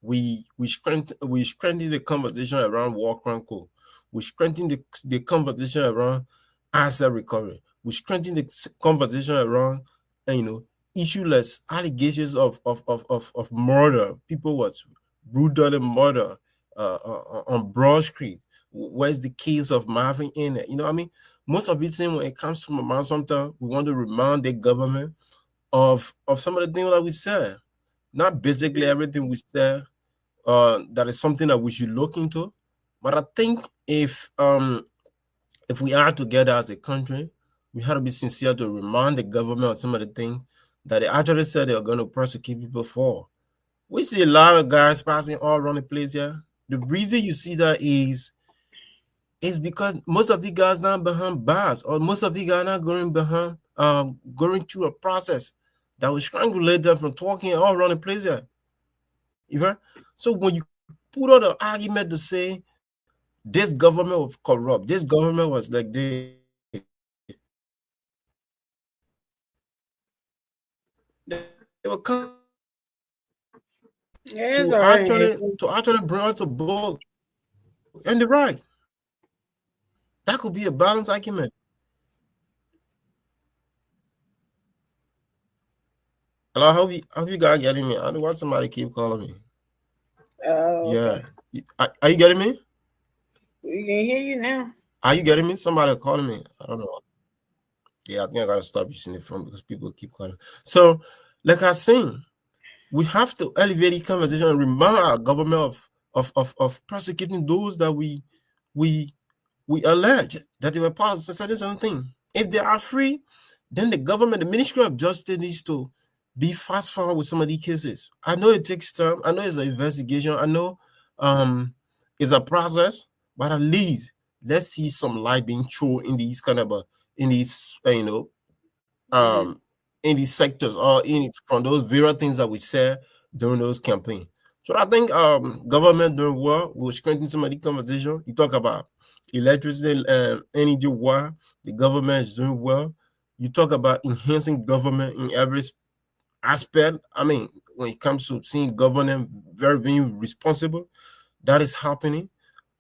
We strengthened the conversation around war crime code. We strengthened the conversation around asset recovery. We strengthened the conversation around issueless allegations of murder. People was brutally murdered on Broad Street. Where's the case of Marvin in it? You know what I mean? Most of it, when it comes to Mama, sometimes we want to remind the government of some of the things that we said. Not basically everything we said that is something that we should look into. But I think if we are together as a country, we have to be sincere to remind the government of some of the things that they actually said they are going to prosecute people for. We see a lot of guys passing all around the place here. The reason you see that is because most of you guys not behind bars, or most of you guys not going behind going through a process that will strangulate them from talking all around the place here. You heard? So when you put out an argument to say this government was corrupt, this government was like this, they will come to actually bring out a book and the right. That could be a balanced argument. Hello, how you guys getting me? I don't want somebody keep calling me. Okay. Yeah. Are you getting me? We can hear you now. Are you getting me? Somebody calling me. I don't know. Yeah, I think I gotta stop using the phone because people keep calling. So, like I was saying, we have to elevate the conversation and remind our government of prosecuting those that we allege that they were part of certain thing. If they are free, then the government, the Ministry of Justice, needs to be fast forward with some of these cases. I know it takes time. I know it's an investigation. I know it's a process, but at least let's see some light being thrown in these kind of in these in these sectors, or from those various things that we said during those campaigns. So I think government doing well will strengthen some of the conversation. You talk about electricity and energy war, the government is doing well. You talk about enhancing government in every aspect. I mean, when it comes to seeing government very being responsible, that is happening.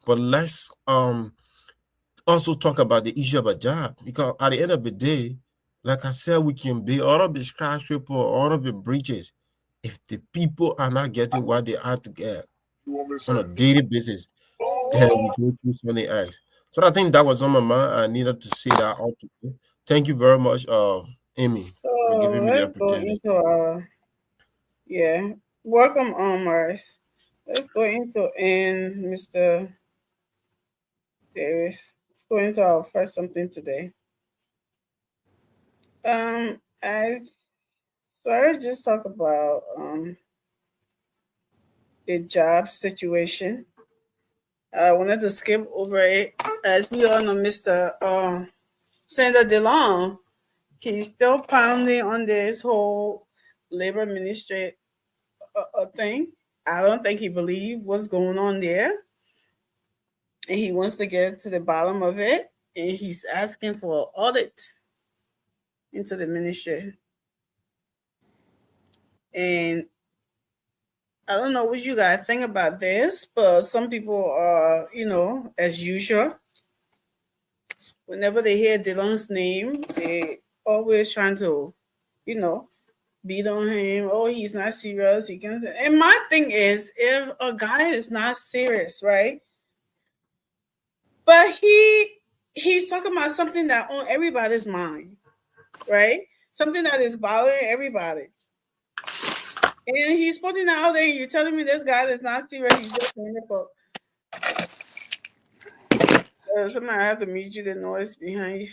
But let's also talk about the issue of a job, because at the end of the day, like I said, we can build all of the skyscraper, all of the bridges. If the people are not getting what they have to get on a daily basis, then we go through something else. So I think that was on my mind. I needed to say that out to you. Thank you very much, Amy, for giving me the opportunity. Welcome, Mars. Let's go into Mr. Davis. Let's go into our first something today. I just talk about the job situation. I wanted to skip over it. As we all know, Mr. Senator DeLong, he's still pounding on this whole labor ministry thing. I don't think he believes what's going on there. And he wants to get to the bottom of it. And he's asking for an audit into the ministry. And I don't know what you guys think about this, but some people are, as usual, whenever they hear Dylan's name, they always trying to, beat on him. Oh, he's not serious. He can. And my thing is, if a guy is not serious, right? But he's talking about something that on everybody's mind, right? Something that is bothering everybody. And he's putting it out there, and you're telling me this guy is not serious. He's just doing it for. Somebody have to mute you, the noise behind you.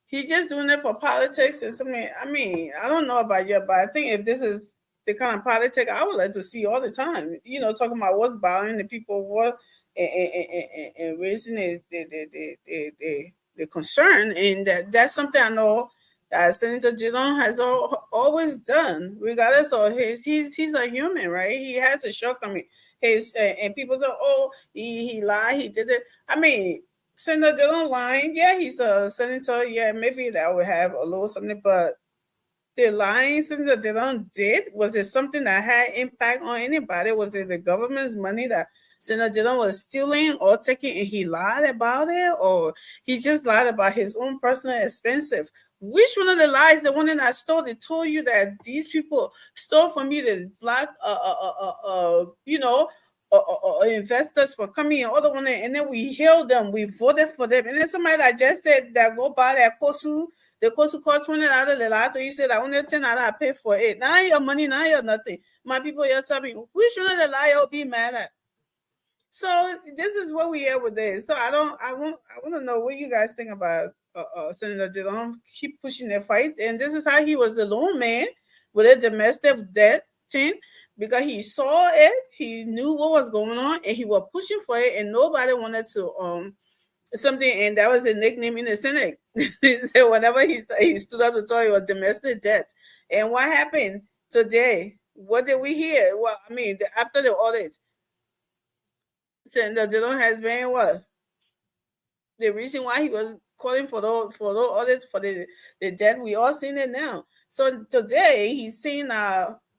He's just doing it for politics and something. I mean, I don't know about you, but I think if this is the kind of politics I would like to see all the time, talking about what's bothering the people, what and raising the concern, and that's something I know that Senator Dillon has always done, regardless of he's a human, right? He has a shortcoming. And people say, oh, he lied, he did it. I mean, Senator Dillon lying, yeah, he's a senator, yeah, maybe that would have a little something, but the lying Senator Dillon did, was it something that had impact on anybody? Was it the government's money that Senator Dillon was stealing or taking, and he lied about it, or he just lied about his own personal expenses? Which one of the lies, the one that I stole, they told you that these people stole from you, the black, investors for coming in, other one, and then we hailed them, we voted for them, and then somebody that just said that go buy that Kosu, the Kosu cost $20 the lot, you said I only $10 I pay for it. Now your money, now you're nothing. My people, you're telling me, we shouldn't the liar be mad at. So this is what we are with this. So I want to know what you guys think about Senator Dillon keep pushing the fight, and this is how he was the lone man with a domestic debt thing, because he saw it, he knew what was going on, and he was pushing for it, and nobody wanted to something, and that was the nickname in the Senate. Whenever he stood up to talk about domestic debt. And what happened today? What did we hear? Well, I mean, after the audit, Senator Dillon has been what? The reason why he was calling for the audit for the debt, we all seen it now. So today he's saying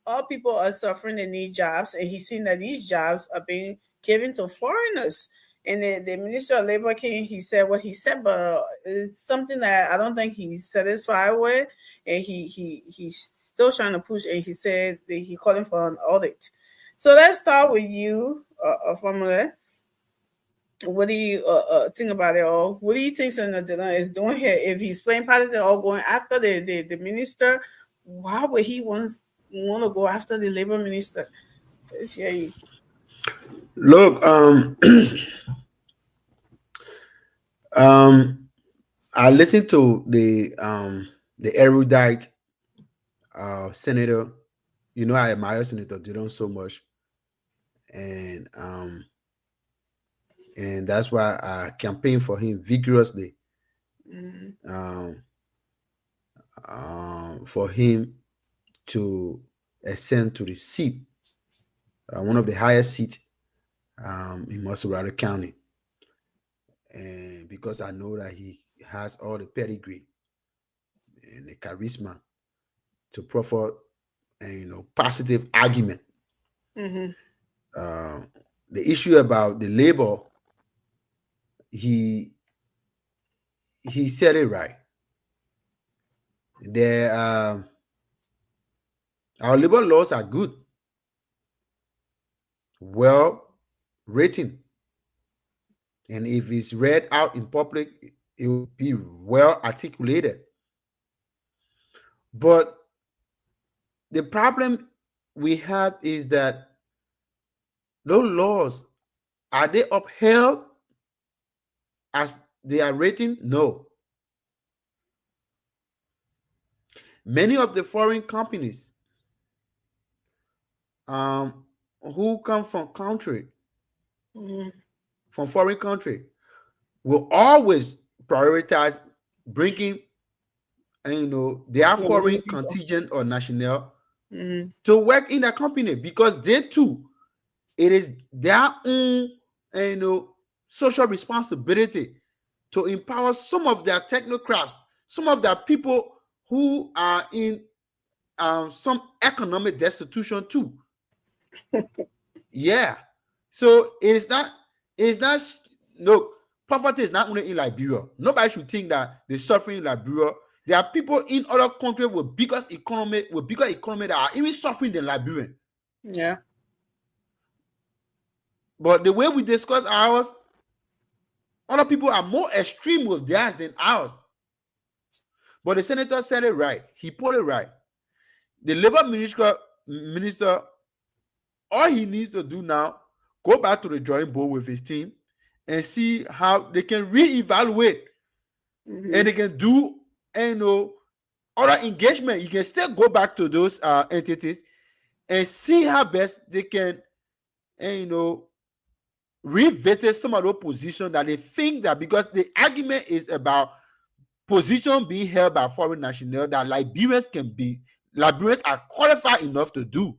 all people are suffering and need jobs, and he's saying that these jobs are being given to foreigners. And the Minister of Labor he said what he said, but it's something that I don't think he's satisfied with, and he's still trying to push. And he said that he calling for an audit. So let's start with you, Formula. What do you think about it all? What do you think Senator Dillon is doing here? If he's playing politics or going after the minister, why would he want to go after the labor minister? Let's hear you. Look, I listened to the erudite senator. You know, I admire Senator Dillon so much, and that's why I campaigned for him vigorously. For him to ascend to the seat, one of the highest seats in Masurata County, and because I know that he has all the pedigree and the charisma to proffer positive argument. The issue about the labor, he said it right. Our labor laws are good, well written, and if it's read out in public, it will be well articulated. But the problem we have is that those laws, are they upheld as they are written? No. Many of the foreign companies who come from foreign country, will always prioritize bringing their foreign contingent or national to work in a company, because they too, it is their own social responsibility to empower some of their technocrats, some of their people who are in some economic destitution too. Yeah. So look, poverty is not only in Liberia. Nobody should think that they're suffering in Liberia. There are people in other countries with bigger economy that are even suffering than Liberian. Yeah. But the way we discuss ours, other people are more extreme with theirs than ours. But the senator said it right. He put it right. The labor minister, all he needs to do now, go back to the drawing board with his team and see how they can reevaluate and they can do other engagement. You can still go back to those entities and see how best they can revisit some of those positions that they think that, because the argument is about position being held by foreign nationals that Liberians are qualified enough to do.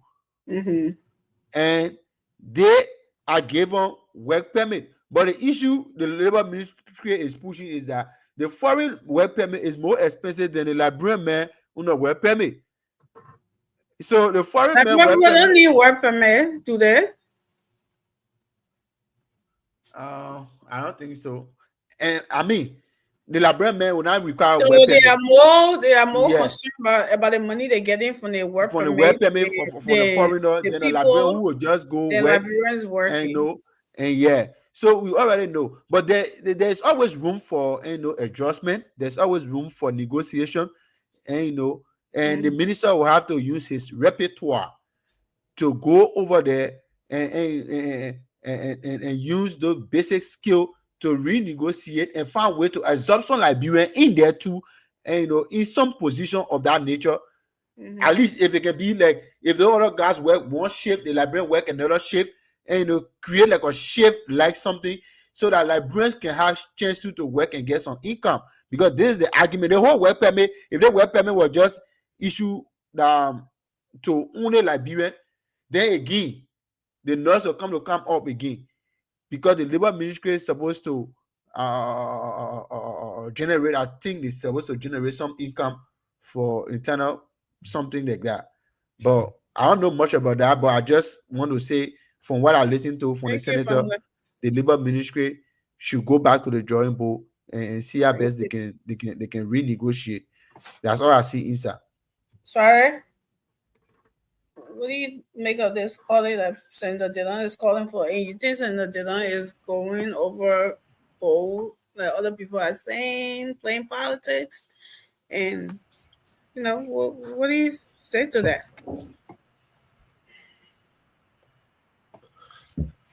And they are given work permit. But the issue the labor ministry is pushing is that the foreign work permit is more expensive than the Liberian man on a work permit. So the foreign man don't need work permit, do they? I don't think so. And I mean, the Liberian men will not require So work they permit. are more Yeah. concerned about the money they're getting from the work From the permit. work permit from the foreigner, The then a Liberian people, who will just go the work Liberians working. and and yeah. So we already know, but there's always room for adjustment. There's always room for negotiation, and and the minister will have to use his repertoire to go over there and use those basic skill to renegotiate and find a way to absorb some Liberian in there too, and in some position of that nature. At least if it can be like if the other guys work one shift, the Liberian work another shift, and create like a shift like something so that Liberians can have chance to work and get some income. Because this is the argument. The whole work permit, if the work permit was just issued to only Liberian, then again the nurse will come up again, because the labor ministry is supposed to generate, I think they're supposed to generate some income for internal something like that. But I don't know much about that, but I just want to say from what I listened to from the senator, the labor ministry should go back to the drawing board and see how best they can renegotiate. That's all I see inside. Sorry, what do you make of this order that Senator Dillon is calling for? And you think Senator Dillon is going over bold, like other people are saying, playing politics? And what do you say to that?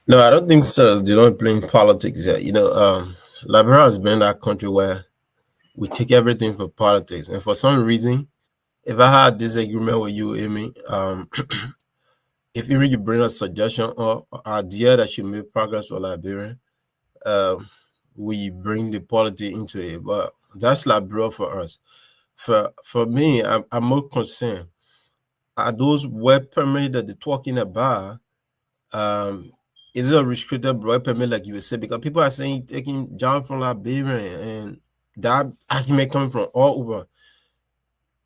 No, I don't think so. They don't play politics yet. Liberia has been that country where we take everything for politics, and for some reason, if I had disagreement with you, Amy, if you really bring a suggestion or idea that should make progress for Liberia, we bring the politics into it. But that's Liberia for us. For me, I'm more concerned. Are those work permits that they're talking about? Is it a restricted work permit, like you would say? Because people are saying taking jobs from Liberia, and that argument coming from all over.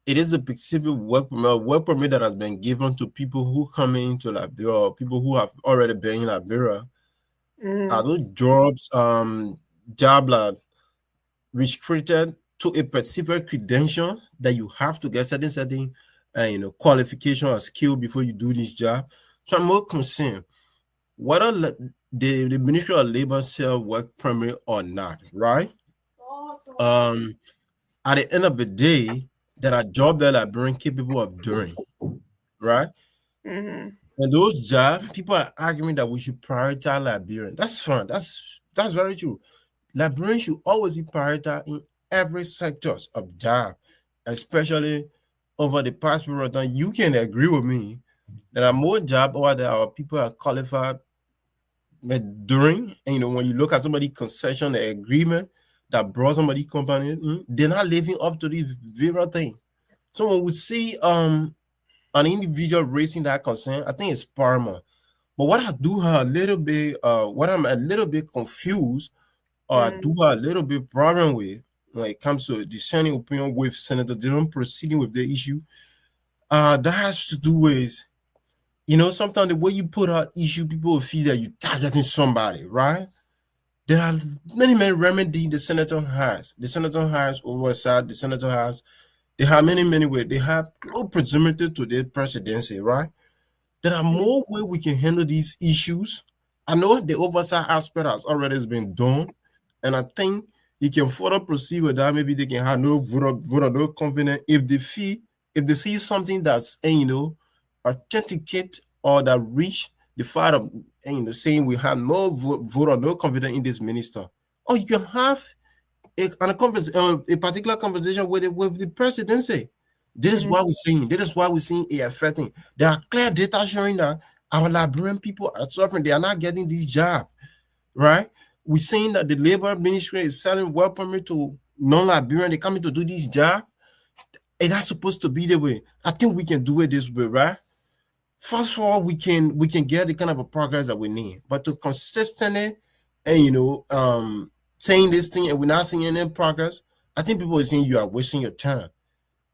It is a specific work permit that has been given to people who come into Liberia, or people who have already been in Liberia. Are those jobs, job restricted to a specific credential that you have to get certain qualification or skill before you do this job? So I'm more concerned whether the Ministry of Labor sell work permit or not, right? At the end of the day, there are jobs that Liberians capable of doing, right? And those jobs, people are arguing that we should prioritize Liberian. That's fine. That's very true. Liberians should always be prioritized in every sector of job, especially over the past period of time. You can agree with me. There are more jobs over there our people are qualified during, and when you look at somebody concession agreement that brought somebody company, they're not living up to the very thing. So when we see an individual raising that concern, I think it's paramount. But what I do have a little bit, what I'm a little bit confused, or I do have a little bit problem with when it comes to discerning opinion with Senator Dillon proceeding with the issue, that has to do with, sometimes the way you put out issue, people will feel that you're targeting somebody, right? There are many remedies the senator has. The senator has oversight. The senator has. They have many ways. They have no proximity to the presidency, right? There are more ways we can handle these issues. I know the oversight aspect has already been done, and I think you can further proceed with that. Maybe they can have no vote or no confidence if they see something that's authenticate or that reach the fact of saying we have no vote or no confidence in this minister. Or you can have a particular conversation with the presidency. This is what we're seeing. This is why we're seeing it affecting. There are clear data showing that our Liberian people are suffering. They are not getting this job, right? We're seeing that the labor ministry is selling work permit to non-Liberian. They coming to do this job. And that's supposed to be the way. I think we can do it this way, right? First of all, we can get the kind of a progress that we need. But to consistently and saying this thing and we're not seeing any progress, I think people are saying you are wasting your time.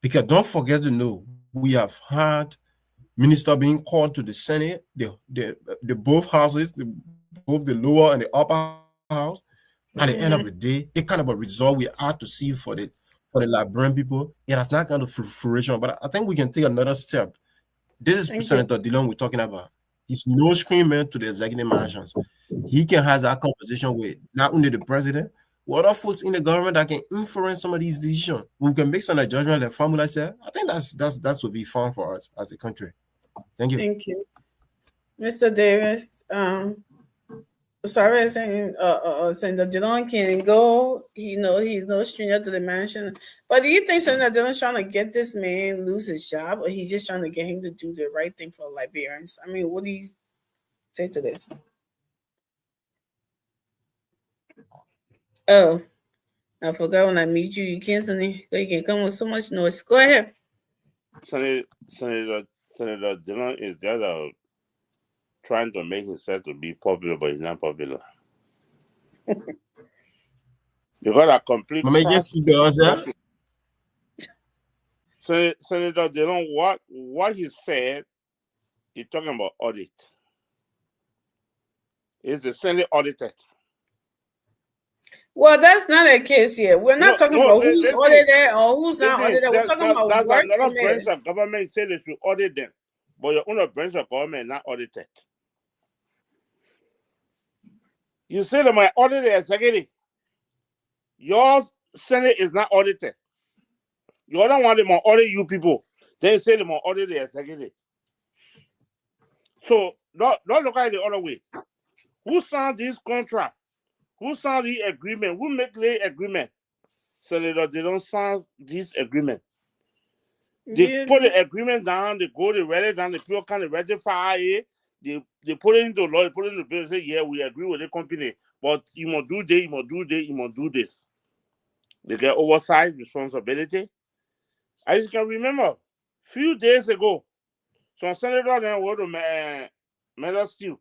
Because don't forget to know, we have had minister being called to the Senate, the both houses, both the lower and the upper house, At the end of the day, the kind of a result we are to see for the Liberian people, it has not kind of fruition. But I think we can take another step. This is Senator Dillon we're talking about. He's no screamer to the executive mansions. He can have that conversation with not only the president, what other folks in the government that can influence some of these decisions. We can make some judgment like formula said. I think that would be fun for us as a country. Thank you. Thank you. Mr. Davis, sorry, saying Senator Dillon can go. He's no stranger to the mansion. But do you think Senator Dillon's trying to get this man lose his job, or he's just trying to get him to do the right thing for Liberians? I mean, what do you say to this? Oh, I forgot when I meet you. You can't come with so much noise. Go ahead. Senator Dillon is just trying to make himself to be popular, but he's not popular. You got a complete. Senator Dillon, what he said, he's talking about audit. Is the Senate audited? Well, that's not a case here. We're not talking about who's audited or who's not audited. We're talking about that's work another permit. branch of government say they should audit them, but your own branch of government not audited. You say they might audit the executive. Your Senate is not audited. You don't want them to audit you people. Then you say they might audit the executive. So don't look at it the other way. Who signed this contract? Who signed the agreement? Who make the agreement? Senator, they don't sign this agreement. They put the agreement down, they go, they write it down, the people can ratify it, they put it into law, they put it into bill, say, yeah, we agree with the company, but you must do this, you must do this, you must do this. They get oversight responsibility. As you can remember, a few days ago, some senator then went to Meadow Stew.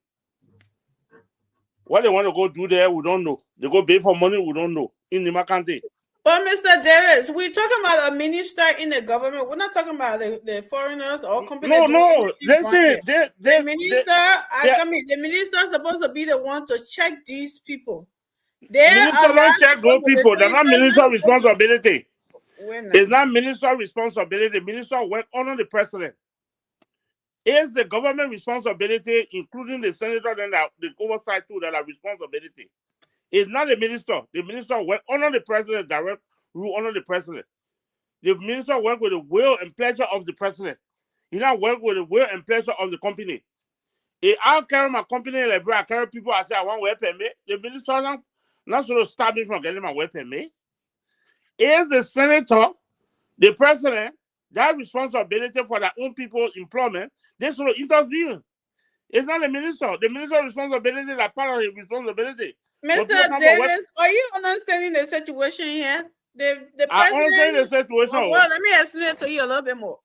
What they want to go do there, we don't know. They go pay for money, we don't know. In the Makante. But Mr. Davis, we're talking about a minister in the government. We're not talking about the foreigners or companies. No. The minister is supposed to be the one to check these people. Minister don't check those people. They're not minister responsibility. It's not minister responsibility. Minister work under the president. It's the government responsibility, including the senator and the oversight too, that are responsibility. It's not the minister. The minister work under the president, direct rule under the president. The minister work with the will and pleasure of the president. He not work with the will and pleasure of the company. If I carry my company in Liberia, I carry people, I say I want work permit, the minister not sort of stop me from getting my work permit. Is the senator, the president, that responsibility for their own people's employment, they sort of intervene. It's not the minister. The minister's responsibility is part of his responsibility. Mr. Davis, are you understanding the situation here? The president, I understand the situation. Well, let me explain it to you a little bit more.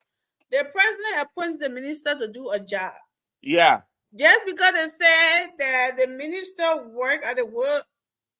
The president appoints the minister to do a job. Yeah. Just because they said that the minister work at the will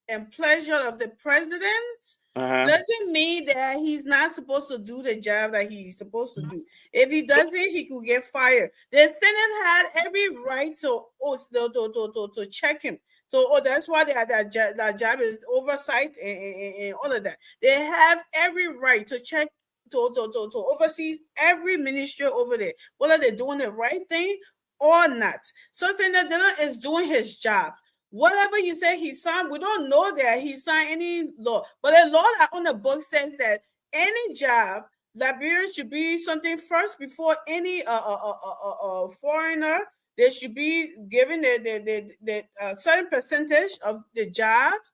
and pleasure of the president doesn't mean that he's not supposed to do the job that he's supposed to do. If he doesn't, he could get fired. The Senate had every right to check him. So that's why that job is oversight and all of that. They have every right to check, to oversee every ministry over there, whether they're doing the right thing or not. So Senator Dillon is doing his job. Whatever you say he signed, we don't know that he signed any law. But the law that on the book says that any job, Liberians should be something first before any foreigner. They should be given the certain percentage of the jobs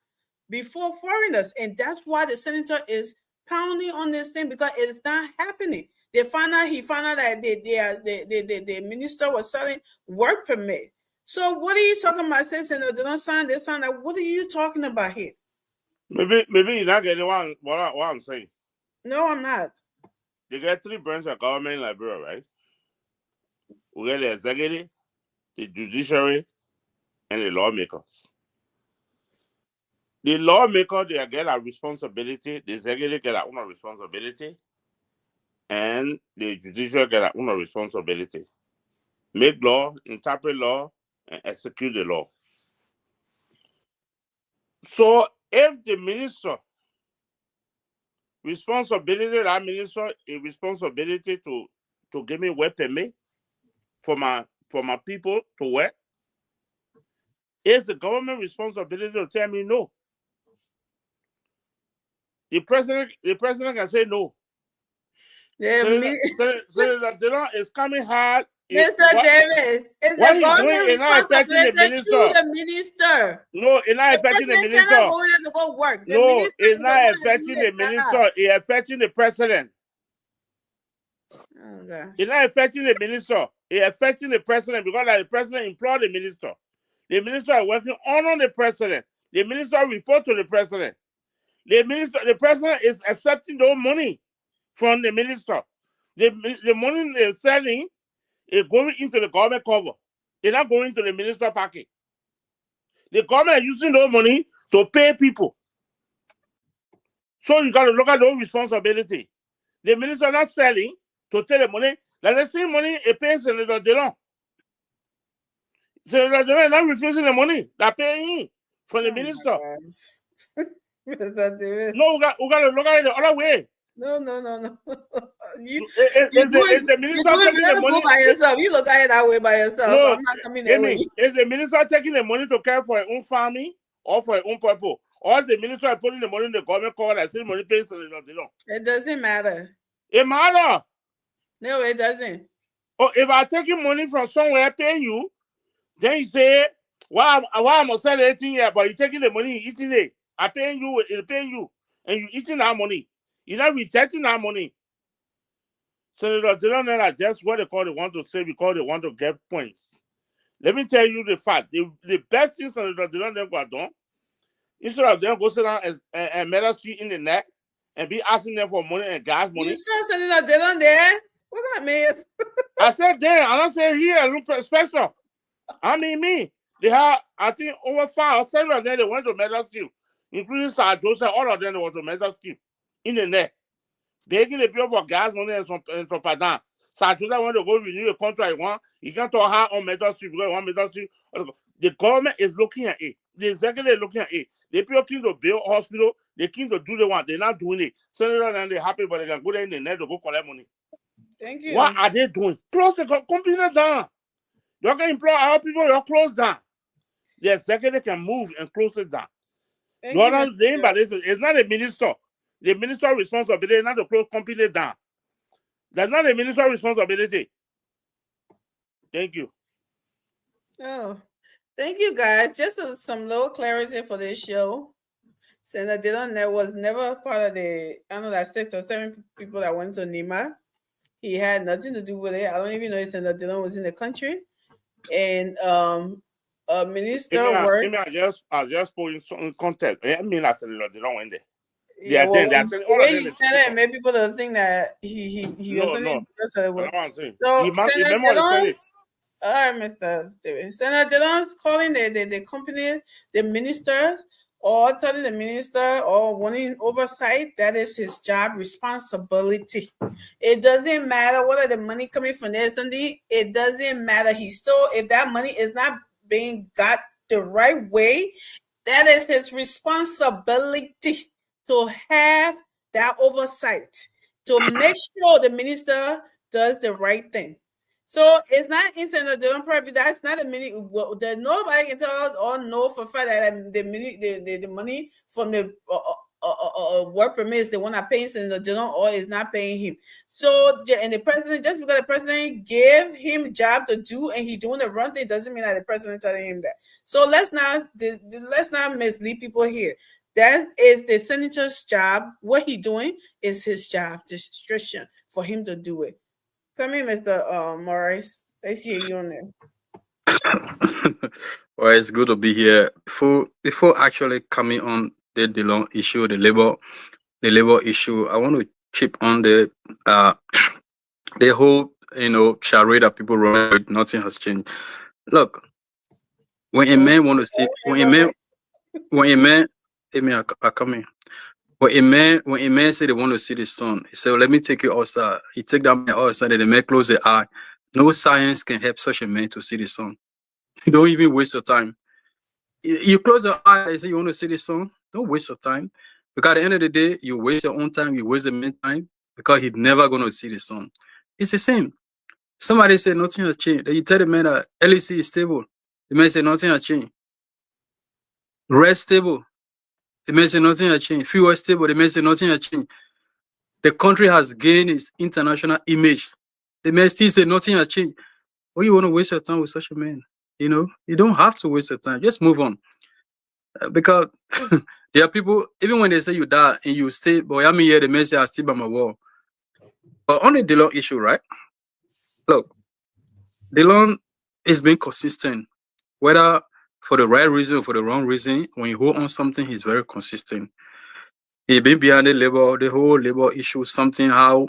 before foreigners. And that's why the senator is pounding on this thing, because it's not happening. He found out that the minister was selling work permit. So what are you talking about? Say Senator Dillon signed this, sign that. What are you talking about here? Maybe you're not getting what I'm saying. No, I'm not. You get three branches of government in Liberia, right? We get the executive, the judiciary, and the lawmakers. The lawmaker, they get a responsibility. The executive get their own responsibility, and the judiciary get their own responsibility. Make law, interpret law, and execute the law. So If the minister responsibility, that minister a responsibility to give me work permit for my people to work, it's the government responsibility to tell me no. The president can say no. Senator Dillon is coming hard. Mr. Davis, it's what the he's doing government is not affecting the responsibility minister. to the minister. No, it's not affecting the president minister. going to go work. The No, minister it's is not the one affecting that the do the minister. job. It's affecting the president. Oh, gosh. It's not affecting the minister. It's affecting the president because the president employed the minister. The minister is working under the president. The minister report to the president. The president is accepting the money from the minister. The money they're selling is going into the government cover. It's not going to the minister pocket. The government is using those money to pay people. So you got to look at those responsibility. The minister not selling to take the money. Like the same money it pays Senator Dillon. Senator Dillon is not refusing the money. They're paying him from the minister. Mr. Davis. No, we got to look at it the other way. No. It's the minister taking the money. Go by yourself. You look at it that way by yourself. No, I'm not coming that way. is the minister taking the money to care for his own family or for his own people? Or is the minister putting the money in the government cover that same money pays Senator Dillon? It doesn't matter. It matters. No, it doesn't. Oh, if I'm taking money from somewhere paying you, then you say, why am I selling 18 years, but you're taking the money, you eating it. I'm paying you, it's paying you, and you're eating that money. You're not rejecting that money. Senator Dillon are just what they want to say because they want to get points. Let me tell you the fact. The best thing Senator Dillon got done, instead of them go sit down and metal street in the neck and be asking them for money and gas money. You saw Senator Dillon there? What kind of man? I said there, I don't say here, look special. I mean me. They have, I think, over 5 or 7 of them they went to metal street, including Sir Joseph, all of them they went to metal street in the neck. Begging the people for gas money and some pardon. Sir Joseph went to go renew a contract. He can't talk hard on metal street because one metal street. The government is looking at it. The executive is looking at it. The people came to build hospital. They came to do the one. They're not doing it. Senator and they're happy, but they can go there in the net to go collect money. Thank you. What are they doing? Close the company down. You can employ our people, you're closed down. The executive can move and close it down. Thank What you, I'm saying by this is it's not a minister. The minister's responsibility is not to close company down. That's not a minister's responsibility. Thank you. Oh, thank you, guys. Just some little clarity for this show. Senator Dillon was never part of the, I know that 6 or 7 people that went to Nima. He had nothing to do with it. I don't even know if Senator Dillon was in the country. And minister I just put in context. I mean, I said Dillon went there. Yeah, well, the way he said it, maybe people don't think that he wasn't in because of it. So Senator Dillon's, Mr. David, Senator Dillon's calling the company, the minister, or telling the minister or wanting oversight, that is his job responsibility. It doesn't matter whether the money coming from there, Sunday, it doesn't matter. He still, if that money is not being got the right way, that is his responsibility to have that oversight, to make sure the minister does the right thing. So it's not instant Dillon private. That's not a mini. Well, nobody can tell us or know for fact that the money from the work permits the one that pays Senator Dillon or is not paying him. So and the president, just because the president gave him a job to do and he doing the wrong thing, doesn't mean that the president telling him that. So let's not mislead people here. That is the senator's job. What he doing is his job, discretion for him to do it. Come in, Mr. Morris. Let's hear you on there. Well, it's good to be here. Before actually coming on the Dillon issue, the labor issue, I want to chip on the whole charade that people run with. Nothing has changed. Look, when a man want to see, when a man, I come in. When a man say they want to see the sun, he said, "Let me take you outside." He take that man outside, and the man close the eye. No science can help such a man to see the sun. Don't even waste your time. You close your eyes and say you want to see the sun. Don't waste your time, because at the end of the day, you waste your own time. You waste the man's time because he's never going to see the sun. It's the same. Somebody said nothing has changed. Then you tell the man that LEC is stable. The man said nothing has changed. Red stable. The man said nothing has changed. Fuel stable. The man said nothing has changed. The country has gained its international image. The man still said nothing has changed. Why you want to waste your time with such a man? You know, you don't have to waste your time. Just move on. Because there are people, even when they say you die and you stay, boy, I'm here, the man say I still by my wall. But on the Dillon issue, right? Look, Dillon is being consistent, whether for the right reason or for the wrong reason. When you hold on something, he's very consistent. He's been behind the whole labor issue, something how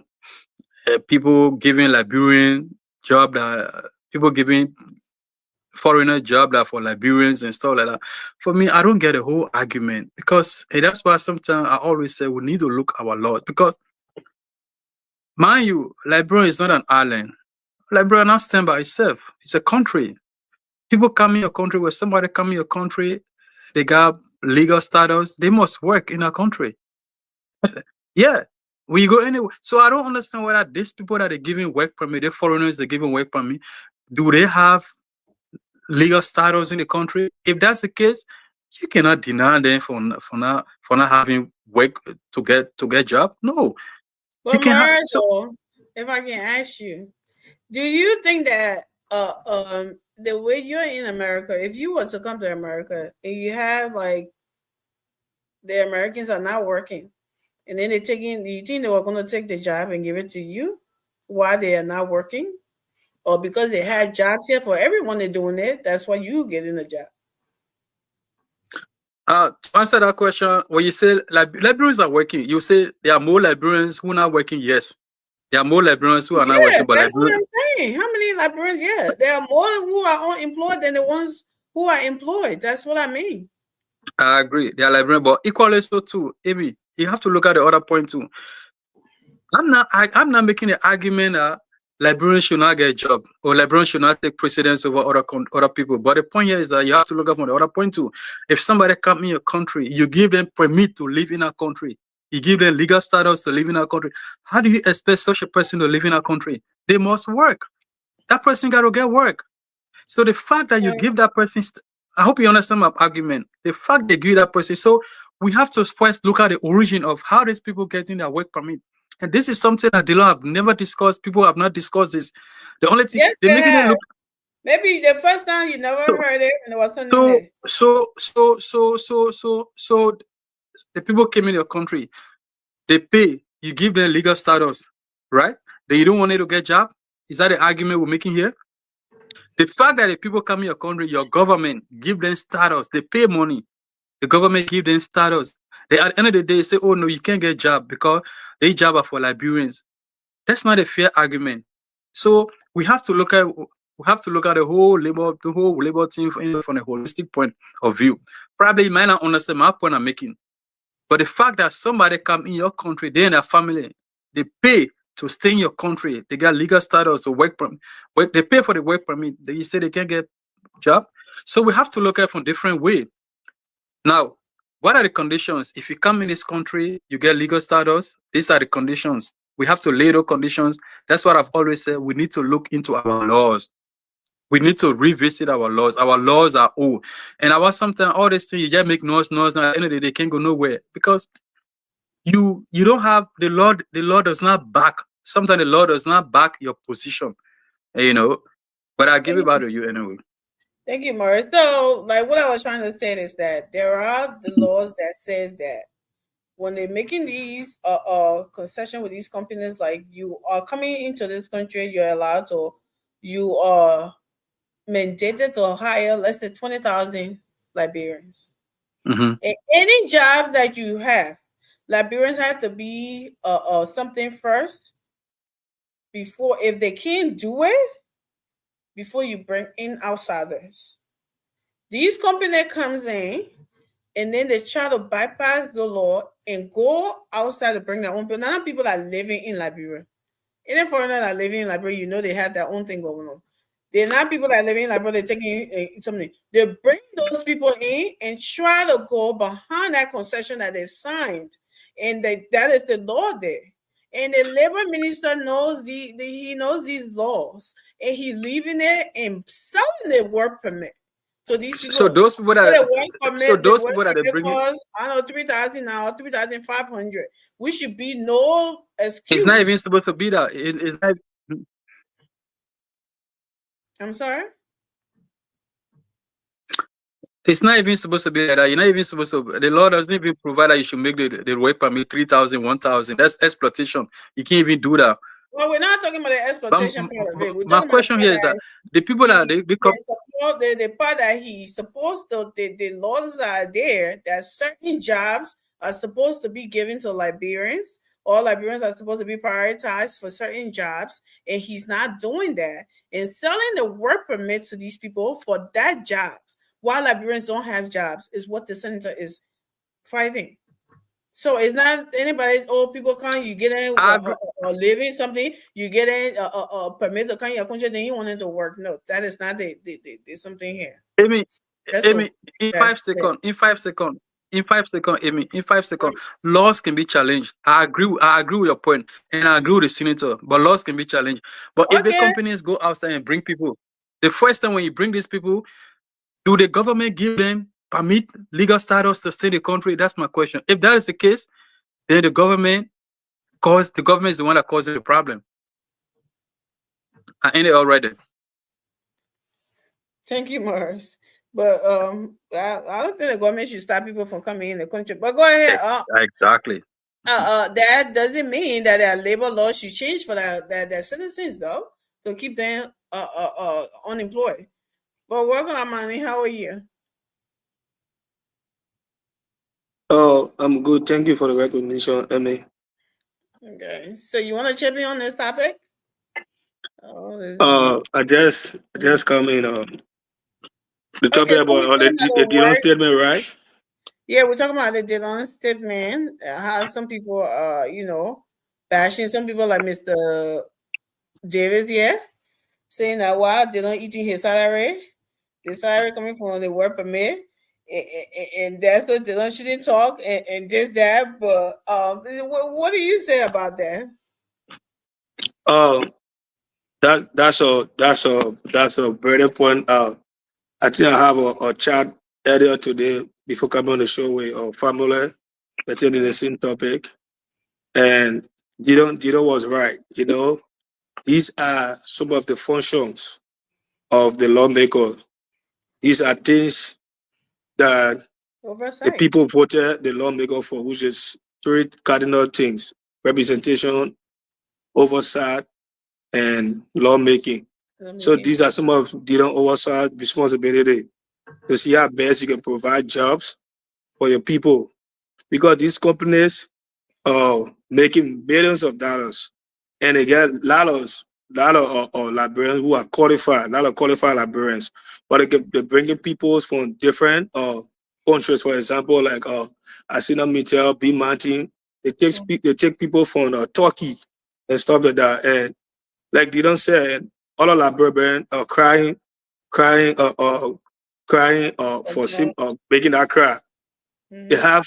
people giving Liberian job, that people giving foreigner job that for Liberians and stuff like that. For me, I don't get the whole argument, because that's why sometimes I always say we need to look our laws, because mind you, Liberia is not an island. Liberia not stand by itself. It's a country. People come in your country, where somebody come in your country, they got legal status, they must work in our country. Yeah, we go anywhere. So I don't understand whether these people that are giving work permit, the foreigners they're giving work permit, do they have legal status in the country? If that's the case, you cannot deny them for not having work to get job. No. But Mauricio, if I can ask you, do you think that the way you're in America, if you were to come to America and you have like the Americans are not working, and then do you think they were going to take the job and give it to you while they are not working? Or because they had jobs here for everyone, they're doing it, that's why you getting a job? To answer that question, when you say Liberians are working, you say there are more Liberians who are not working. Yes, there are more Liberians who are not working. But that's what I'm saying. How many Liberians? Yeah, there are more who are unemployed than the ones who are employed. That's what I mean. I agree. They are Liberians, but equally so too, Amy. You have to look at the other point too. I'm not making the argument that Liberians should not get a job or Liberians should not take precedence over other people. But the point here is that you have to look at from the other point too. If somebody comes in your country, you give them permit to live in our country. You give them legal status to live in our country. How do you expect such a person to live in our country? They must work. That person got to get work. So the fact that you give that person, I hope you understand my argument. The fact they give that person, so we have to first look at the origin of how these people getting their work permit. And this is something that Dillon have never discussed. People have not discussed this. The only thing they maybe the first time you never heard it, and it was so the people came in your country, they pay, you give them legal status, right? Then you don't want them to get job. Is that the argument we're making here? The fact that the people come in your country, your government give them status, they pay money. The government give them status. They at the end of the day say, "Oh no, you can't get job because they job are for Liberians." That's not a fair argument. So we have to look at the whole labor team from a holistic point of view. Probably you might not understand my point I'm making, but the fact that somebody come in your country, they and their family, they pay to stay in your country, they got legal status or work permit, they pay for the work permit. They say they can't get job. So we have to look at it from different way. Now, what are the conditions? If you come in this country, you get legal status. These are the conditions. We have to lay those conditions. That's what I've always said. We need to look into our laws. We need to revisit our laws. Our laws are old. And I was sometimes all these things, you just make noise. Now at the end of the day, they can't go nowhere. Because you don't have the law does not back. Sometimes the law does not back your position. You know. But I'll give it back to you anyway. Thank you, Morris. So, like what I was trying to say is that there are the laws that says that when they're making these concession with these companies, like you are coming into this country, you're allowed to, you are mandated to hire less than 20,000 Liberians. Mm-hmm. And any job that you have, Liberians have to be something first before, if they can't do it, before you bring in outsiders. These company comes in and then they try to bypass the law and go outside to bring their own people. None of people are living in Liberia. Any foreigner that are living in Liberia, you know they have their own thing going on. They're not people that live in like, they're taking something. They bring those people in and try to go behind that concession that they signed, and that is the law there. And the labor minister knows he knows these laws, and he leaving it and selling the work permit. So these people, so those people that, so those people that they bring cost, I don't know, 3,000 now, 3,500. We should be no excuse. It's not even supposed to be that. It's not. I'm sorry. It's not even supposed to be like that. You're not even supposed to. The law doesn't even provide that you should make the work permit 3,000, 1,000. That's exploitation. You can't even do that. Well, we're not talking about the exploitation part of it. My question here is that the people that the part that he's supposed to, the laws that are there, that certain jobs are supposed to be given to Liberians. All Liberians are supposed to be prioritized for certain jobs, and he's not doing that and selling the work permits to these people for that jobs, while Liberians don't have jobs, is what the senator is fighting. So it's not anybody. Oh, people come, you get in or living something, you get in a permit to come your country, then you want it to work. No, that is not the something here. Amy, in 5 seconds, Amy, in 5 seconds, laws can be challenged. I agree with your point, and I agree with the senator, but laws can be challenged. But if the companies go outside and bring people, the first time when you bring these people, do the government give them permit, legal status to stay in the country? That's my question. If that is the case, then the government is the one that causes the problem. I end it already. Thank you, Morris. But I don't think the government should stop people from coming in the country. But go ahead. Exactly. That doesn't mean that our labor law should change for their citizens, though, to keep them unemployed. But welcome, Amani. How are you? Oh, I'm good. Thank you for the recognition, Emmy. Okay. So you want to chip in on this topic? I just come in. The topic about the Dillon statement, right? Yeah, we're talking about the Dillon statement. How some people bashing some people like Mr. Davis, saying that while Dillon eating his salary, the salary coming from the work permit, and that's what Dillon shouldn't talk and just that. But what do you say about that? That's a very point. I think I have a chat earlier today before coming on the show with a family pertaining the same topic, and Dillon was right. These are some of the functions of the lawmaker. These are things that the people voted the lawmaker for, which is 3 cardinal things: representation, oversight, and lawmaking. So these are some of Dillon oversight responsibility to see how best you can provide jobs for your people, because these companies are making millions of dollars, and they get a lot of Liberians who are qualified, a lot of qualified Liberians, but they're bringing people from different countries. For example, like Asina Mitchell, B. Martin, they take people from Turkey and stuff like that. And like Dillon said, all of Liberians are crying for making that cry. They have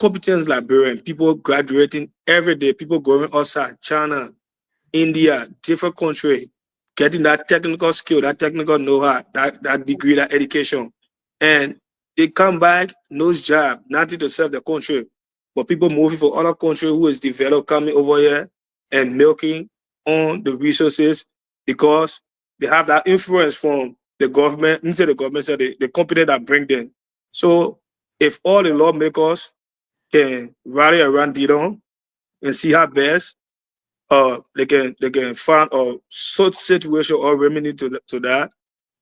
competent Liberian people graduating every day, people going outside China, India, different country, getting that technical skill, that technical know-how, that degree, that education. And they come back, no job, nothing to serve the country. But people moving from other country who is developed coming over here and milking on the resources because they have that influence from the government, into the government, so the company that bring them. So if all the lawmakers can rally around Dillon and see how best they can find a such situation or remedy to that,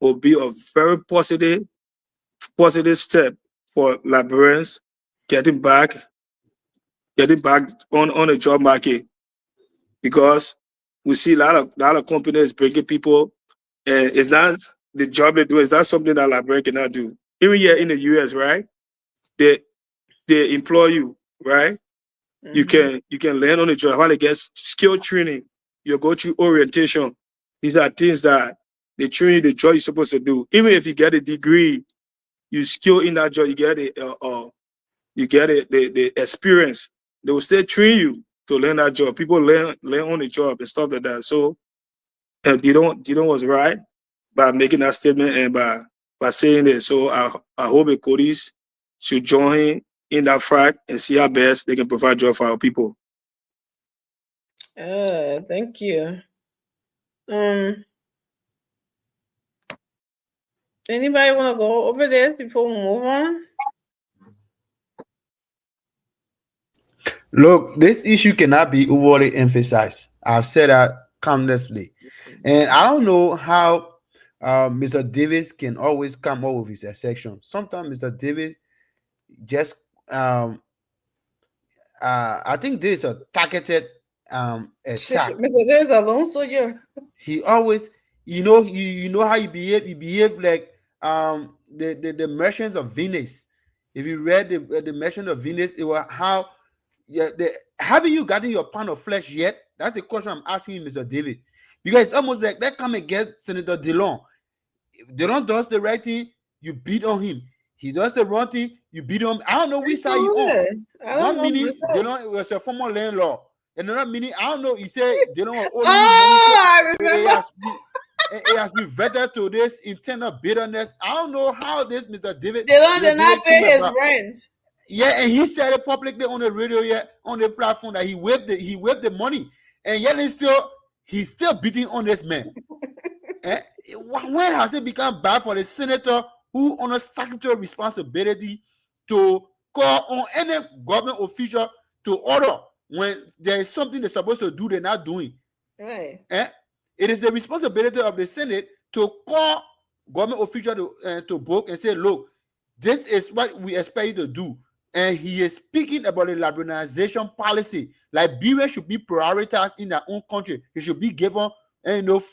will be a very positive step for Liberians getting back on the job market, because we see a lot of companies bringing people, and it's not the job they do. It's not something that Liberians cannot do. Even here in the US, right? They employ you, right? You can learn on the job. How to get skill training. You go through orientation. These are things that They train you the job you're supposed to do. Even if you get a degree, you skill in that job, you get the experience. They will still train you to learn that job. People learn on the job and stuff like that. So you don't what's right by making that statement and by saying it. So I hope the Codis should join in that fight and see how best they can provide job for our people. Thank you. Anybody want to go over this before we move on? Look, this issue cannot be overly emphasized. I've said that countlessly. And I don't know how Mr. Davis can always come up with his exception. Sometimes Mr. Davis just I think this is a targeted attack. Mr. Davis is a lone soldier. He always, you know how you behave like the Merchants of Venice. If you read the Merchant of Venice, it was how haven't you gotten your pound of flesh yet? That's the question I'm asking you, Mr. David. Because it's almost like that come against Senator DeLong. If DeLong does the right thing, you beat on him. He does the wrong thing, you beat on him. I don't know which side you on. One minute, DeLong was a former landlord. Another minute, I don't know, you say DeLong was only I remember. It has been vetted to this internal bitterness. I don't know how this Mr. David DeLong did not pay his rent. Yeah, and he said it publicly on the radio, on the platform that he waived the money, and yet he's still beating on this man. When has it become bad for the senator who on a statutory responsibility to call on any government official to order when there is something they're supposed to do they're not doing? Right. It is the responsibility of the Senate to call government official to book and say, look, this is what we expect you to do. And he is speaking about the liberalization policy. Liberia should be prioritized in their own country. It should be given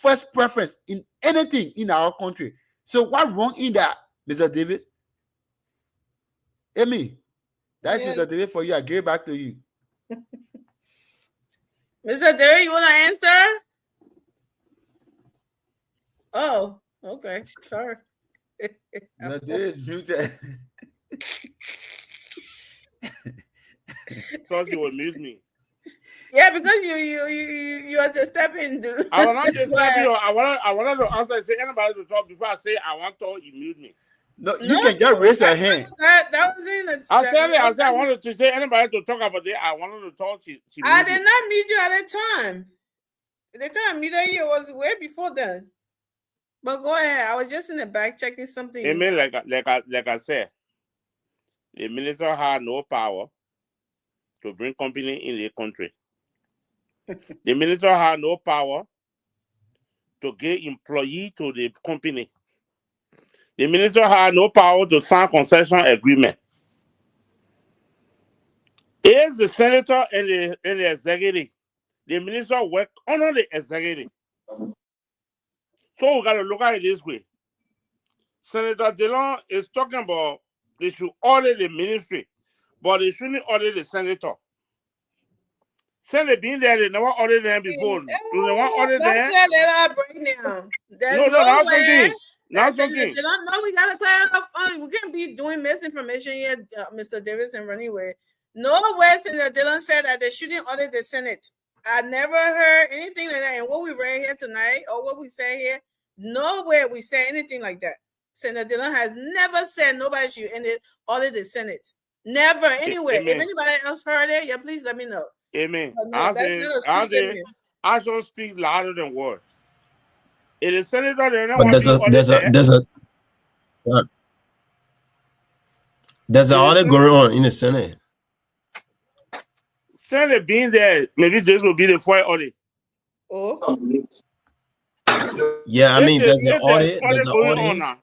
first preference in anything in our country. So what's wrong in that, Mr. Davis? Amy, that's yes. Mr. Davis for you. I give it back to you. Mr. Davis, you want to answer? Oh, okay. Sorry. Mr. Davis muted. Thought you would mute me. Yeah, because you are just stepping into. I will not just step you. I wanted to answer and say anybody to talk before I say I want to. You mute me. No, you can just raise your hand. That was in the. I said I wanted to say anybody to talk about it. I wanted to talk. I did not mute you at the time. The time muted you was way before then. But go ahead. I was just in the back checking something. I mean, like I said, the minister had no power to bring company in the country. The minister had no power to get employee to the company. The minister had no power to sign concession agreement. Is the senator and the executive. The minister work under the executive. So we got to look at it this way. Senator DeLong is talking about they should audit the ministry, but they shouldn't audit the senator. Senate being there, they never audited them before. Do they want to audit them? Not something. No, we got to clear it up. We can't be doing misinformation here, Mr. Davis and running away. Nowhere Senator DeLong said that they shouldn't audit the Senate. I never heard anything like that. And what we read here tonight, or what we say here, nowhere we say anything like that. Senator DeLong has never said nobody should audit the Senate. Never, anywhere. If anybody else heard it, yeah, please let me know. Amen. No, I shall speak louder than words. It is senator. But there's an audit going on in the Senate. Senate being there, maybe this will be the fourth audit. Oh. Yeah, I mean, there's an audit. There's an audit.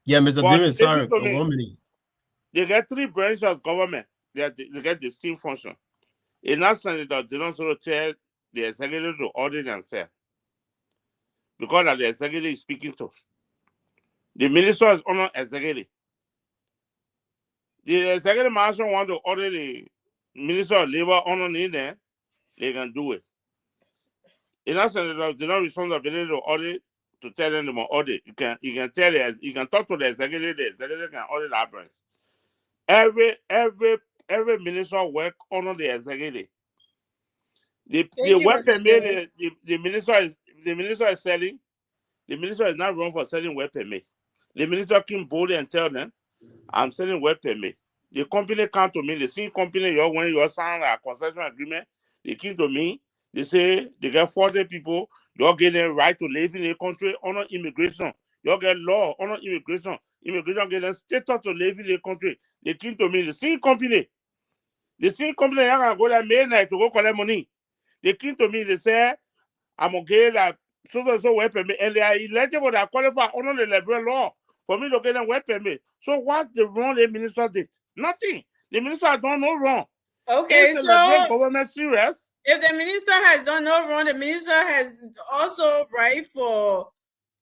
Yeah, Mr. Davis, sorry, 1 minute. They get 3 branches of government. They get distinct function. In that senator, they don't sort of tell the executive to audit themselves. Because that the executive is speaking to. The minister is on executive. The executive marshal want to audit the Minister of Labor underneath them, they can do it. In that senator, they don't responsibility to audit to tell them to audit. You can tell it, you can talk to the executive can audit that branch. Every minister work under the executive. The work permit the minister is selling. The minister is not wrong for selling work permits. The minister can boldly and tell them, I'm selling work permit. The company come to me, the same company when you sign a concession agreement, they came to me, they say they get 40 people, you're getting right to live in a country under immigration. You get law under immigration. Immigration getting status to live in a country. They came to me, the same company you're gonna go there midnight to go collect money. They came to me, they say, I'm gonna get like so work permit, and they are eligible that qualify under the liberal law for me to get them work permit. So what's the wrong the minister did? Nothing. The minister has done no wrong. Okay, is the so government serious? If the minister has done no wrong, the minister has also right for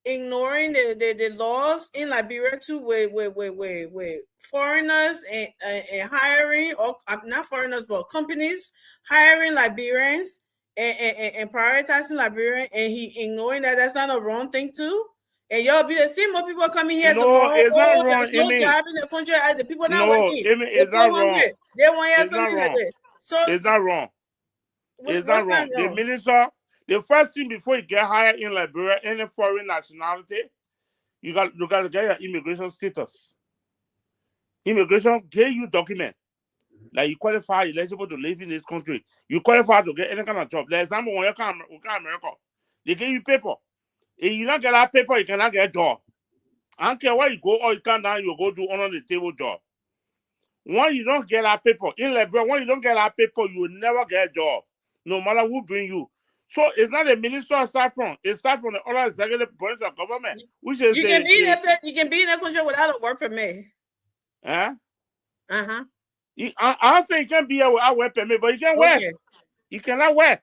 ignoring the laws in Liberia too, with foreigners and hiring, or not foreigners but companies hiring Liberians and prioritizing Liberians, and he ignoring that. That's not a wrong thing too. And y'all be the same more people coming here tomorrow. It's not wrong. There's no job in the country. The people not working. It's not wrong. They want it's not wrong. So it's not wrong. It's not wrong. The minister, the first thing before you get hired in Liberia, any foreign nationality, you got to get your immigration status. Immigration get you document. Like you qualify, eligible to live in this country. You qualify to get any kind of job. For example, when you come to America, they give you paper. If you don't get that paper, you cannot get a job. I don't care where you go or you come down, you go do under the table job. When you don't get that paper, in Liberia, when you don't get that paper, you will never get a job, no matter who bring you. So it's not the minister aside from, it's aside from the other executive branch of government, which is you can be in a country without a work permit. Huh? Uh-huh. I say you can't be here without work permit, but you can work. You cannot work.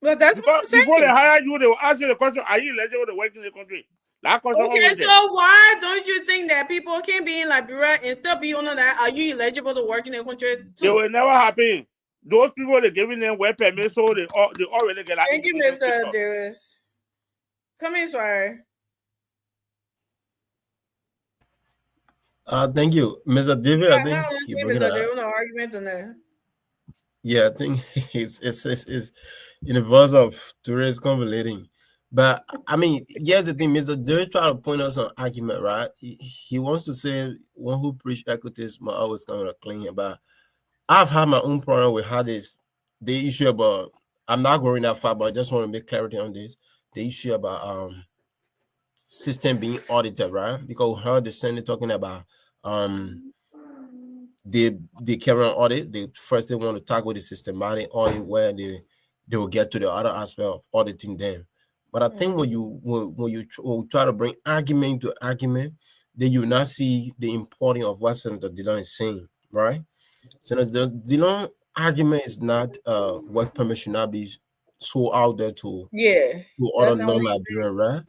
Well, that's what I'm saying. Before they hire you, they will ask you the question, are you eligible to work in the country? Okay, so why don't you think that people can be in Liberia and still be under that? Are you eligible to work in the country too? It will never happen. Those people, they're giving them work permit, so they already get that. Thank you, Mr. Davis. Come in, sorry. Thank you, Mr. David. I think Mr. Davis, no argument on that. Yeah, I think it's in the verse of today's convoluting. But I mean, here's the thing, Mr. David tried to point out some argument, right? He wants to say one who preach equities must always come with a clean. But I've had my own problem with how the issue about, I'm not going that far, but I just want to make clarity on this. The issue about system being audited, right? Because we heard the Senate talking about the current audit. They first they want to tackle the systematic audit where they will get to the other aspect of auditing them. But I think when you try to bring argument to argument, then you will not see the importance of what Senator Dillon is saying, right? Senator Dillon argument is not work permit should not be so out there to other non-Liberian, right?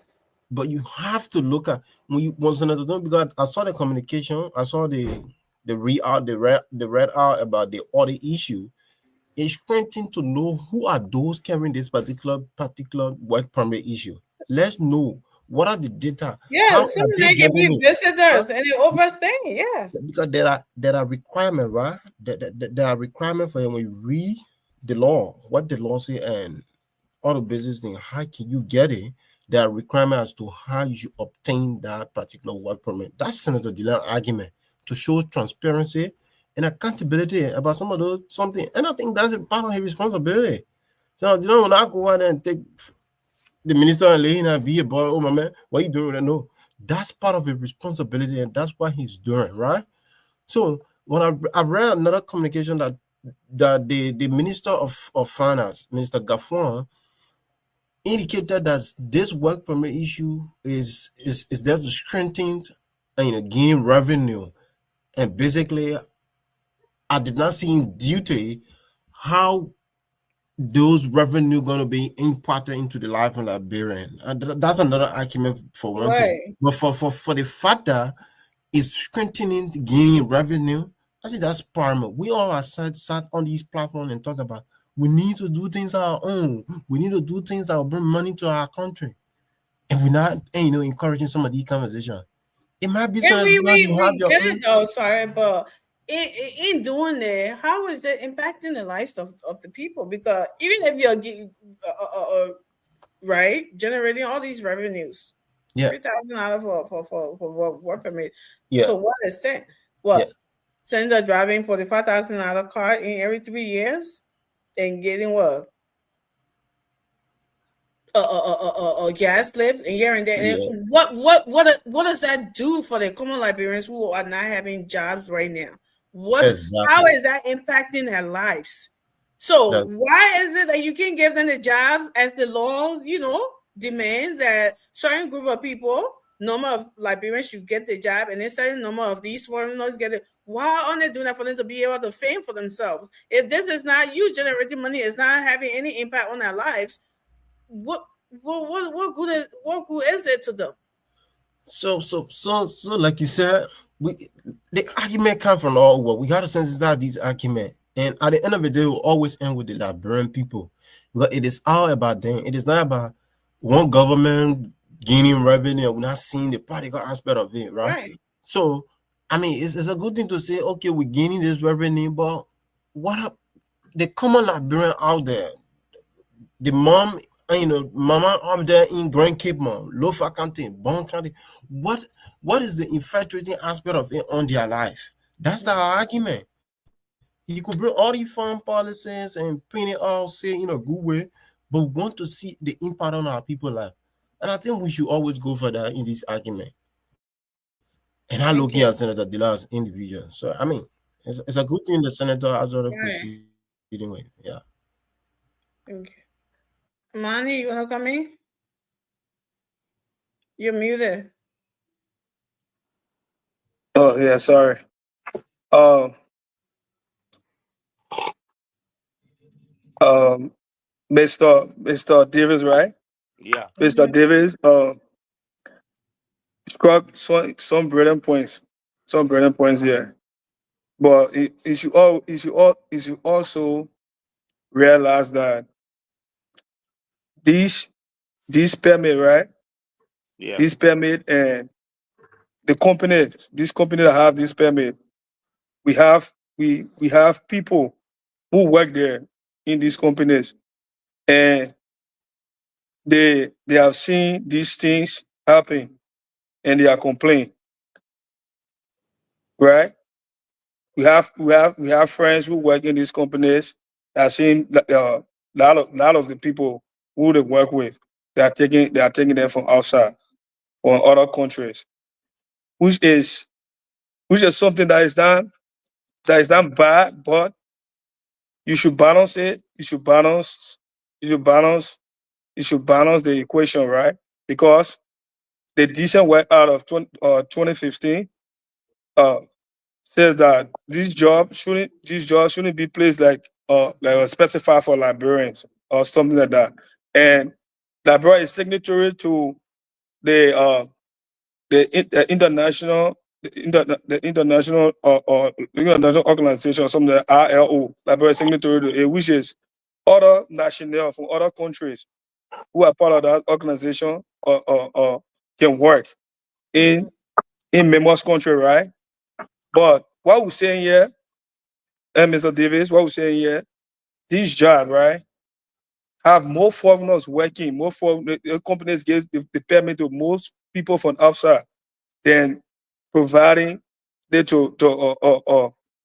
But you have to look at when Senator Dillon, because I saw the communication, I saw the read out about the audit issue. It's important to know who are those carrying this particular work permit issue. Let's know what are the data. Yeah, some of them can be visitors and they overstay. Yeah, because there are requirements, right? There are requirements for when you read the law, what the law say, and all the business thing. How can you get it? There are requirements as to how you should obtain that particular work permit. That's Senator Dillon's argument to show transparency and accountability about something. And I think that's a part of his responsibility. So, you know, when I go out there and take the minister and lay in and be a boy, oh my man, what are you doing with that? No, that's part of his responsibility, and that's what he's doing, right? So when I read another communication that the Minister of Finance, Minister Gaffron, indicated that this work permit issue is there to strengthen and gain revenue. And basically, I did not see in duty how those revenue going to be imparted into the life of Liberian. And that's another argument for one thing. But for the fact that it's strengthening, gaining revenue, I see that's paramount. We all are sat on these platforms and talk about we need to do things our own. We need to do things that will bring money to our country. and we're not, encouraging some of these conversations. It might be Yeah, something you have we your get own. it though, sorry, but in doing that, how is it impacting the lives of the people? Because even if you're getting right, generating all these revenues, Yeah. $3,000 for work permit. Yeah. To what extent? What? Senator driving $45,000 car in every 3 years and getting what? A gas slip and here and there. Yeah. And what does that do for the common Liberians who are not having jobs right now? How is that impacting their lives? So why is it that you can give them the jobs as the law, demands that certain group of people, number of Liberians should get the job, and then certain number of these foreigners get it? Why aren't they doing that for them to be able to fend for themselves? If this is not you generating money, it's not having any impact on their lives. What good is it to them? So like you said, the argument come from all over. We gotta sensitize these arguments, and at the end of the day, we'll always end with the Liberian people, because it is all about them. It is not about one government gaining revenue. We're not seeing the practical aspect of it, right? So, I mean, it's a good thing to say, okay, we're gaining this revenue, but what up the common Liberian out there, the mom, mama up there in Grand Cape Mount, Lofa County, Bon County, what is the infatuating aspect of it on their life? That's the argument. You could bring all these farm policies and paint it all, say in a good way, but we want to see the impact on our people's life. And I think we should always go for that in this argument. And I'm looking at Senator Dilla as individual. So, I mean, it's a good thing the senator has already proceeding with. Yeah. Thank you. Manny, you want to come in? You're muted. Oh, yeah, sorry. Mr. Davis, right? Yeah. Mr. Davis, struck some brilliant points. Some brilliant points here. But you should also realize that this permit, right? Yeah. This permit and this company that have this permit, we have people who work there in these companies, and they have seen these things happen, and they are complaining, right? We have friends who work in these companies that have seen lot of the people who they work with, they are taking them from outside or other countries, which is something that is done bad, but you should balance it. You should balance the equation, right? Because the decent work out of 2015 says that this job shouldn't be placed like specified for Liberians or something like that. And Liberia is signatory to the international international organization, something like ILO, Liberia is signatory to it, which is other nationals from other countries who are part of that organization or can work in members' country, right? But what we're saying here, Mr. Davis, what we're saying here, this job, right, have more foreigners working, more foreign companies give the permit to most people from outside than providing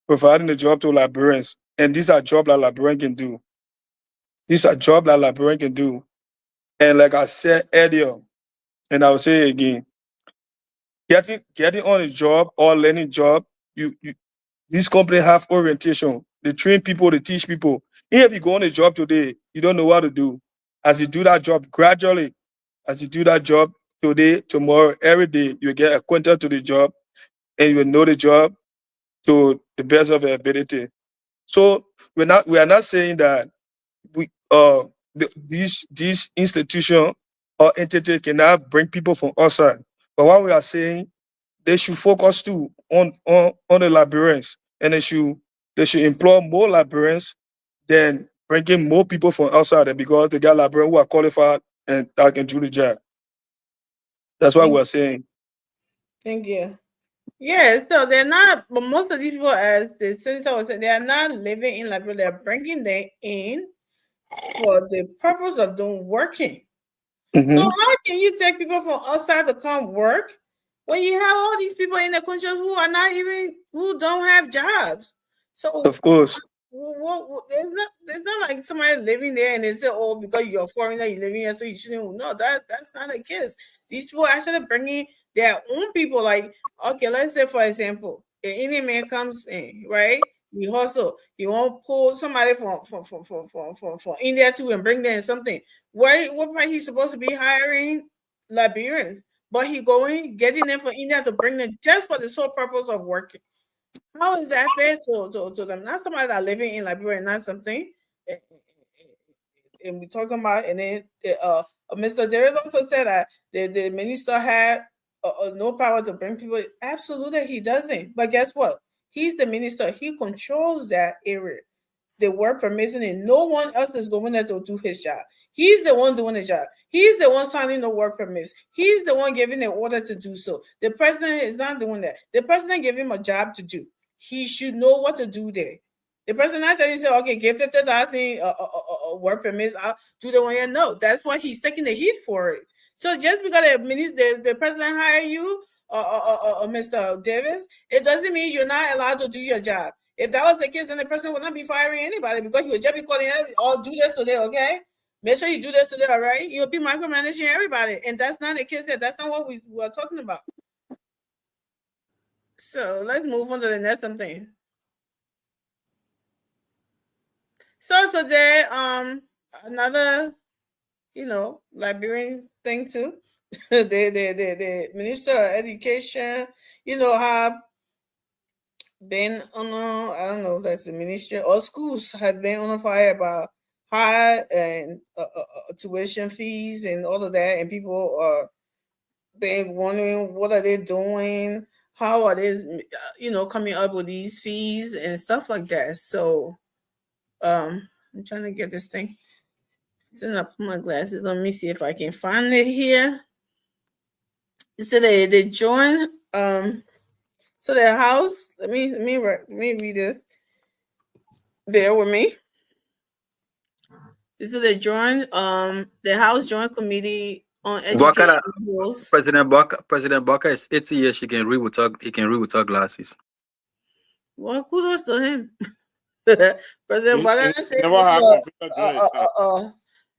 providing the job to Liberians. And these are jobs that Liberian can do. These are jobs that Liberian can do. And like I said earlier, and I'll say it again, getting on a job or learning job, these companies have orientation. They train people, they teach people. Even if you go on a job today, you don't know what to do. As you do that job gradually, as you do that job today, tomorrow, every day, you get acquainted to the job and you will know the job to the best of your ability. So we are not saying that these institution or entity cannot bring people from outside. But what we are saying, they should focus too on the Liberians, and they should employ more Liberians than bringing more people from outside, because they got Liberians who are qualified and that can do the job. That's what we're saying. Thank you. Yeah, so they're not, but most of these people, as the senator was saying, they are not living in Liberia. They're bringing them in for the purpose of doing working. So how can you take people from outside to come work when you have all these people in the country who don't have jobs? So of course, there's not like somebody living there and they say, oh, because you're a foreigner, you're living here, so you shouldn't. No, that's not the case. These people are actually bringing their own people. Like, okay, let's say for example, an Indian man comes in, right? He hustle. He won't pull somebody from India too and bring them something. What part he's supposed to be hiring Liberians, but he going getting them from India to bring them just for the sole purpose of working. How is that fair to them? Not somebody that living in Liberia, not something. And we talking about, and then Mr. Darius also said that the minister had no power to bring people. Absolutely, he doesn't. But guess what? He's the minister. He controls that area. The work permission, and no one else is going there to do his job. He's the one doing the job. He's the one signing the work permits. He's the one giving the order to do so. The president is not doing that. The president gave him a job to do. He should know what to do there. The president not telling you, say, okay, give 50,000 work permits. I'll do the one year. No, that's why he's taking the heat for it. So just because the president hire you, Mr. Davis, it doesn't mean you're not allowed to do your job. If that was the case, then the president would not be firing anybody because he would just be calling, oh, do this today, okay? Make sure you do this today, all right? You'll be micromanaging everybody. And that's not the case. That's not what we were talking about. So let's move on to the next thing. So today, another, Liberian thing too. the Minister of Education, have been on I don't know, that's the ministry, all schools have been on fire about high and tuition fees and all of that, and people are been wondering what are they doing, how are they coming up with these fees and stuff like that. So I'm trying to get this thing. Then I put my glasses. Let me see if I can find it here. So they join so the House, let me read this. Bear with me. So they joined the House Joint Committee on Education Rules. President Baka is 80 years. He can read without glasses. Well, kudos to him. President Baka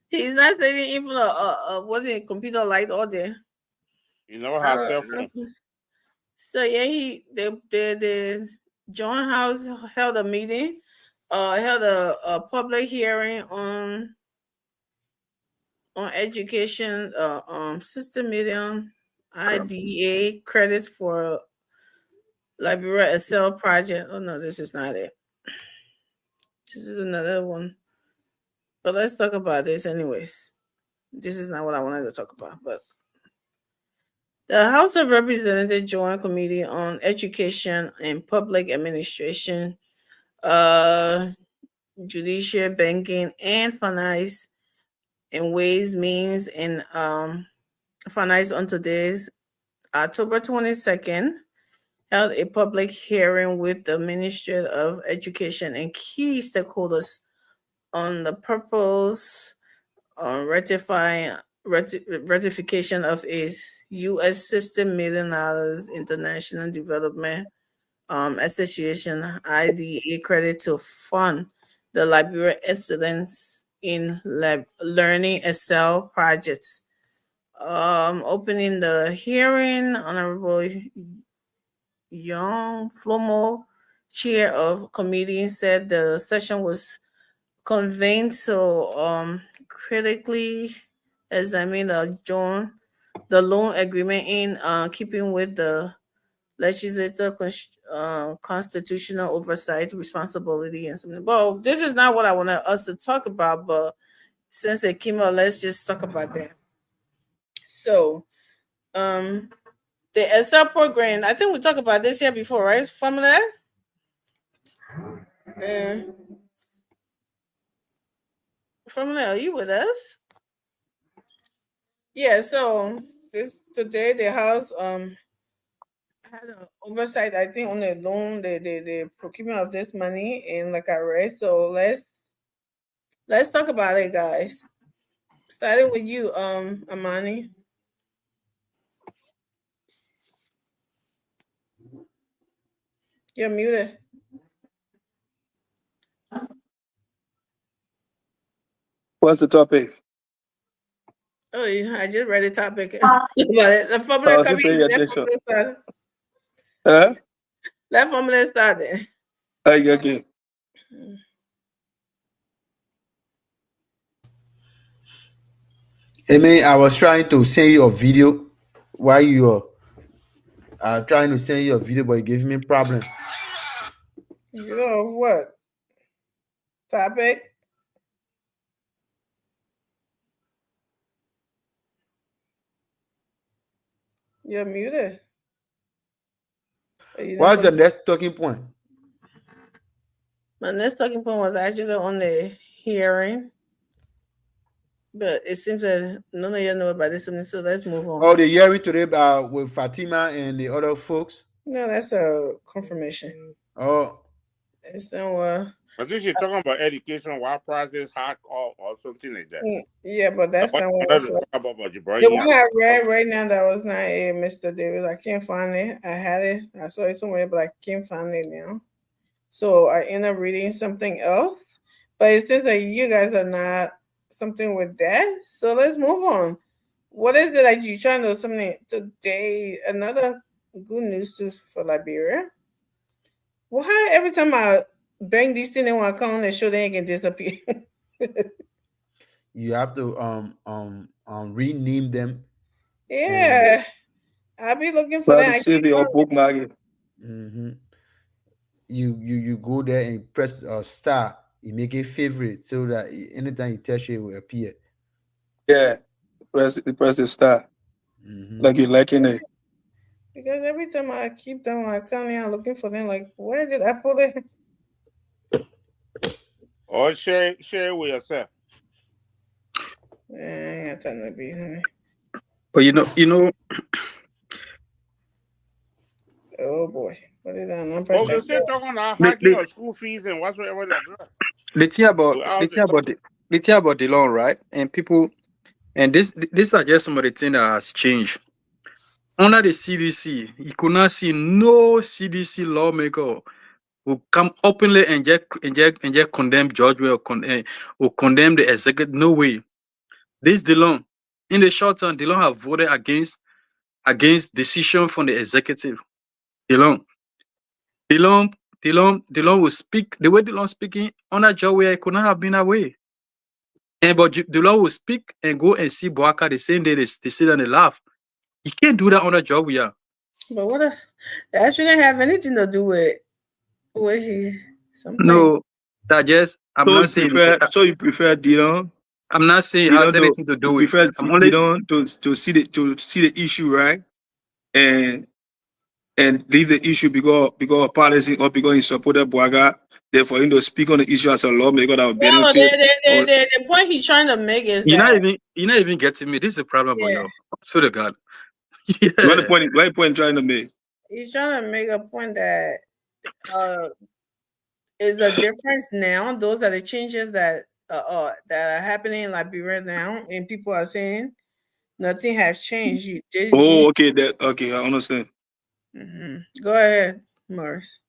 he's not saying even was it computer light all day. You never have cell phone. So yeah, the Joint House held a meeting, held a public hearing on education system medium IDA credits for Liberia Excel project. Oh no, this is not it. This is another one. But let's talk about this anyways. This is not what I wanted to talk about, but the House of Representatives Joint Committee on Education and Public Administration, Judicial, Banking, and Finance, and Ways, Means, and Finance on today's October 22nd, held a public hearing with the Ministry of Education and key stakeholders on the purpose of ratification of a U.S. $60 million International Development Association IDA credit to fund the Liberia Excellence in Learning Excel projects. Opening the hearing, Honorable Young Flomo, chair of committee, said the session was convened so critically examine the loan agreement in keeping with the legislative constitutional oversight responsibility and something. Well, this is not what I wanted us to talk about, but since it came up, let's just talk about that. So, the ESSER program, I think we talked about this here before, right? Formula. Formula, are you with us? Yeah, so today the house had an oversight, I think, on the loan, the procurement of this money, and like I read. So let's talk about it, guys. Starting with you, Amani. You're muted. What's the topic? Oh, yeah, I just read the topic. The formula Oh, so coming. pay Let attention. formula start. Huh? Let formula start then. Okay. Amen. I was trying to send you a video while you were trying to send you a video, but it gave me problem. You know what? Topic. You're muted. What's the next talking point? My next talking point was actually on the hearing, but it seems that none of you know about this, so let's move on. Oh, the hearing today with Fatima and the other folks? No, that's a confirmation. Oh. It's I think she's talking about education, why prices high or something like that. Yeah, but that's not what I I said. The one I read right now that was not a Mr. Davis. I can't find it. I had it. I saw it somewhere, but I can't find it now. So I end up reading something else. But it seems like you guys are not something with that. So let's move on. What is it that you're trying to do something today? Another good news for Liberia. Why every time I bang these things in my account, they show they can disappear? You have to rename them. Yeah, I'll be looking for that. Save your bookmark it. Mm-hmm. You go there and press star. You make it favorite so that anytime you touch it, it will appear. Yeah, press the star. Mm-hmm. Like you liking it. Because every time I keep them, I come here looking for them. Like, where did I put it? Or share it with yourself. Yeah, time to be, honey. But you know. Oh boy, what is that? Oh, they're still talking about hiking your school fees and whatsoever they're doing. The thing about the loan, right? And people, and these are just some of the things that has changed. Under the CDC, you could not see no CDC lawmaker who come openly and just condemn judgment or condemn the executive. No way. This DeLong, in the short term, DeLong have voted against decision from the executive. DeLong will speak the way DeLong speaking on a job where it could not have been away. But DeLong will speak and go and see Boaka the same day they sit and they laugh. You can't do that on a job we are. But that shouldn't have anything to do with he something. No, that just not saying. So you prefer DeLong? I'm not saying it has anything to do with. Prefer DeLong to see the issue, right? And leave the issue because of policy or because he supported Boaga. Therefore, him to speak on the issue as a lawmaker that would benefit. The point he's trying to make is you're not even getting me. This is a problem for you. I swear to God. Yeah. What point trying to make? He's trying to make a point that is a difference now. Those are the changes that are happening in Liberia now, and people are saying nothing has changed. Okay, I understand. Mm-hmm. Go ahead, Morris.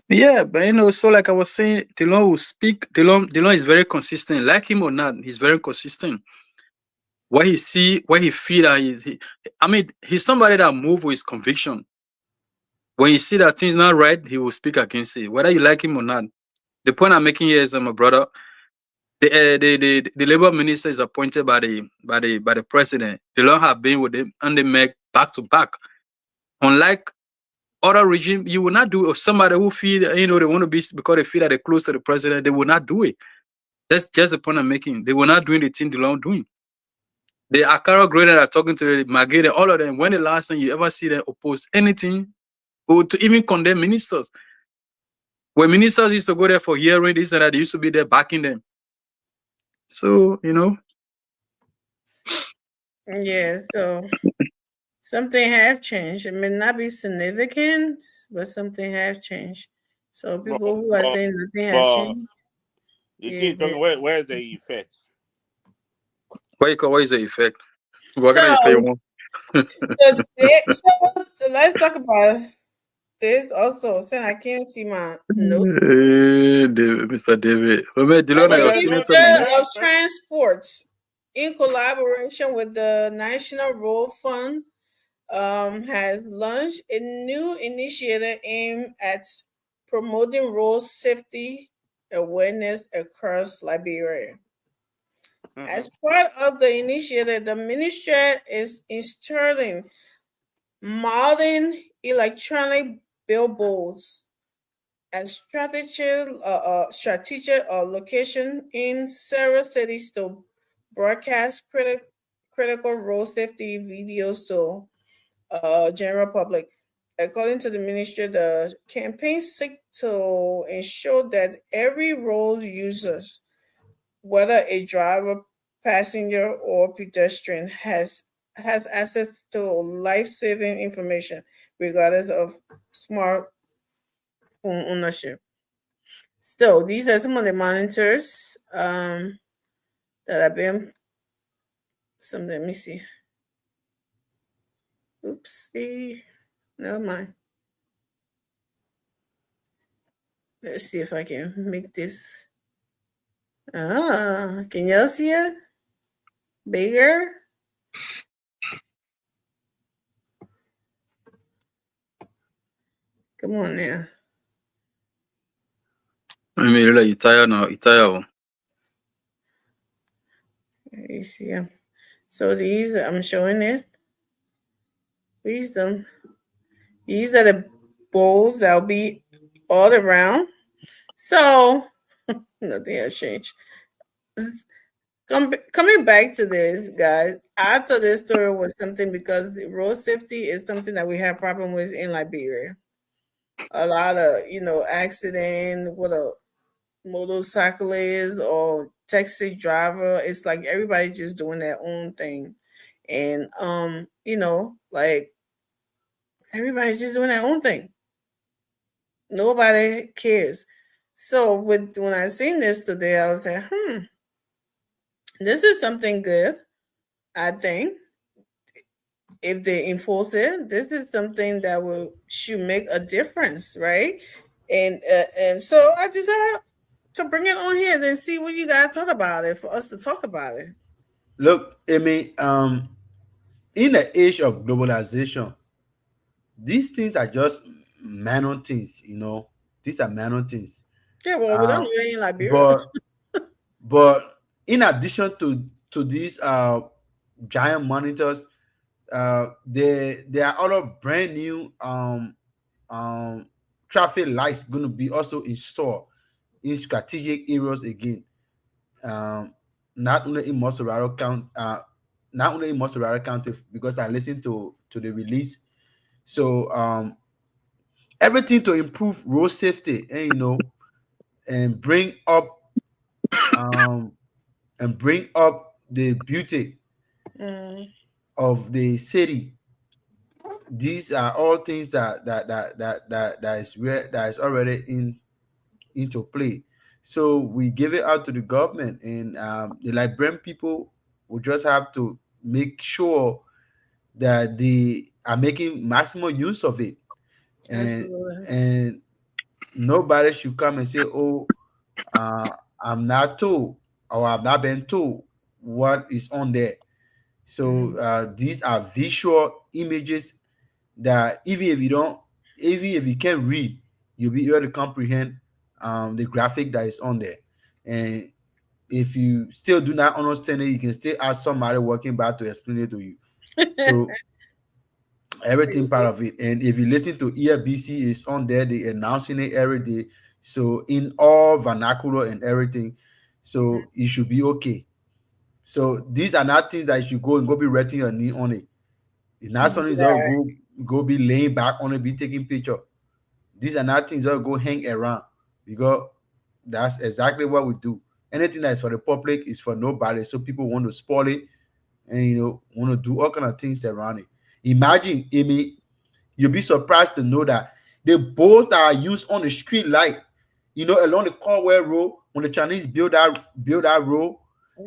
Yeah, but so like I was saying, DeLong will speak. DeLong is very consistent. Like him or not, he's very consistent. What he see, what he feel that he's somebody that move with his conviction. When you see that things not right, he will speak against it, whether you like him or not. The point I'm making here is that, my brother, the labor minister is appointed by the president. DeLong have been with him and they make back to back. Unlike other regime, you will not do it. Or somebody who feel they want to be because they feel that they're close to the president, they will not do it. That's just the point I'm making. They will not do the thing DeLong doing. The Akara Grader are talking to the Magede, all of them. When the last time you ever see them oppose anything or to even condemn ministers? When ministers used to go there for hearing this and that, they used to be there backing them. So, Yeah, so something have changed. It may not be significant, but something have changed. So people who are saying nothing have but changed, you yeah, keep talking. Where's the effect? What is the effect? What kind of effect you so want? so let's talk about this also. Since I can't see my note. Mr. David. The Dilona, you're seeing Ministry of Transports, in collaboration with the National Road Fund, has launched a new initiative aimed at promoting road safety awareness across Liberia. As part of the initiative, the ministry is installing modern electronic billboards and strategic location in several cities to broadcast critical road safety videos to general public. According to the ministry, the campaign seeks to ensure that every road user, whether a driver, passenger, or pedestrian, has access to life-saving information, regardless of smartphone ownership. So these are some of the monitors that have been. Some let me see. Oopsie, never mind. Let's see if I can make this. Can y'all see it? Bigger? Come on now. I mean, like, you tired now. You tired. You see them. So these, I'm showing it. These are the bowls that'll be all around. So nothing has changed. Coming back to this, guys, I thought this story was something because road safety is something that we have problem with in Liberia. A lot of accident with a motorcyclist or taxi driver. It's like everybody's just doing their own thing, and like everybody's just doing their own thing. Nobody cares. So when I seen this today, I was like, this is something good. I think if they enforce it, this is something that should make a difference, right? And so I decided to bring it on here and see what you guys thought about it for us to talk about it. Look, Amy, in the age of globalization, these things are just minor things, These are minor things. Yeah, well, we don't do it in Liberia. But in addition to these giant monitors, there are other brand new traffic lights going to be also installed in strategic areas again. Not only in Moserado County, because I listened to the release. So everything to improve road safety and bring up the beauty of the city. These are all things that is already into play. So we give it out to the government, and the Liberian people will just have to make sure that they are making maximum use of it, and nobody should come and say, "Oh, I'm not told, or I've not been told what is on there." So these are visual images that even if you can't read, you'll be able to comprehend the graphic that is on there. And if you still do not understand it, you can still ask somebody working back to explain it to you. So everything part of it. And if you listen to EFBC, is on there, they announcing it every day. So in all vernacular and everything, so you should be okay. So these are not things that you should go be resting your knee on it. It's not something that go be laying back on it, be taking picture. These are not things that go hang around, because that's exactly what we do. Anything that is for the public is for nobody. So people want to spoil it, and want to do all kind of things around it. Imagine, Amy, you'll be surprised to know that the poles that are used on the street light, along the Caldwell Road, when the Chinese build that road,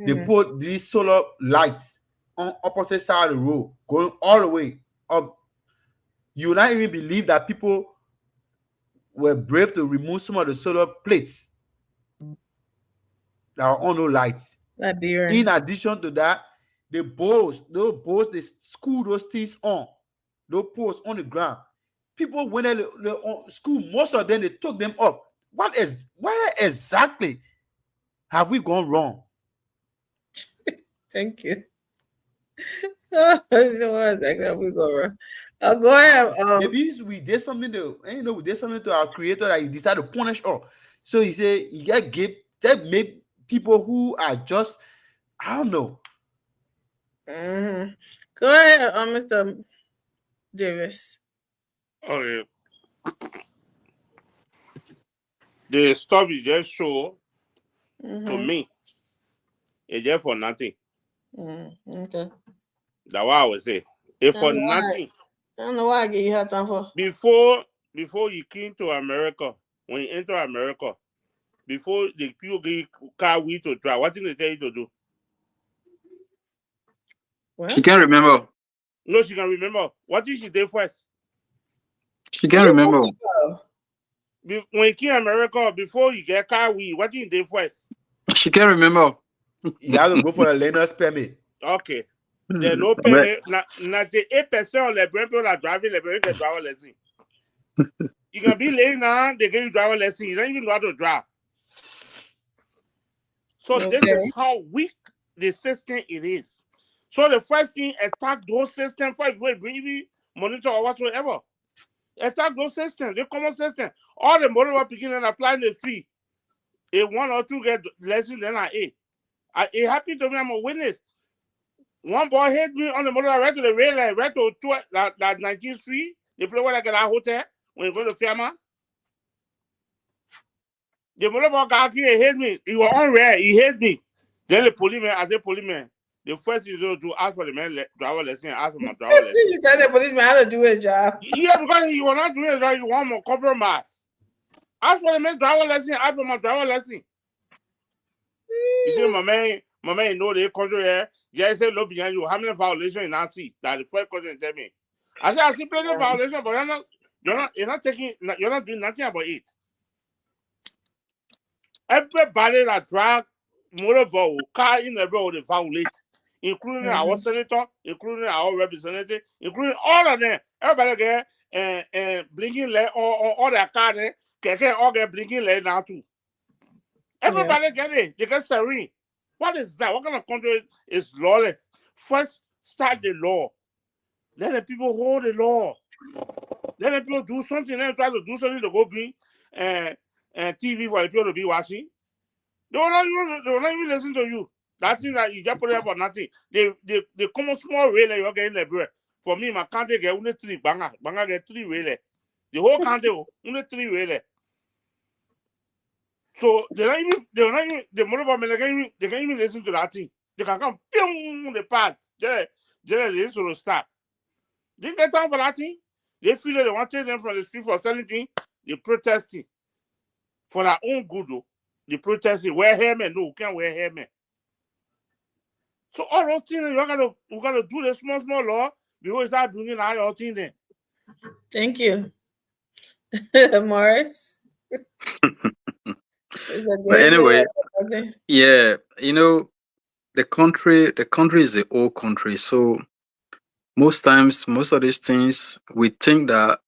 they put these solar lights on opposite side of the road, going all the way up. You will not even believe that people were brave to remove some of the solar plates that are on those lights. In addition to that, those poles, they screw those things on, those poles on the ground. People, when they school, most of them, they took them up. Where exactly have we gone wrong? Thank you. Where exactly have we gone wrong? Go ahead. Maybe we did something we did something to our creator that he decided to punish us. So he said you got that make people who are just, I don't know. Go ahead, Mr. Davis. Okay. The stuff you just show to me is just for nothing. Okay. That's what I would say. It's for nothing. I don't know why I give you hard time for. Before you came to America, when you enter America, before the people give you car wheel to drive, what did they tell you to do? What? She can't remember. No, she can remember. What did she do first? She can't remember. When you came to America, before you get car wheel, what did you do first? She can't remember. You have to go for a learner's permit. Okay. There's no permit. 98% of the people are driving the driver lesson. You can be late now, they give you driver lesson. You don't even know how to drive. So this is how weak the system it is. So the first thing, attack those systems first before you bring you monitor or whatsoever. Attack those systems, the common system. All the model are beginning and applying the free. If one or two get lesson, then it happened to me, I'm a witness. One boy hit me on the motor right to the rail line, right to that 19th Street. They play like at our hotel when you go to Fairmont. The motor boy got here, hit me. He was on rail, he hit me. Then the policeman, I said, policeman, the first thing you do ask for the man driver lesson, ask for my driver lesson. You tell the policeman how to do his job. Yeah, because he was not doing his job, you want more compromise. Ask for the man driver lesson, ask for my driver lesson. You see, my man know the country here. Yeah, I said, look behind you. How many violations you now see? That the first question tell me. I said, I see plenty of violations, but you're not doing nothing about it. Everybody that drive motorboat, car in the road, they violate, including our senator, including our representative, including all of them. Everybody get and blinking light or their car there, all get blinking light now too. Everybody get it. They get serene. What is that? What kind of country is lawless? First, start the law. Let the people hold the law. Let the people do something. Let them try to do something to go bring TV for the people to be watching. They will not even listen to you. That thing that you just put it up for nothing. They come on small rail you're getting the bread. For me, my country get only 3. Banga get 3 rail. The whole country only 3 rail. So they can't even listen to that thing. They can come the path. They listen to start. They get time for that thing. They feel that they want to take them from the street for selling things. They protesting for their own good. Though. They protesting. Wear helmet. No, we can't wear helmet. So all those things we gotta do the small law before we start bringing all your things in. Thank you, Morris. But anyway, yeah, the country is the old country. So most times, most of these things, we think that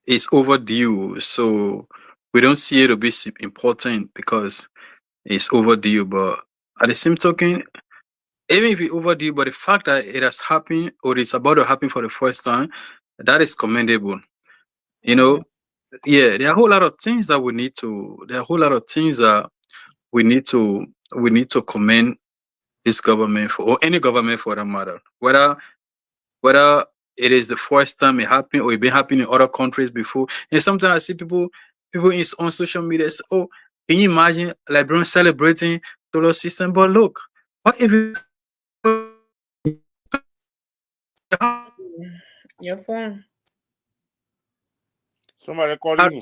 it's overdue. So we don't see it to be important because it's overdue. But at the same token, even if it's overdue, but the fact that it has happened or it's about to happen for the first time, that is commendable. Yeah, there are a whole lot of things that we need to. There are a whole lot of things that we need to commend this government for, or any government for that matter. Whether it is the first time it happened or it been happening in other countries before. And sometimes I see people on social media say, "Oh, can you imagine Liberians celebrating solar system?" But look, what if Your phone. Somebody calling me.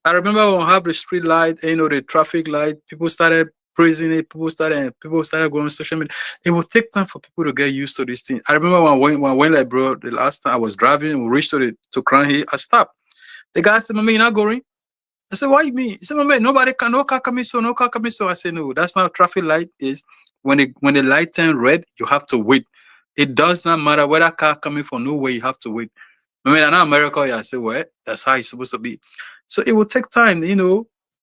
I remember when we have the street light, the traffic light, people started praising it, people started going on social media. It will take time for people to get used to this thing. I remember when I went like, bro, the last time I was driving, we reached to Crown Hill, I stopped. The guy said, "Mama, you're not going?" I said, "What you mean?" He said, "Mama, no car coming so, no car coming so." I said, "No, that's not traffic light is. When the light turn red, you have to wait. It does not matter whether car coming from nowhere, you have to wait." I mean, in America, I say, well, that's how it's supposed to be. So it will take time,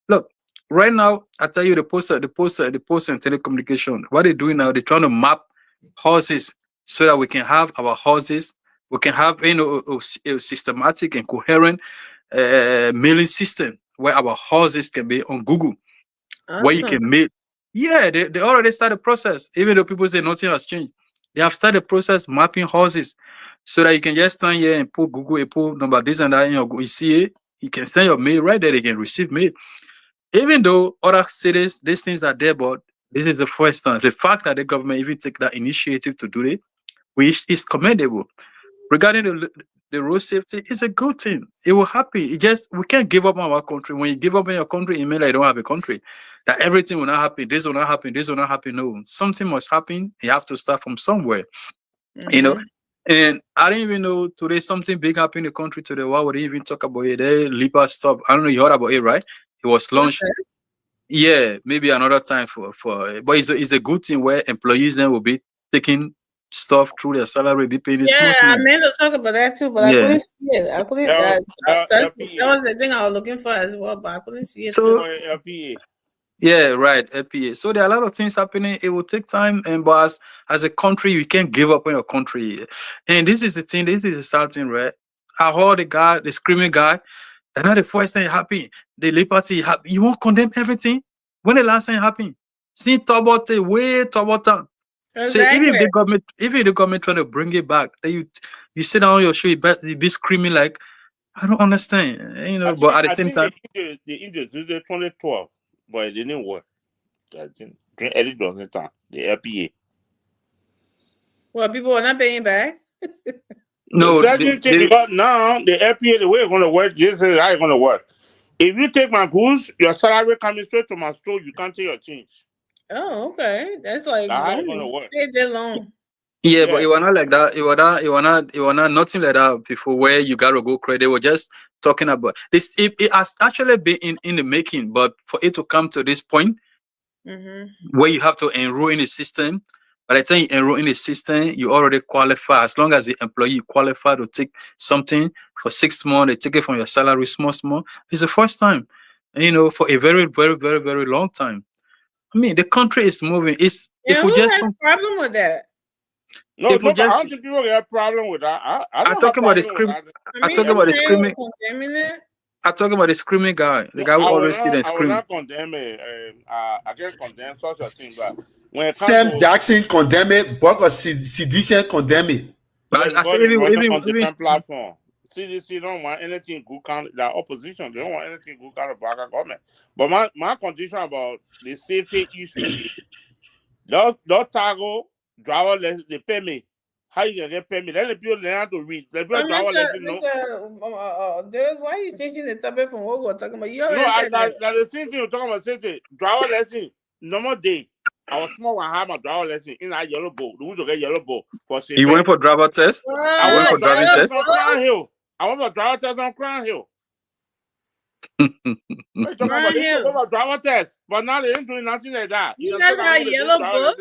Look, right now, I tell you, the post and telecommunication, what they're doing now, they're trying to map houses so that we can have our houses, we can have, a systematic and coherent mailing system where our houses can be on Google, where you can mail. Yeah, they already started the process, even though people say nothing has changed. They have started the process mapping houses so that you can just stand here and put Google, you put number this and that, you see it, you can send your mail right there, they can receive mail. Even though other cities, these things are there, but this is the first time. The fact that the government even take that initiative to do it, which is commendable. Regarding the road safety, it's a good thing. It will happen. We can't give up on our country. When you give up on your country, it means like you don't have a country. That everything will not happen. This will not happen. This will not happen. No, something must happen. You have to start from somewhere. And I didn't even know today something big happened in the country today. Why would they even talk about it? They Lipa stop. I don't know. You heard about it, right? It was launched. Yeah, maybe another time but it's a good thing where employees then will be taking stuff through their salary, be paying Yeah, I meant to talk about that too, but I couldn't see it. I couldn't. That was the thing I was looking for as well, but I couldn't see it. So, LPA. Yeah, right. LPA. So there are a lot of things happening. It will take time, but as a country, you can't give up on your country. And this is the thing. This is the starting, right? I heard the screaming guy. That's not the first thing happened. The liberty happened. You won't condemn everything. When the last thing happened? See, Tobote, way Tobote. So even if the government trying to bring it back, then you sit down on your show, you be screaming like, I don't understand, But at the same time, they introduced it 2012, but it didn't work. I think Eddie doesn't time the LPA. Well, people are not paying back. No, because now the LPA, the way it's going to work, this is how it's going to work. If you take my goods, your salary coming straight to my store, you can't take your change. Oh, okay. That's like how it's going to work. Pay their loan. Yeah, but it was not like that. It was not nothing like that before where you gotta go credit. They were just talking about this. It has actually been in the making, but for it to come to this point where you have to enroll in a system, by the time you enroll in a system, you already qualify. As long as the employee qualify to take something for 6 months, they take it from your salary, small. It's the first time, for a very, very, very, very long time. I mean, the country is moving. If who has a problem with that? No, I don't think people have a problem with that. I'm talking about the screaming. I'm talking about the screaming. I'm talking about the screaming guy. The guy who always see them scream. I will not condemn it. I can't condemn such a thing, but when Sam Jackson condemn it, Buck or Sedition condemn it. But I said even on different platform. CDC don't want anything good kind. The opposition they don't want anything good kind of black government. But my condition about the safety issue, don't tackle driver lesson. They pay me. How you gonna get pay me? Let the people learn how to read. The people driver lesson no. Why are you changing the topic from what we're talking about? That's the same thing we're talking about. Safety driver lesson. Normal day. I was small and had my driver lesson in that yellow book. The to get yellow book for safety. You went for driver test? I went for driving test. I went for driver test on Crown Hill. What talking about? They talk about driver test, but now they ain't doing nothing like that. You guys have yellow book?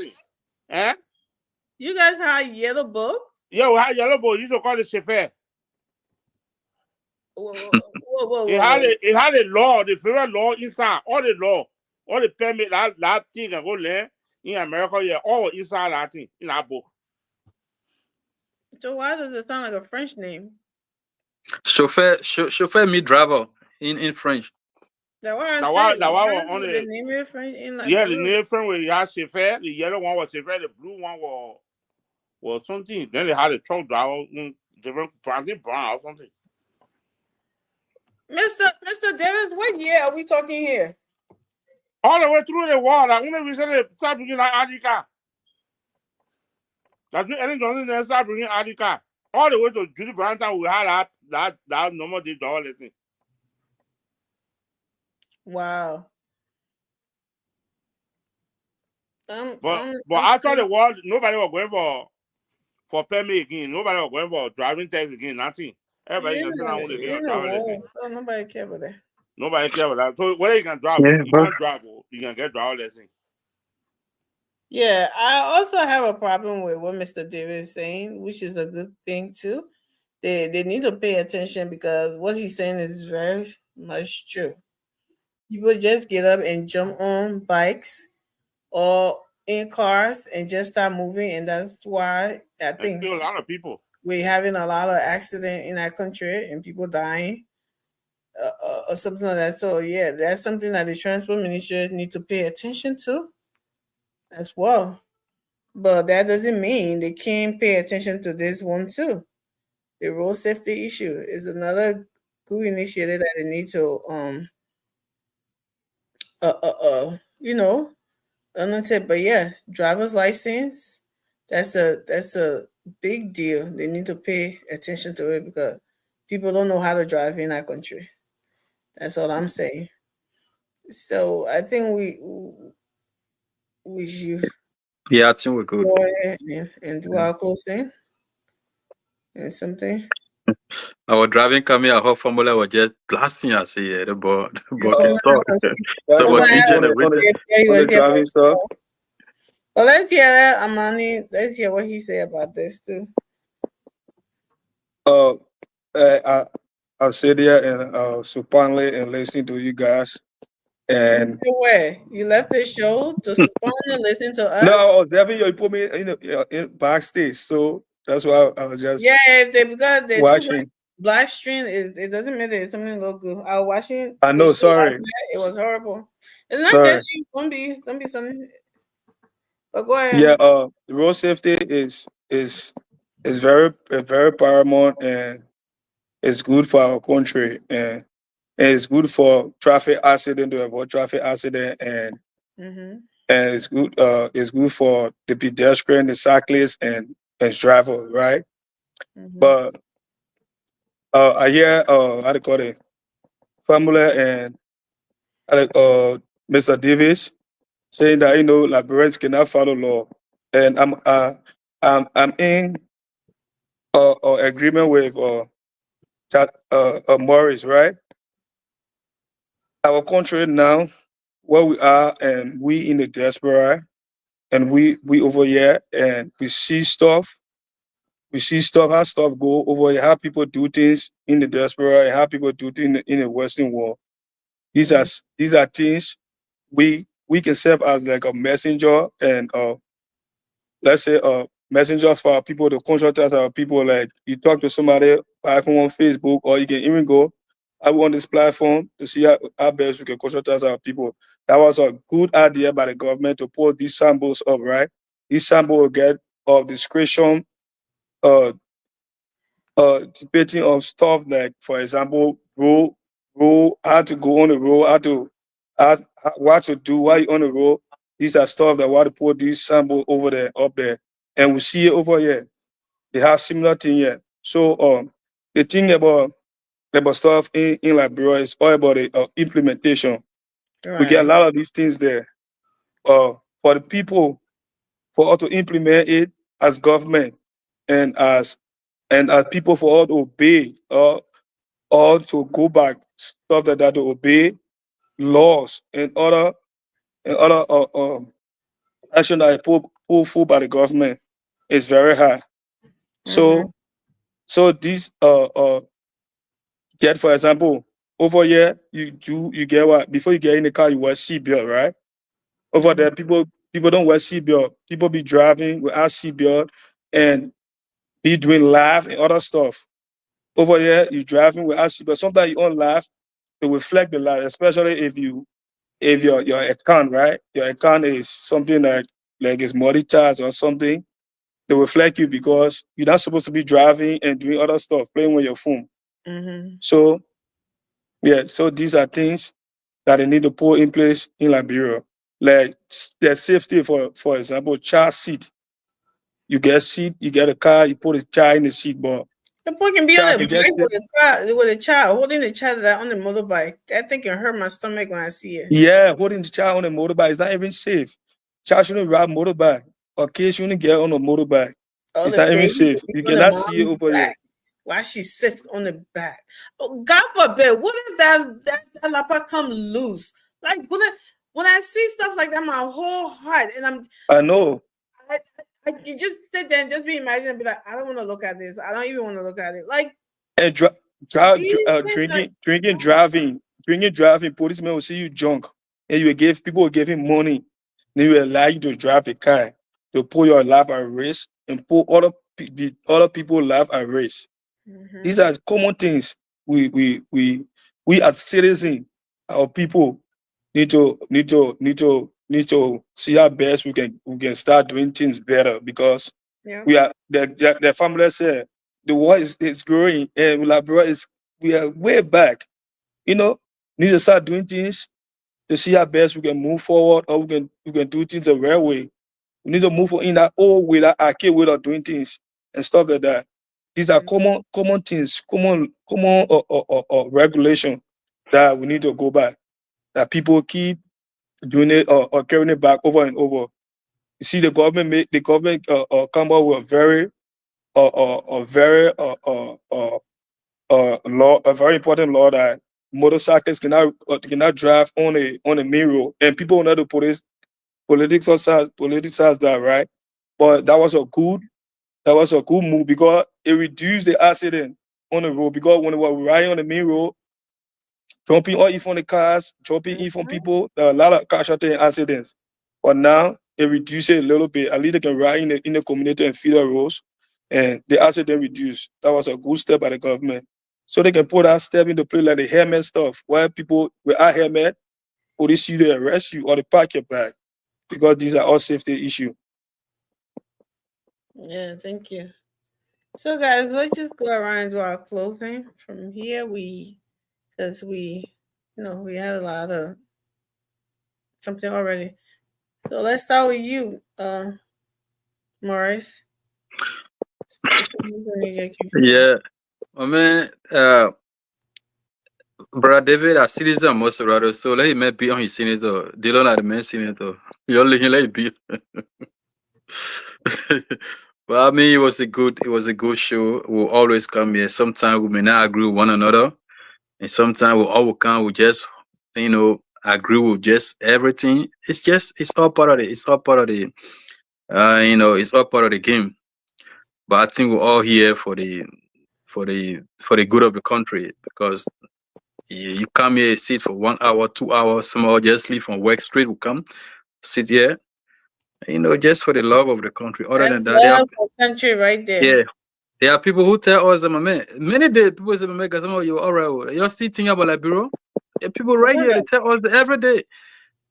Eh? You guys have yellow book? Yeah, we had yellow book. You used to call it chauffeur. Whoa. It had a law, the federal law inside, all the law, all the permit that thing can go learn in America. Yeah, all inside that thing in that book. So why does it sound like a French name? Chauffeur means driver in French. That one on the name of French in like the name French where you had chauffeur, the yellow one was chauffeur, the blue one was something. Then they had a truck driver, different brown or something. Mr. Davis, what year are we talking here? All the way through the war. Like when we said they start bringing like Adika. That's when Ellen Johnson then start bringing Adika. all the way to Judy Branton, we had that normal day driver lesson. Wow. But after the war, nobody was going for permit again. Nobody was going for driving test again. Nothing. Everybody can sit down with a driver lesson. So nobody care about that. Nobody care about that. So whether you can drive, Yeah, you bro. can't drive, you can get driver lesson. Yeah, I also have a problem with what Mr. David is saying, which is a good thing too. They need to pay attention because what he's saying is very much true. People just get up and jump on bikes or in cars and just start moving, and that's why I think Kill a lot of people. we're having a lot of accident in our country and people dying or something like that. So yeah, that's something that the transport ministry need to pay attention to as well. But that doesn't mean they can't pay attention to this one too. The road safety issue is another good initiative that they need to you know, annotate. But yeah, driver's license, that's a big deal. They need to pay attention to it because people don't know how to drive in our country. That's all I'm saying. So I think we should Yeah, I think we're good. go ahead and do our closing and something. Our driving coming at hot formula was just blasting us here, the board. Oh, Talk. that's Talk about why each and everything. Well, let's hear that, Amani. Let's hear what he said about this too. I'll sit there and supinely and listen to you guys. And So where you left the show to and listen to us? no, definitely you put me in backstage, so that's why I was just Yeah, if they because they watching. black screen, it doesn't matter. It's something look good. I was watching. I know, the show last sorry. night. It was horrible. It's not Sorry. that you don't be something. But go ahead. Yeah, the road safety is very paramount, and it's good for our country, and it's good for traffic accident to avoid traffic accident, and Mm-hmm. it's good for the pedestrian, the cyclist, and driver, right? Mm-hmm. But I hear how to call it, Famula and Mr. Davis saying that Liberians cannot follow law, and I'm in agreement with that Morris, right? Our country now, where we are, and we in the diaspora, and we over here, and we see stuff. We see how stuff go over here, how people do things in the diaspora, and how people do things in the Western world. These are things we can serve as like a messenger, and let's say messengers for our people, to consult our people. Like you talk to somebody back on Facebook, or you can even go on this platform to see how best we can consult our people. That was a good idea by the government to put these samples up, right? These samples will get of discretion, debating of stuff like, for example, how to go on the road, what to do while you're on the road. These are stuff that want to put these samples up there, and we see it over here. They have similar thing here. So the thing about stuff in Liberia is all about the implementation. Right. We get a lot of these things there. For the people, for us to implement it as government, and as people, for all to obey, or to go back, stuff like that, to obey laws and other action that is put forward by the government is very high. Mm-hmm. So these get, for example, over here you get what, before you get in the car you wear seatbelt, right? Over there people don't wear seatbelt. People be driving without seatbelt and be doing live and other stuff. Over here, you driving with us, but sometimes you don't laugh. It will reflect the light, especially if your account, right? Your account is something like it's multitask or something. They will reflect you because you're not supposed to be driving and doing other stuff, playing with your phone. Mm-hmm. So these are things that they need to put in place in Liberia. Like the safety, for example, child seat. You get a seat, you get a car, you put a child in the seat, but The boy can be child on a can just bike with a child, holding the child on the motorbike. I think it hurt my stomach when I see it. yeah, holding the child on a motorbike is not even safe. Child shouldn't ride motorbike, or kids shouldn't get on a motorbike. Oh, It's the not even baby safe. should be You on the cannot see it mom's over here. back while she sits on the back. Oh, God forbid, what if that lapa come loose? Like when I see stuff like that, my whole heart, and I know. you just sit there and just be imagining and be like, I don't want to look at this. I don't even want to look at it. Like, And drinking, driving. Policemen will see you drunk, and people will give him money. Then you allow you to drive a car. They'll put your life at risk and put other people's life at risk. These are common things. We as citizens, our people need to see how best we can start doing things better, because we are the family said the war is growing, and we are way back. You know, need to start doing things to see how best we can move forward, or we can do things the right way. We need to move in that old way, that archaic way of doing things and stuff like that. These are common things, common regulation that we need to go back. That people keep doing it or carrying it back over and over. You see, the government come up with a very important law that motorcyclists cannot drive on a main road, and people know the politicize that, right? But that was a good move, because it reduced the accident on the road. Because when we were riding on the main road, jumping or even the cars, jumping in from people, there are a lot of casualty and accidents. But now it reduced it a little bit. At least they can ride in the community and feed the roads, and the accident reduced. That was a good step by the government. So they can put that step into play, like the helmet stuff, where people without helmet, police you to arrest you or they pack your bag, because these are all safety issues. Yeah, thank you. So guys, let's just go around and do our closing. From here, because we had a lot of something already. So let's start with you, Maurice. Yeah, I mean, Brother David, a citizen most rather, so let him be on his senator. Dylan are the main senator. You only let it be. Well, I mean, it was a good show. We'll always come here. Sometimes we may not agree with one another, and sometimes we all will come. We just, agree with just everything. It's all part of it's all part of the, it's all part of the game. But I think we're all here for the good of the country, because you come here, sit for 1 hour, 2 hours. Some of just leave from work straight will come, sit here, just for the love of the country. Other That's than that, love for country right there. yeah, there are people who tell us, man, many days people say, man, some of you all right, you're still thinking about Liberia. There are people right here, they tell us every day,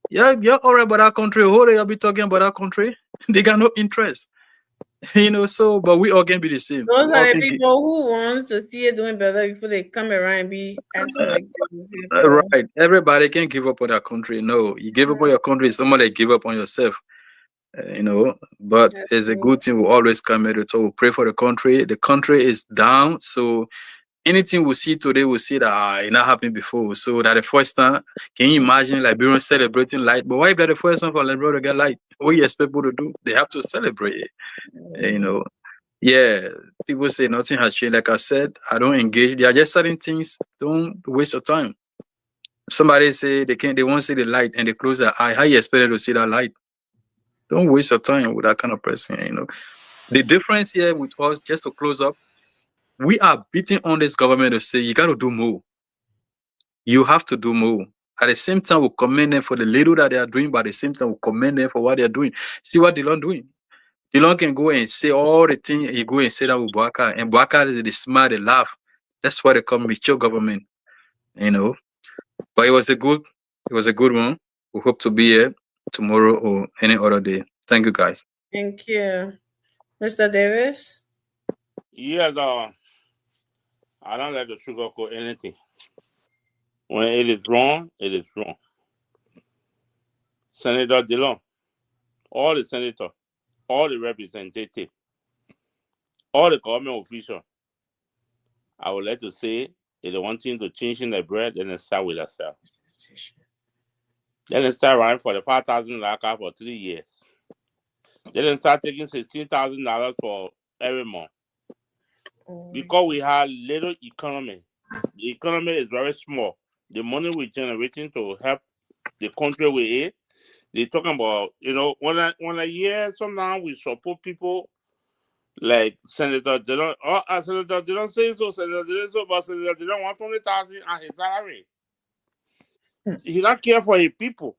you're all right about our country. Who they be talking about our country? They got no interest. So, but we all can be the same. Those are the people who want to see it doing better before they come around and be acting like this. Right. Everybody can give up on their country. No, you give up on your country, somebody give up on yourself. But it's a good thing. We always come here to talk. We pray for the country. The country is down. So anything we see today, we see that it not happened before. So that the first time, can you imagine Liberian celebrating light? But why is that the first time for Liberia to get light? What you expect people to do? They have to celebrate it. Yeah, people say nothing has changed. Like I said, I don't engage. There are just certain things. Don't waste your time. Somebody say they won't see the light and they close their eye. How you expect them to see that light? Don't waste your time with that kind of person. The difference here with us, just to close up, we are beating on this government to say you got to do more. You have to do more. At the same time, we commend them for the little that they are doing, but at the same time, we commend them for what they are doing. See what Dylan doing. Dylan can go and say all the things. He go and say that with Bouaka, and Bouaka is the smart, they laugh. That's why they come with your government. But it was a good one. We hope to be here tomorrow or any other day. Thank you, guys. Thank you, Mr. Davis. Yes, I don't like to sugarcoat anything. When it is wrong, it is wrong. Senator Dillon, all the senators, all the representatives, all the government officials, I would like to say, if they want to change in the bread, then they start with themselves. Then they start running for the 5,000 laka for 3 years. Then they start taking $16,000 for every month. Because we have little economy. The economy is very small. The money we're generating to help the country we in, they're talking about, when a year, sometimes we support people like Senator Dillon, Senator Dillon say so, Senator Dillon so, but Senator Dillon want 20,000 on his salary. He don't care for his people,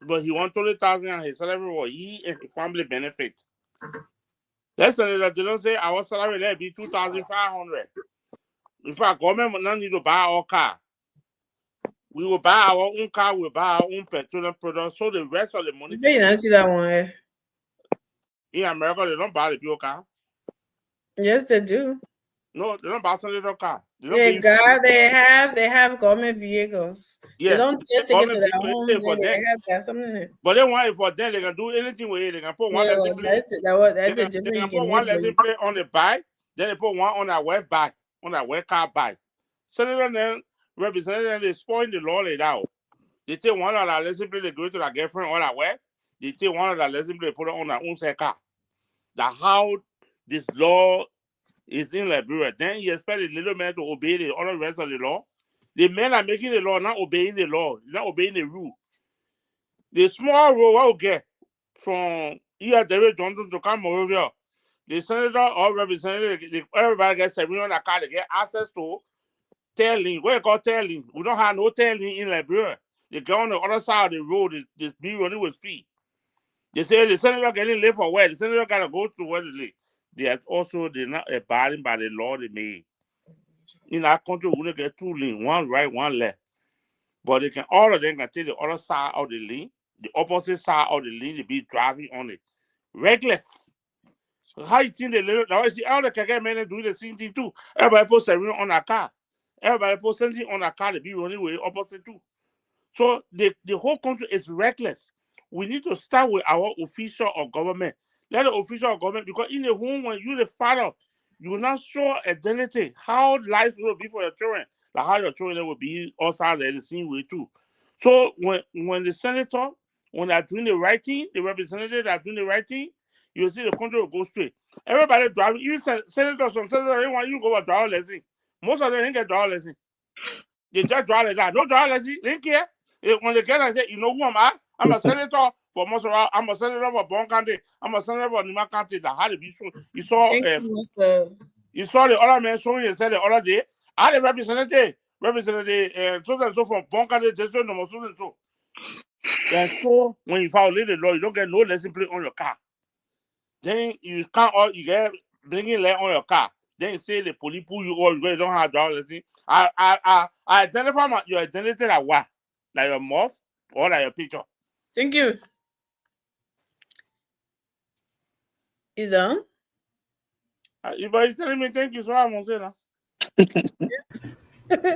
but he want 20,000 on his salary for he and his family benefit. That Senator Dillon say our salary there be 2,500. In fact, government will not need to buy our car. We will buy our own car, we'll buy our own petroleum products, so the rest of the money. You didn't see that one. In America, they don't buy the pure car. Yes, they do. No, they don't buy Senator car. They have government vehicles. Yeah, they don't just take it to their home. They have something in it. But then why for them they can do anything with it? They can put one lesson plate. They can put one lesson plate on the bike, then they put one on that west bike, on that west car bike. Senator then representative they spoil the law laid out. They take one of that lesson plate, they go to their girlfriend on that way. They take one of that lesson plate, put it on their own set car. That's how this law is in Liberia. Then you expect the little man to obey the other rest of the law. The men are making the law, not obeying the law, not obeying the rule. The small rule will get from David Johnson to come over. The senator or representative, everybody gets $7 on a car to get access to tailing. What you call tailing? We don't have no tailing in Liberia. They go on the other side of the road, this be running with speed. They say the senator getting late for where? The senator gotta go to where they live. They're not abiding by the law they made. In our country, we don't get 2 lanes, one right, one left. But all of them can take the other side of the lane, the opposite side of the lane, they be driving on it. Reckless. So how you think now you see all the Keke men do the same thing too. Everybody put 7 on a car. Everybody put something on a car, they be running with the opposite too. So the whole country is reckless. We need to start with our official of government. Let the official of government, because in the home, when you're the father, you will not show identity, how life will be for your children, like how your children will be outside the same way too. So when the senator, when they're doing the right thing, the representative are doing the right thing, you'll see the country will go straight. Everybody driving, even senators, some senators, they want you to go a driver lesson. Most of them didn't get driver lesson. They just drive like that. No driver lesson, they didn't care. When they get and say, you know who am I? I'm a senator for Montserrat. I'm a senator for Bon County. I'm a senator for Nima County. That had to be shown. You saw the other man showing himself the other day. I the representative so and so from Bon County, so and so. And so when you violate the law, you don't get no license plate on your car. Then you can't you get bringing lead on your car. Then you say the police pull you or you don't have driver's license. I identify your identity like what? Like your mouth or like your picture. Thank you. You done? You're telling me thank you, so I'm gonna say now.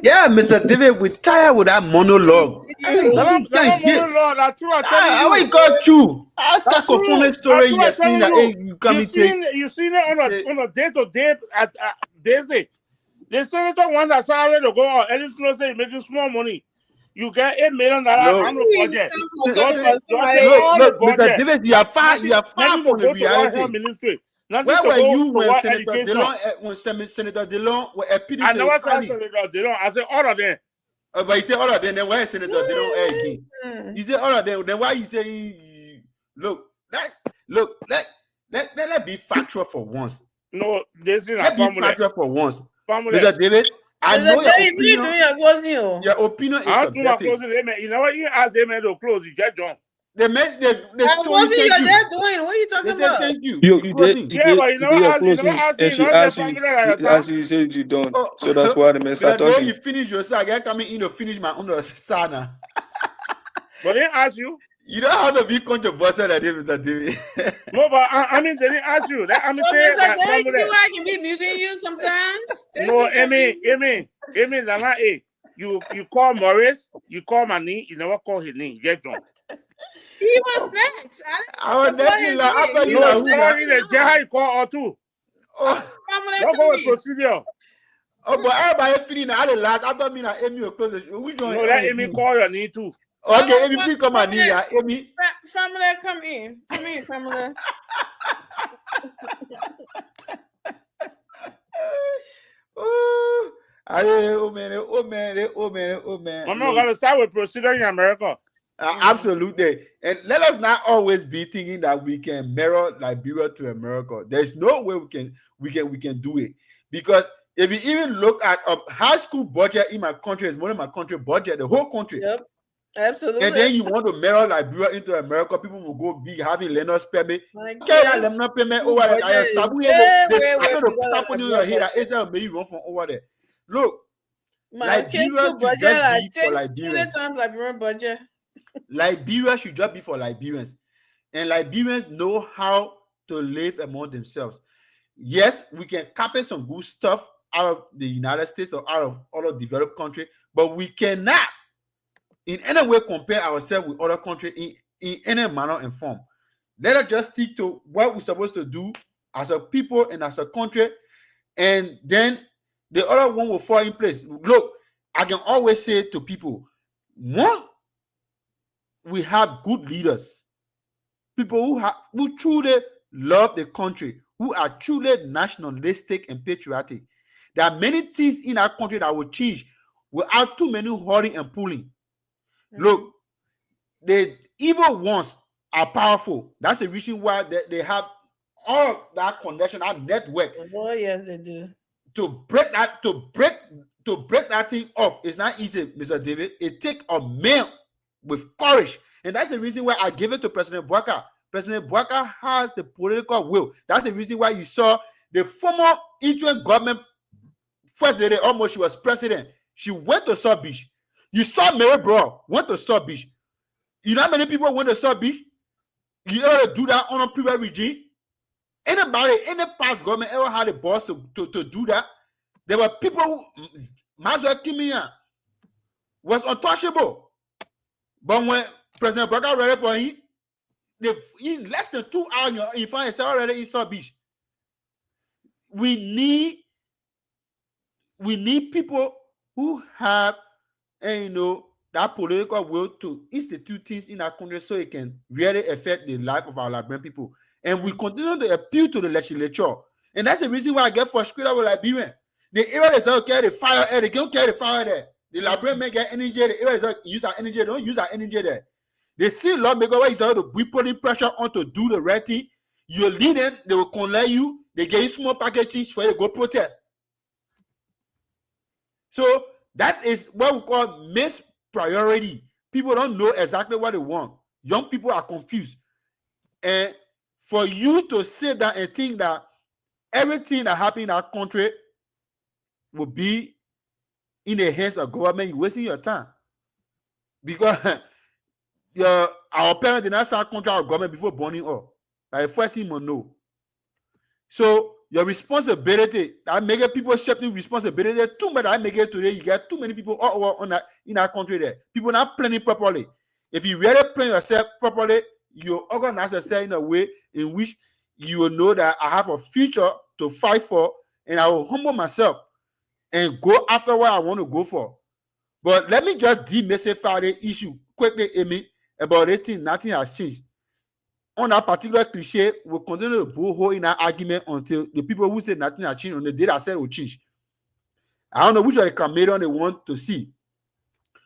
Yeah, Mr. David, we're tired with that monologue. How it got you? I talk of funny story. You explain that you come and take. You seen it on a day-to-day basis. The senator wants that salary to go out. Any slow say making small money. You get $8 million on the budget. Look, Mr. Davis, you are far from the reality. Where were you when Senator Dillon was a PDP? I never said Senator Dillon. I said all of them. But you say all of them. Then why is Senator Dillon again? You say all of them. Then why you say look? Let be factual for once. No, this is let be factual for once. Mr. David, I know your opinion is subjective. You know what? You ask them to close. You get John. They told you thank you. What are you talking about? Thank you. Yeah, but you never asked you said you don't. So that's why the man started talking. You finish your side, I come in to finish my own sana. But they ask you. You don't have to be controversial like this, Mr. David. No, but I mean, they didn't ask you. I mean, you see why I can be muting you sometimes? No, Amy, you call Maurice, you call my name, you never call his name. Get drunk. He was next. I was next. After you call or two. Don't go with procedure. Oh, but everybody feeling at the last. I don't mean that Amy will close it. Which one? No, let Amy call your knee too. Okay, Amy, please come and knee. Amy. Family, come in. Come in, family. Oh man. I'm not gonna start with procedure in America. Absolutely. And let us not always be thinking that we can mirror Liberia to America. There's no way we can do it. Because if you even look at a high school budget in my country, is more than my country budget, the whole country. Yep. Absolutely. And then you want to mirror Liberia into America, people will go big having Lenos payment. Like, Carry Lenos payment over there. They start putting your head. It's a maybe run from over there. Look, my kids' school budget are 20 times Liberian budget. Liberia should just be for Liberians, and Liberians know how to live among themselves. Yes, we can copy some good stuff out of the United States or out of other developed countries, but we cannot in any way compare ourselves with other countries in any manner and form. Let us just stick to what we're supposed to do as a people and as a country, and then the other one will fall in place. Look, I can always say to people, once we have good leaders, people who truly love the country, who are truly nationalistic and patriotic. There are many things in our country that will change without too many hurrying and pulling. Look, the evil ones are powerful. That's the reason why they have all that connection, that network. Oh yes, they do. To break that thing off is not easy, Mr. David. It takes a man with courage, and that's the reason why I give it to President Bouaka. President Bouaka has the political will. That's the reason why you saw the former interim government first lady, almost she was president. She went to South Beach. You saw Mary Brown went to South Beach. You know how many people went to South Beach? You ever do that on a previous regime? Anybody, any past government ever had a boss to do that? There were people who, Maswell Kimia was untouchable. But when President Bouaka ready for him, in less than 2 hours, you find yourself already in South Beach. We need people who have, that political will to institute things in our country so it can really affect the life of our Liberian people. And we continue to appeal to the legislature. And that's the reason why I get frustrated with Liberian. The area they say, okay, the fire air, they don't carry the fire there. The Liberian may get energy, the area is use our energy, they don't use our energy there. They see lawmakers where you to be putting pressure on to do the right thing. You're leading, they will collect you, they get you small packages for you to go protest. So that is what we call mispriority. People don't know exactly what they want. Young people are confused. And for you to sit down and think that everything that happens in our country will be in the hands of government, you're wasting your time. Because our parents did not sign contract with government before burning up. Like first thing you know. So your responsibility, that make people shifting responsibility too much. I make it today. You get too many people all over in our country there. People not planning properly. If you really plan yourself properly, you organize yourself in a way in which you will know that I have a future to fight for, and I will humble myself and go after what I want to go for. But let me just demystify the issue quickly, Amy, about this thing. Nothing has changed. On that particular cliche, we'll continue to blow hole in our argument until the people who say nothing has changed on the day that said will change. I don't know which are the chameleon they want to see.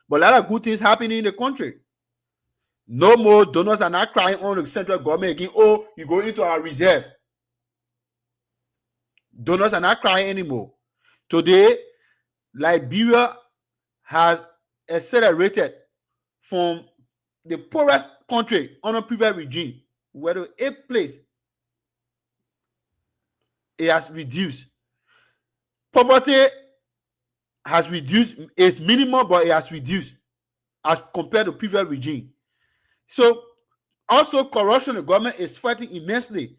But a lot of good things happening in the country. No more donors are not crying on the central government again. Oh, you go into our reserve. Donors are not crying anymore. Today, Liberia has accelerated from the poorest country on a previous regime, where the 8th place, it has reduced. Poverty has reduced. It's minimal, but it has reduced as compared to previous regime. So also corruption, the government is fighting immensely.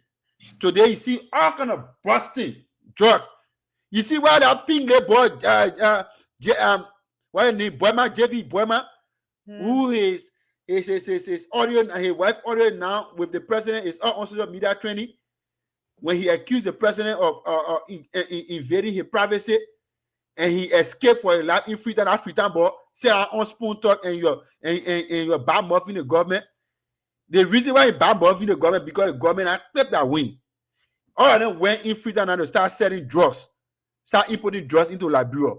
Today you see all kind of busting drugs. You see why that pink boy, what name, Boyma, JV Boyma, who is audio and his wife audio now with the president is all on social media training. when he accused the president of invading his privacy, and he escaped for a life in freedom, that freedom, but say on spoon talk and your bad muffin the government. The reason why he bad muffin the government because the government had clipped that wing. All of them went in freedom and start selling drugs, start importing drugs into Liberia.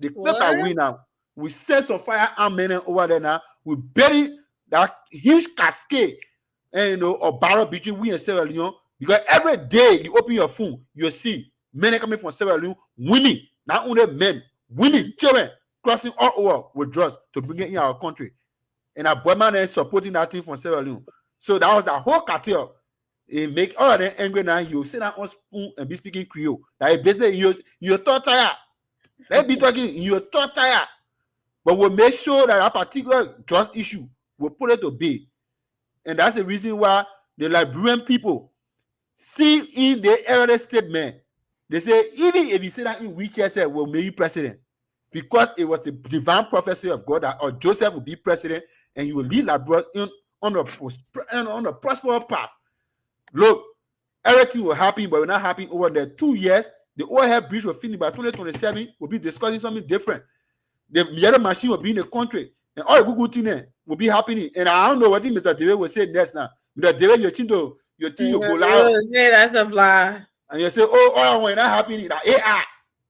They clipped that wing now. We send some firearm men over there now. We bury that huge cascade and a barrel between we and Sierra Leone. Because every day you open your phone, you see men coming from Sierra Leone, women, not only men, women, children crossing all over with drugs to bring it in our country. And our boy man is supporting that thing from Sierra Leone. So that was the whole cartel. It make all of them angry now. You sit down on spoon and be speaking Creole. Like basically you're too tired. Let's be talking, you're too tired. But we'll make sure that a particular trust issue, we'll put it to bay. And that's the reason why the Liberian people see in the earlier statement, they say, even if you say that in wheelchair, say, we'll make you president. Because it was the divine prophecy of God that or Joseph will be president and he will lead Liberia on a prosperous path. Look, everything will happen, but we're not happen over the 2 years. The overhead bridge will finish by 2027. We'll be discussing something different. The yellow machine will be in the country, and all the good things will be happening. And I don't know what Mr. David will say next now. Mr. David, your team will go loud. Say that's a lie. And you say, oh, all when that happening, that AI.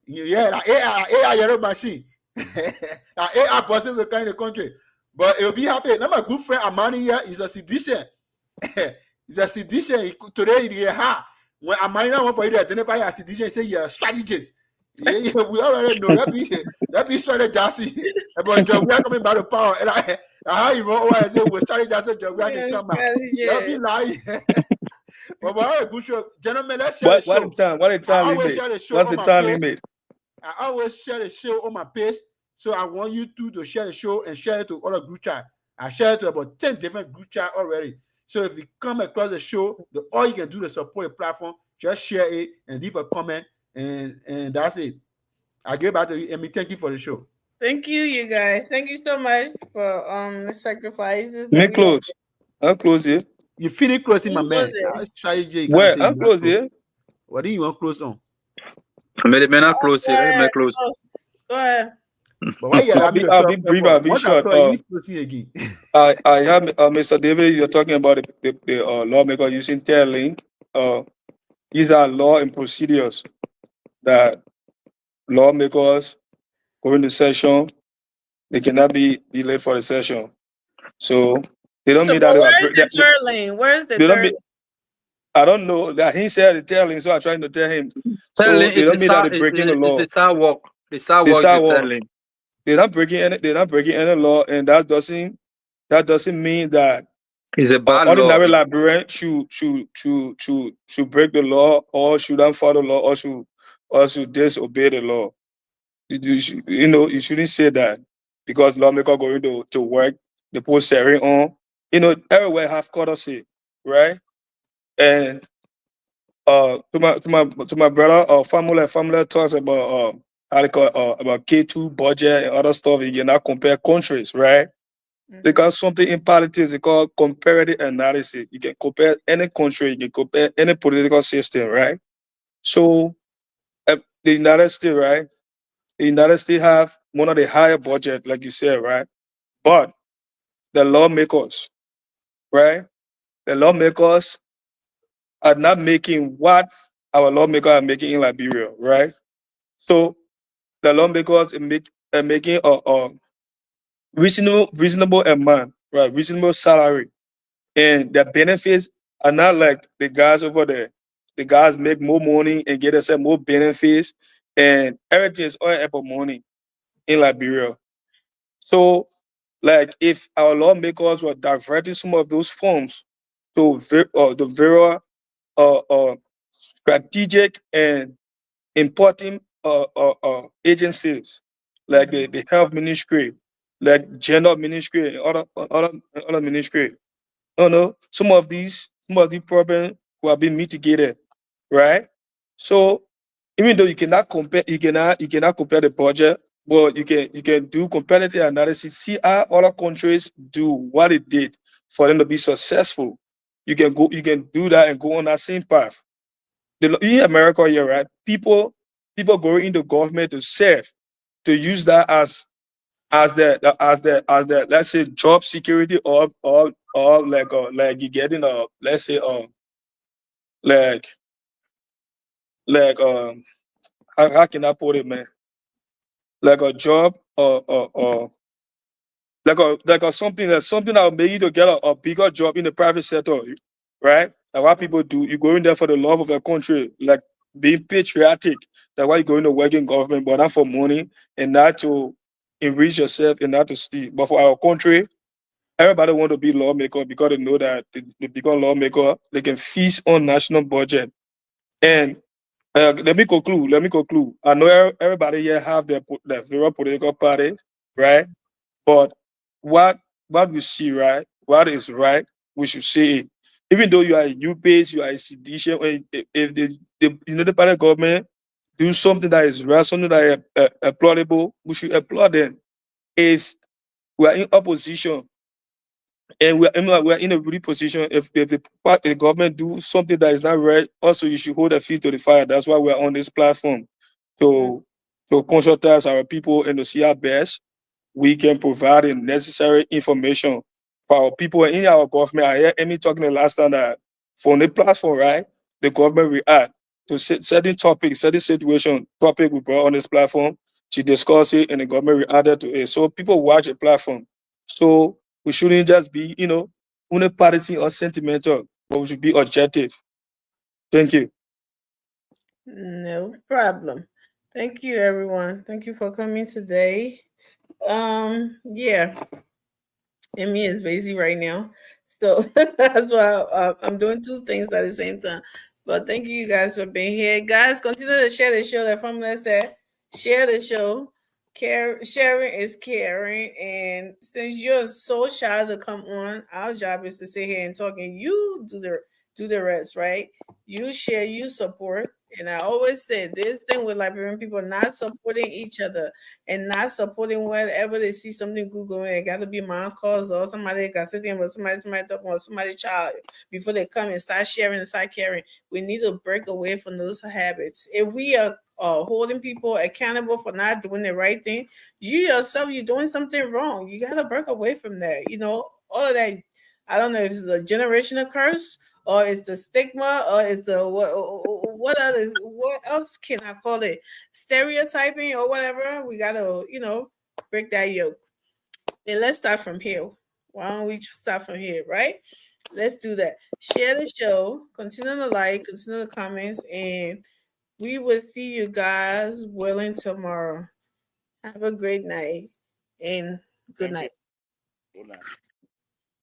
Yeah, that AI yellow machine. That AI bosses will come in the country. But it will be happy. Now my good friend Amani here is a sedition. He's a sedition. Today he ha. When Amani now want for you to identify as sedition, he say you're a strategist. Yeah, we already know that be strategizing. But we are coming back to power. And how you run over and say we're strategizing, we can come out. That be lying. But all right, good show. Gentlemen, let's share the show. What the time limit? What's the time limit? I always share the show on my page. So I want you to share the show and share it to other group chat. I share it to about 10 different group chat already. So if you come across the show, all you can do to support the platform, just share it and leave a comment. And that's it. I'll get back to you, Emmy. Thank you for the show. Thank you, you guys. Thank you so much for the sacrifices. Me close. I'll close here. You finish closing, my man. Where? I'll close here. What do you want to close on? I'll close here. Close. Go ahead. But why I'll be brief. I'll be short. I have Mr. David. You're talking about the lawmaker using Terlink. These are law and procedures that lawmakers going to session, they cannot be delayed for the session. So they don't mean that. Where's the third lane? Where's the third lane? I don't know that he said the telling, so I'm trying to tell him. So they don't mean that they're breaking the law. It's a sidewalk. The sidewalk. They're not breaking any law, and that doesn't mean that it's a bad ordinary law. Liberian should break the law or shouldn't follow the law or should disobey the law. You shouldn't say that because lawmaker going to work, they put sharing on. Everywhere have courtesy, right? And to my brother, family talks about how they call about K2 budget and other stuff. You cannot compare countries, right? Because something in politics is called comparative analysis. You can compare any country, you can compare any political system, right? So the United States, right? The United States have one of the higher budget, like you said, right? But the lawmakers, right? The lawmakers are not making what our lawmakers are making in Liberia, right? So the lawmakers are making a reasonable amount, right? Reasonable salary, and the benefits are not like the guys over there. The guys make more money and get themselves more benefits, and everything is all about money in Liberia. So, like, if our lawmakers were diverting some of those funds to the very strategic and important agencies like the health ministry, like gender ministry and other ministry. Some of these problems will be mitigated, right? So even though you cannot compare the budget, but you can do competitive analysis, see how other countries do what it did for them to be successful. You can do that and go on that same path. in America here, right? People go into government to serve, to use that as the let's say job security or like you getting a let's say like how can I put it, man? Like a job or like a something that will make you to get a bigger job in the private sector, right? Like what people do, you go in there for the love of the country, like being patriotic. That's why you go into work in government, but not for money and not to enrich yourself and not to steal. But for our country, everybody want to be lawmaker because they know that they become lawmaker, they can feast on national budget. And let me conclude. I know everybody here have their favorite political party, right? But what we see, right? What is right, we should say it. Even though you are a new base, you are a sedition, if the party government do something that is right, something that is applaudable, we should applaud them. If we are in opposition and we're in a really position, if the government do something that is not right, also you should hold their feet to the fire. That's why we're on this platform to consult our people and to see how best we can provide the necessary information for our people in our government. I heard Amy talking the last time that from the platform, right, the government react to certain topics, certain situation, topic we brought on this platform. She discussed it and the government reacted to it. So people watch the platform. So we shouldn't just be, unipartisan or sentimental, but we should be objective. Thank you. No problem. Thank you, everyone. Thank you for coming today. Yeah. Emmy is busy right now. So that's why I'm doing two things at the same time. But thank you guys for being here. Guys, continue to share the show. Like Formula said, share the show. Sharing is caring. And since you're so shy to come on, our job is to sit here and talk, and you do the rest, right? You share, you support. And I always say this thing with Liberian people not supporting each other and not supporting whenever they see something good going. It got to be my cause or somebody got sitting with somebody talking or somebody's child before they come and start sharing and start caring. We need to break away from those habits. If we are holding people accountable for not doing the right thing, you yourself, you're doing something wrong. You got to break away from that. All of that. I don't know if it's the generational curse or it's the stigma or it's the what else can I call it? Stereotyping or whatever. We got to, break that yoke. And let's start from here. Why don't we start from here, right? Let's do that. Share the show, continue to like, continue the comments, and we will see you guys willing tomorrow. Have a great night and good night. Good night.